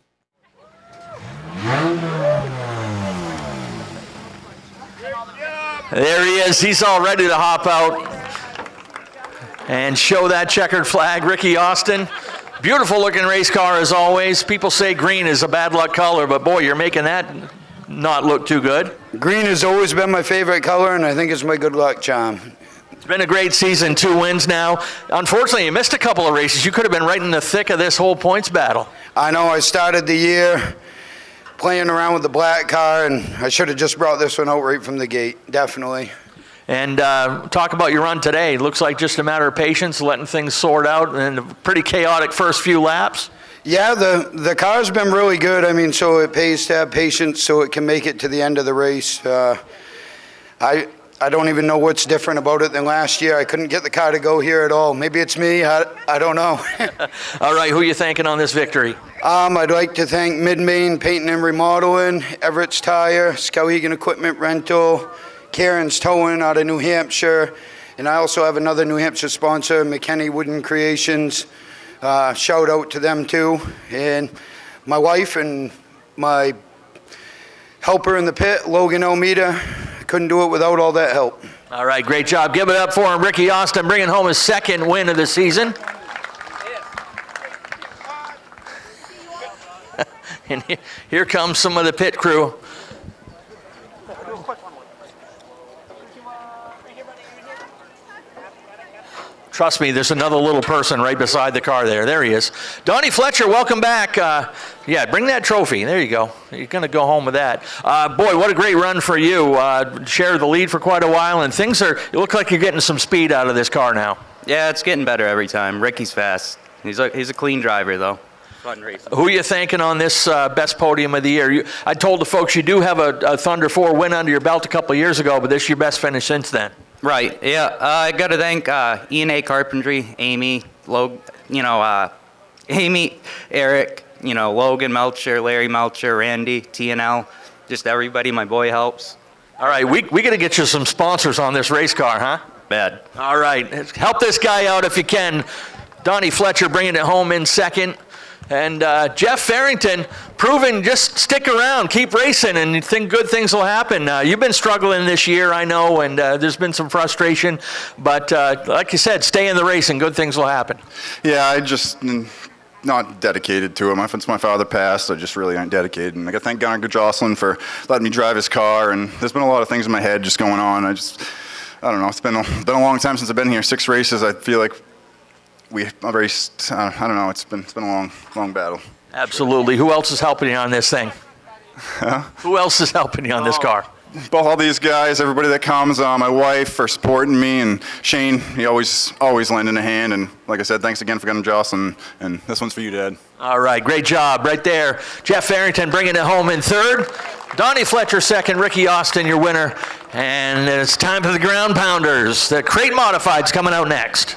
There he is. He's all ready to hop out and show that checkered flag. Ricky Austin, beautiful looking race car as always. People say green is a bad luck color, but boy, you're making that not look too good. Green has always been my favorite color, and I think it's my good luck charm. It's been a great season, 2 wins now. Unfortunately, you missed a couple of races. You could have been right in the thick of this whole points battle. I know. I started the year playing around with the black car, and I should have just brought this one out right from the gate, definitely. And talk about your run today. Looks like just a matter of patience, letting things sort out, and a pretty chaotic first few laps. Yeah, the car's been really good. I mean, so it pays to have patience so it can make it to the end of the race. I don't even know what's different about it than last year. I couldn't get the car to go here at all. Maybe it's me. I don't know. All right, who are you thanking on this victory? I'd like to thank Mid-Main Painting and Remodeling, Everett's Tire, Skowhegan Equipment Rental, Karen's Towing out of New Hampshire, and I also have another New Hampshire sponsor, McKinney Wooden Creations. Shout out to them too. And my wife and my helper in the pit, Logan Almeida. Couldn't do it without all that help. All right, great job. Give it up for him. Ricky Austin bringing home his second win of the season. And here comes some of the pit crew. Trust me, there's another little person right beside the car there. There he is. Donnie Fletcher, welcome back. Yeah, bring that trophy. There you go. You're going to go home with that. Boy, what a great run for you. Shared the lead for quite a while, and you look like you're getting some speed out of this car now. Yeah, it's getting better every time. Ricky's fast. He's a clean driver, though. Fun racing. Who are you thanking on this best podium of the year? I told the folks you do have a Thunder 4 win under your belt a couple of years ago, but this is your best finish since then. Right, yeah. I got to thank E&A Carpentry, Amy, Amy, Eric, Logan Melcher, Larry Melcher, Randy, TNL, just everybody. My boy helps. All right, we got to get you some sponsors on this race car, huh? Bad. All right, help this guy out if you can. Donnie Fletcher bringing it home in second. And Jeff Farrington proving just stick around, keep racing, and you think good things will happen. You've been struggling this year, I know, and there's been some frustration. But like you said, stay in the race and good things will happen. Yeah, I just not dedicated to it. Since my father passed, I just really ain't dedicated. And I got to thank Gunnar Jocelyn for letting me drive his car. And there's been a lot of things in my head just going on. I don't know. It's been a long time since I've been here. 6 races. I feel like we raced, I don't know, it's been a long battle. Absolutely. Who else is helping you on this thing? Huh? Who else is helping you on this car? All these guys, everybody that comes, my wife for supporting me, and Shane, he always lending a hand. And like I said, thanks again for getting Jocelyn, and this one's for you, Dad. All right, great job right there. Jeff Farrington bringing it home in third. Donnie Fletcher second, Ricky Austin your winner. And it's time for the ground pounders. The Crate Modified's coming out next.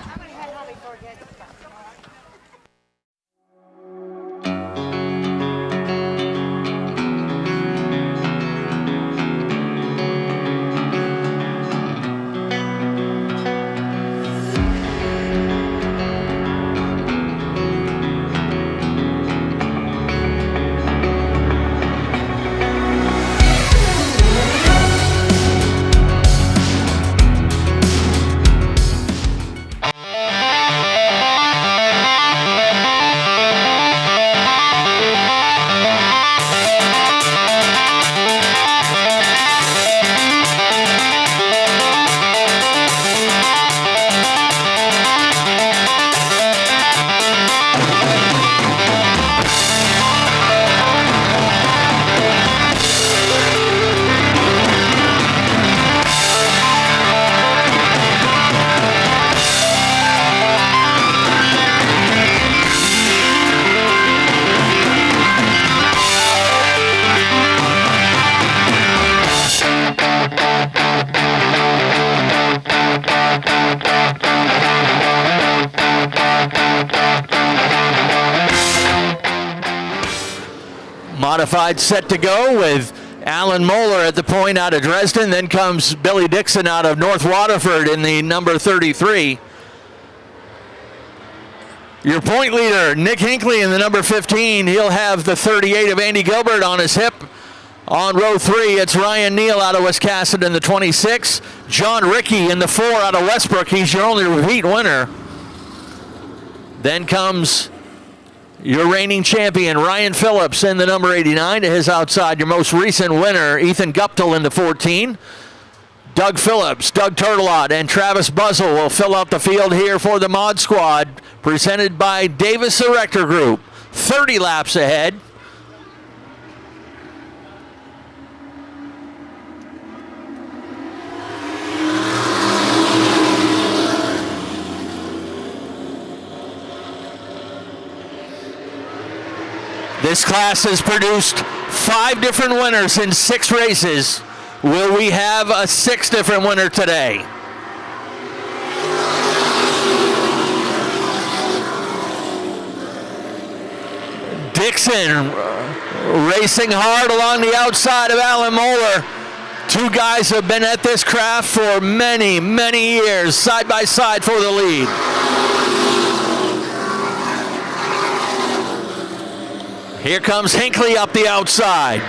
Modified set to go with Alan Moeller at the point out of Dresden. Then comes Billy Dixon out of North Waterford in the number 33. Your point leader, Nick Hinckley in the number 15. He'll have the 38 of Andy Gilbert on his hip. On row 3, it's Ryan Neal out of Wiscasset in the 26. John Rickey in the 4 out of Westbrook. He's your only repeat winner. Then comes your reigning champion, Ryan Phillips, in the number 89. To his outside, your most recent winner, Ethan Guptill in the 14. Doug Phillips, Doug Turtelot, and Travis Buzzell will fill out the field here for the Mod Squad, presented by Davis Erector Group. 30 laps ahead. This class has produced 5 different winners in 6 races. Will we have a 6th different winner today? Dixon racing hard along the outside of Alan Moeller. 2 guys have been at this craft for many, many years, side by side for the lead. Here comes Hinckley up the outside.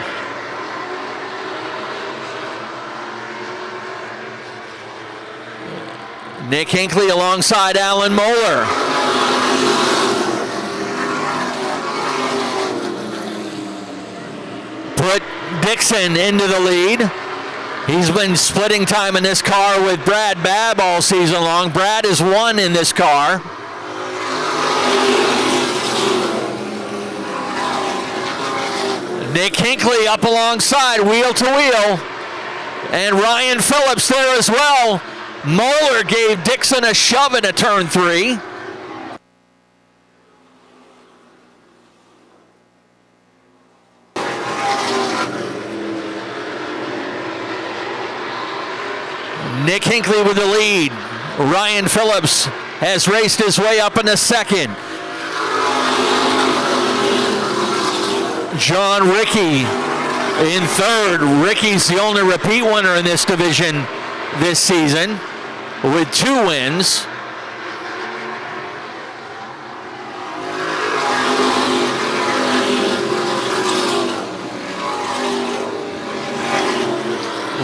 Nick Hinckley alongside Alan Moeller. Put Dixon into the lead. He's been splitting time in this car with Brad Babb all season long. Brad has won in this car. Nick Hinckley up alongside, wheel to wheel. And Ryan Phillips there as well. Moeller gave Dixon a shove into turn 3. Nick Hinckley with the lead. Ryan Phillips has raced his way up in the 2nd. John Ricky in 3rd. Ricky's the only repeat winner in this division this season with 2 wins.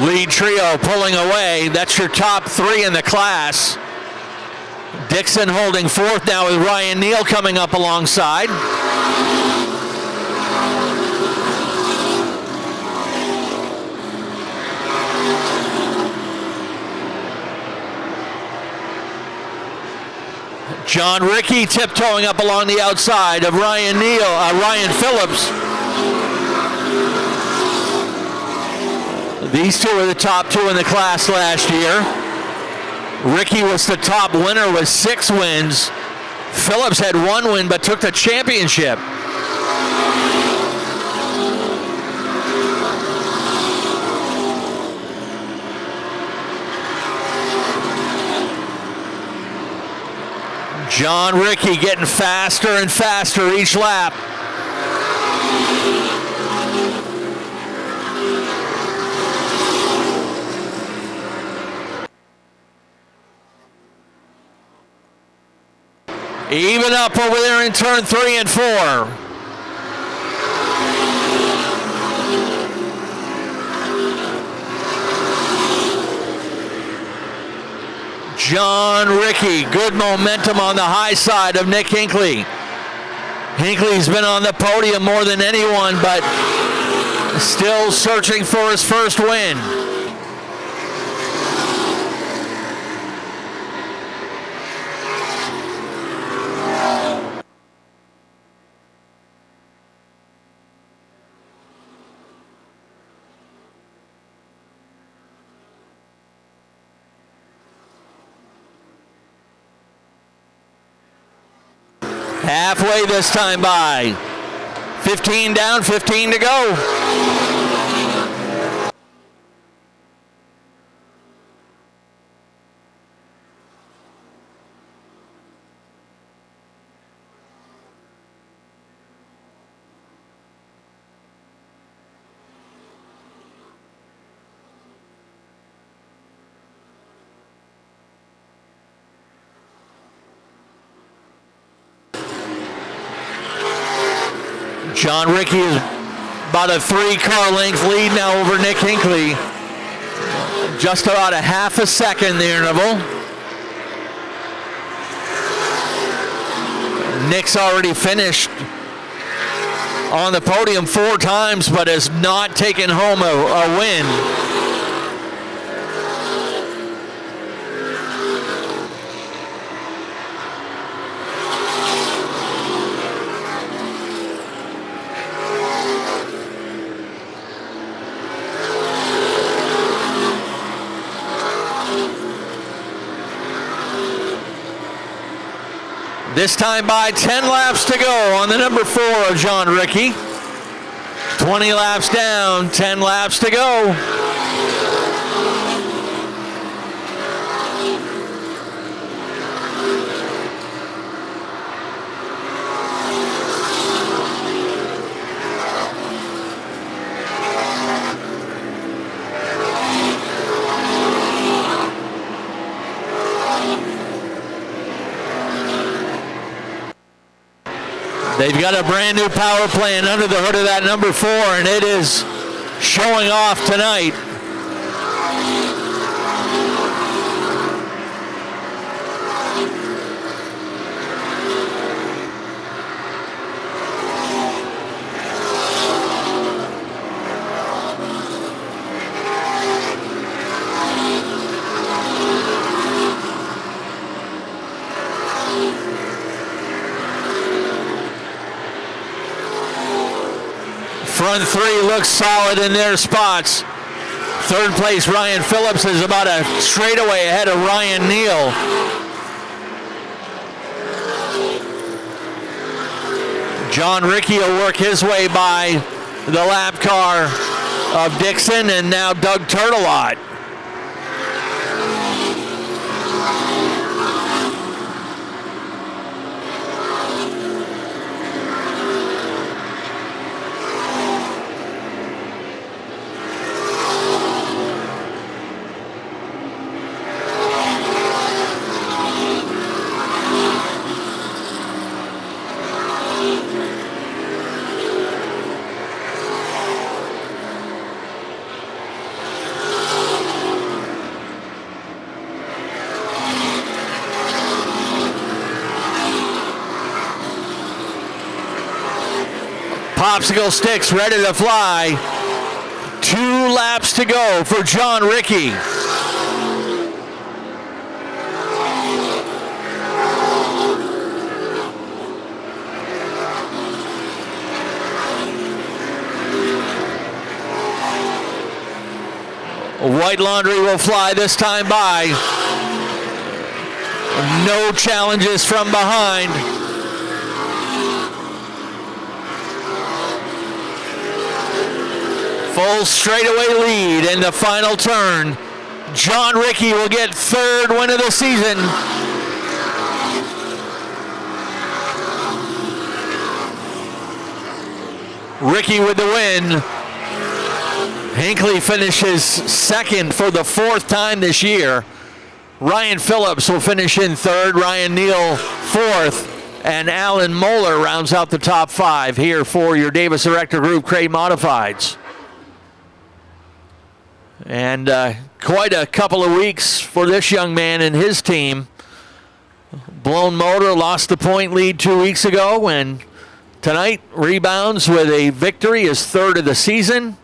Lead trio pulling away. That's your top 3 in the class. Dixon holding 4th now with Ryan Neal coming up alongside. John Ricky tiptoeing up along the outside of Ryan Phillips. These 2 are the top 2 in the class last year. Ricky was the top winner with 6 wins. Phillips had 1 win but took the championship. John Ricky getting faster and faster each lap. Even up over there in turn 3 and 4. John Ricky, good momentum on the high side of Nick Hinckley. Hinckley's been on the podium more than anyone, but still searching for his first win. Halfway this time by. 15 down, 15 to go. John Ricky is about a 3-car length lead now over Nick Hinckley. Just about a half a second the interval. Nick's already finished on the podium 4 times, but has not taken home a win. This time by 10 laps to go on the number 4 of John Ricky. 20 laps down, 10 laps to go. They've got a brand new power plant under the hood of that number 4, and it is showing off tonight. Front 3 looks solid in their spots. Third place, Ryan Phillips is about a straightaway ahead of Ryan Neal. John Ricky will work his way by the lap car of Dixon and now Doug Turtelot. Popsicle sticks ready to fly. 2 laps to go for John Ricky. White Laundry will fly this time by. No challenges from behind. Full straightaway lead in the final turn. John Ricky will get 3rd win of the season. Ricky with the win. Hinckley finishes 2nd for the 4th time this year. Ryan Phillips will finish in 3rd. Ryan Neal 4th. And Alan Moeller rounds out the top 5 here for your Davis Erector Group Crate Modifieds. And quite a couple of weeks for this young man and his team. Blown Motor lost the point lead 2 weeks ago, and tonight rebounds with a victory, his 3rd of the season.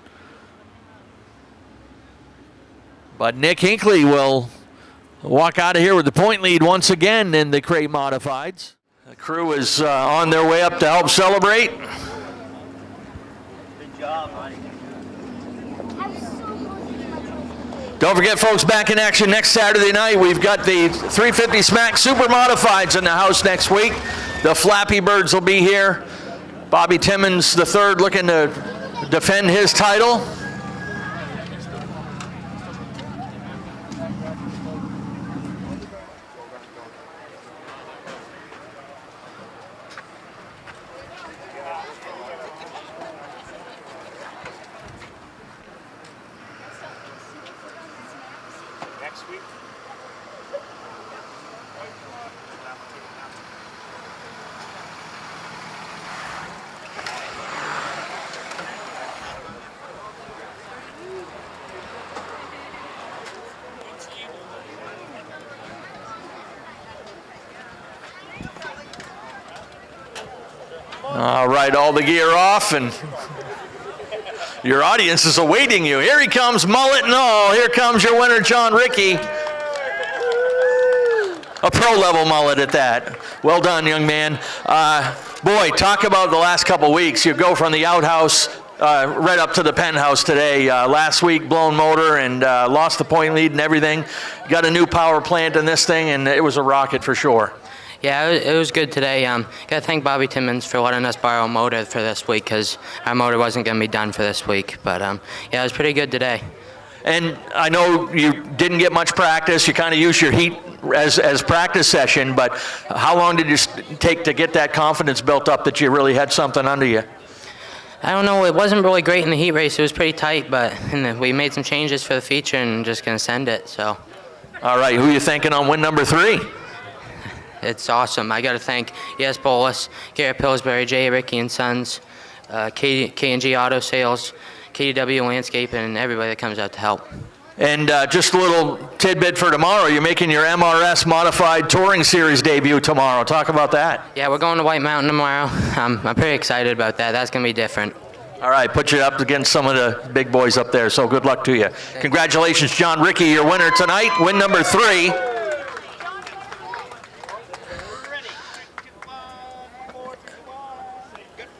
But Nick Hinckley will walk out of here with the point lead once again in the Crate Modifieds. The crew is on their way up to help celebrate. Good job, buddy. Don't forget, folks, back in action next Saturday night. We've got the 350 Smack Super Modifieds in the house next week. The Flappy Birds will be here. Bobby Timmons III looking to defend his title. All right, all the gear off, and your audience is awaiting you. Here he comes, mullet and all. Here comes your winner, John Ricky. A pro-level mullet at that. Well done, young man. Boy, talk about the last couple weeks. You go from the outhouse right up to the penthouse today. Last week, blown motor and lost the point lead and everything. Got a new power plant in this thing, and it was a rocket for sure. Yeah, it was good today. Gotta thank Bobby Timmons for letting us borrow a motor for this week because our motor wasn't gonna be done for this week. But yeah, it was pretty good today. And I know you didn't get much practice. You kind of used your heat as practice session, but how long did it take to get that confidence built up that you really had something under you? I don't know. It wasn't really great in the heat race. It was pretty tight, but we made some changes for the feature and just gonna send it. So. All right. Who are you thinking on win number 3? It's awesome. I got to thank ES Bolus, Garrett Pillsbury, J. Ricky and Sons, K&G Auto Sales, KDW Landscape, and everybody that comes out to help. And just a little tidbit for tomorrow. You're making your MRS Modified Touring Series debut tomorrow. Talk about that. Yeah, we're going to White Mountain tomorrow. I'm pretty excited about that. That's going to be different. All right, put you up against some of the big boys up there, so good luck to you. Congratulations, John Ricky, your winner tonight, win number 3.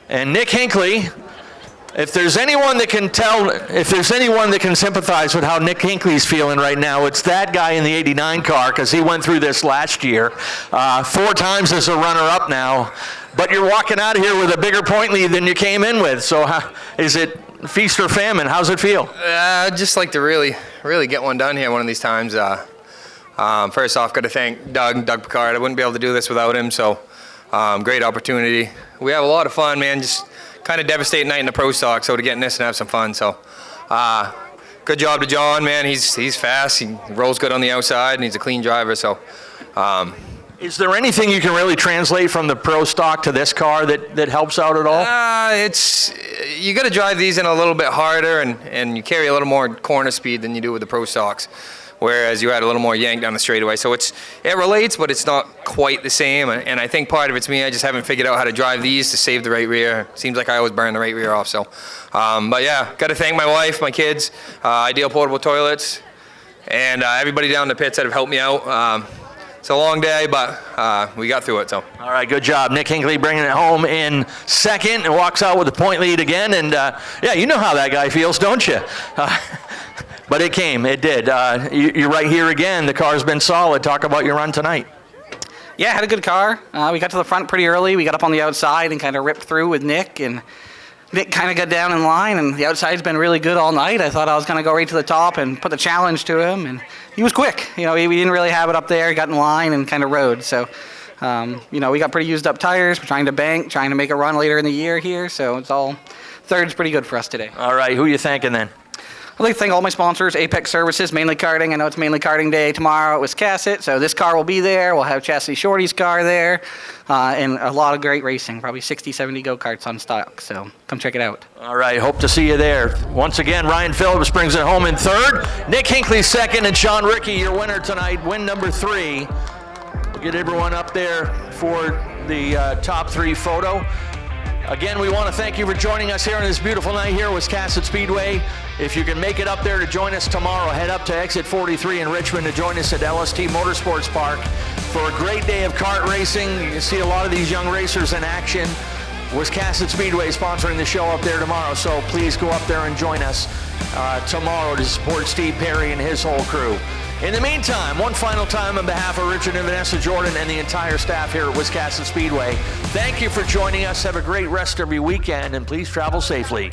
And Nick Hinckley, if there's anyone that can sympathize with how Nick Hinckley's feeling right now, it's that guy in the 89 car, because he went through this last year, 4 times as a runner-up now. But you're walking out of here with a bigger point lead than you came in with. So is it feast or famine? How's it feel? I'd just like to really get one done here one of these times. First off, got to thank Doug Picard. I wouldn't be able to do this without him, so great opportunity. We have a lot of fun, man. Just kind of devastating night in the Pro Stock, so to get in this and have some fun. So good job to John, man. He's fast. He rolls good on the outside, and he's a clean driver. So. Is there anything you can really translate from the Pro Stock to this car that helps out at all? You got to drive these in a little bit harder, and you carry a little more corner speed than you do with the Pro Stocks, whereas you had a little more yank down the straightaway. So it relates, but it's not quite the same. And I think part of it's me. I just haven't figured out how to drive these to save the right rear. Seems like I always burn the right rear off. So, but yeah, got to thank my wife, my kids, Ideal Portable Toilets, and everybody down in the pits that have helped me out. It's a long day, but we got through it. So. All right, good job. Nick Hinckley bringing it home in second and walks out with a point lead again. And yeah, you know how that guy feels, don't you? But it came. It did. You're right here again. The car's been solid. Talk about your run tonight. Yeah, had a good car. We got to the front pretty early. We got up on the outside and kind of ripped through with Nick. And Nick kind of got down in line, and the outside's been really good all night. I thought I was going to go right to the top and put the challenge to him, and he was quick. You know, we didn't really have it up there. He got in line and kind of rode. So, you know, we got pretty used up tires. We're trying to bank, trying to make a run later in the year here. So it's all, third's pretty good for us today. All right, who are you thanking then? I'd like to thank all my sponsors, Apex Services, Mainly Karting. I know it's Mainly Karting Day tomorrow at Wiscasset, so this car will be there. We'll have Chastity Shorty's car there, and a lot of great racing, probably 60, 70 go-karts on stock, so come check it out. All right, hope to see you there. Once again, Ryan Phillips brings it home in third, Nick Hinckley second, and Sean Ricky, your winner tonight, win number 3. We'll get everyone up there for the top 3 photo. Again, we want to thank you for joining us here on this beautiful night here at Wiscasset Speedway. If you can make it up there to join us tomorrow, head up to Exit 43 in Richmond to join us at LST Motorsports Park for a great day of kart racing. You can see a lot of these young racers in action. Wiscasset Speedway sponsoring the show up there tomorrow, so please go up there and join us tomorrow to support Steve Perry and his whole crew. In the meantime, one final time on behalf of Richard and Vanessa Jordan and the entire staff here at Wiscasset Speedway, thank you for joining us. Have a great rest of your weekend, and please travel safely.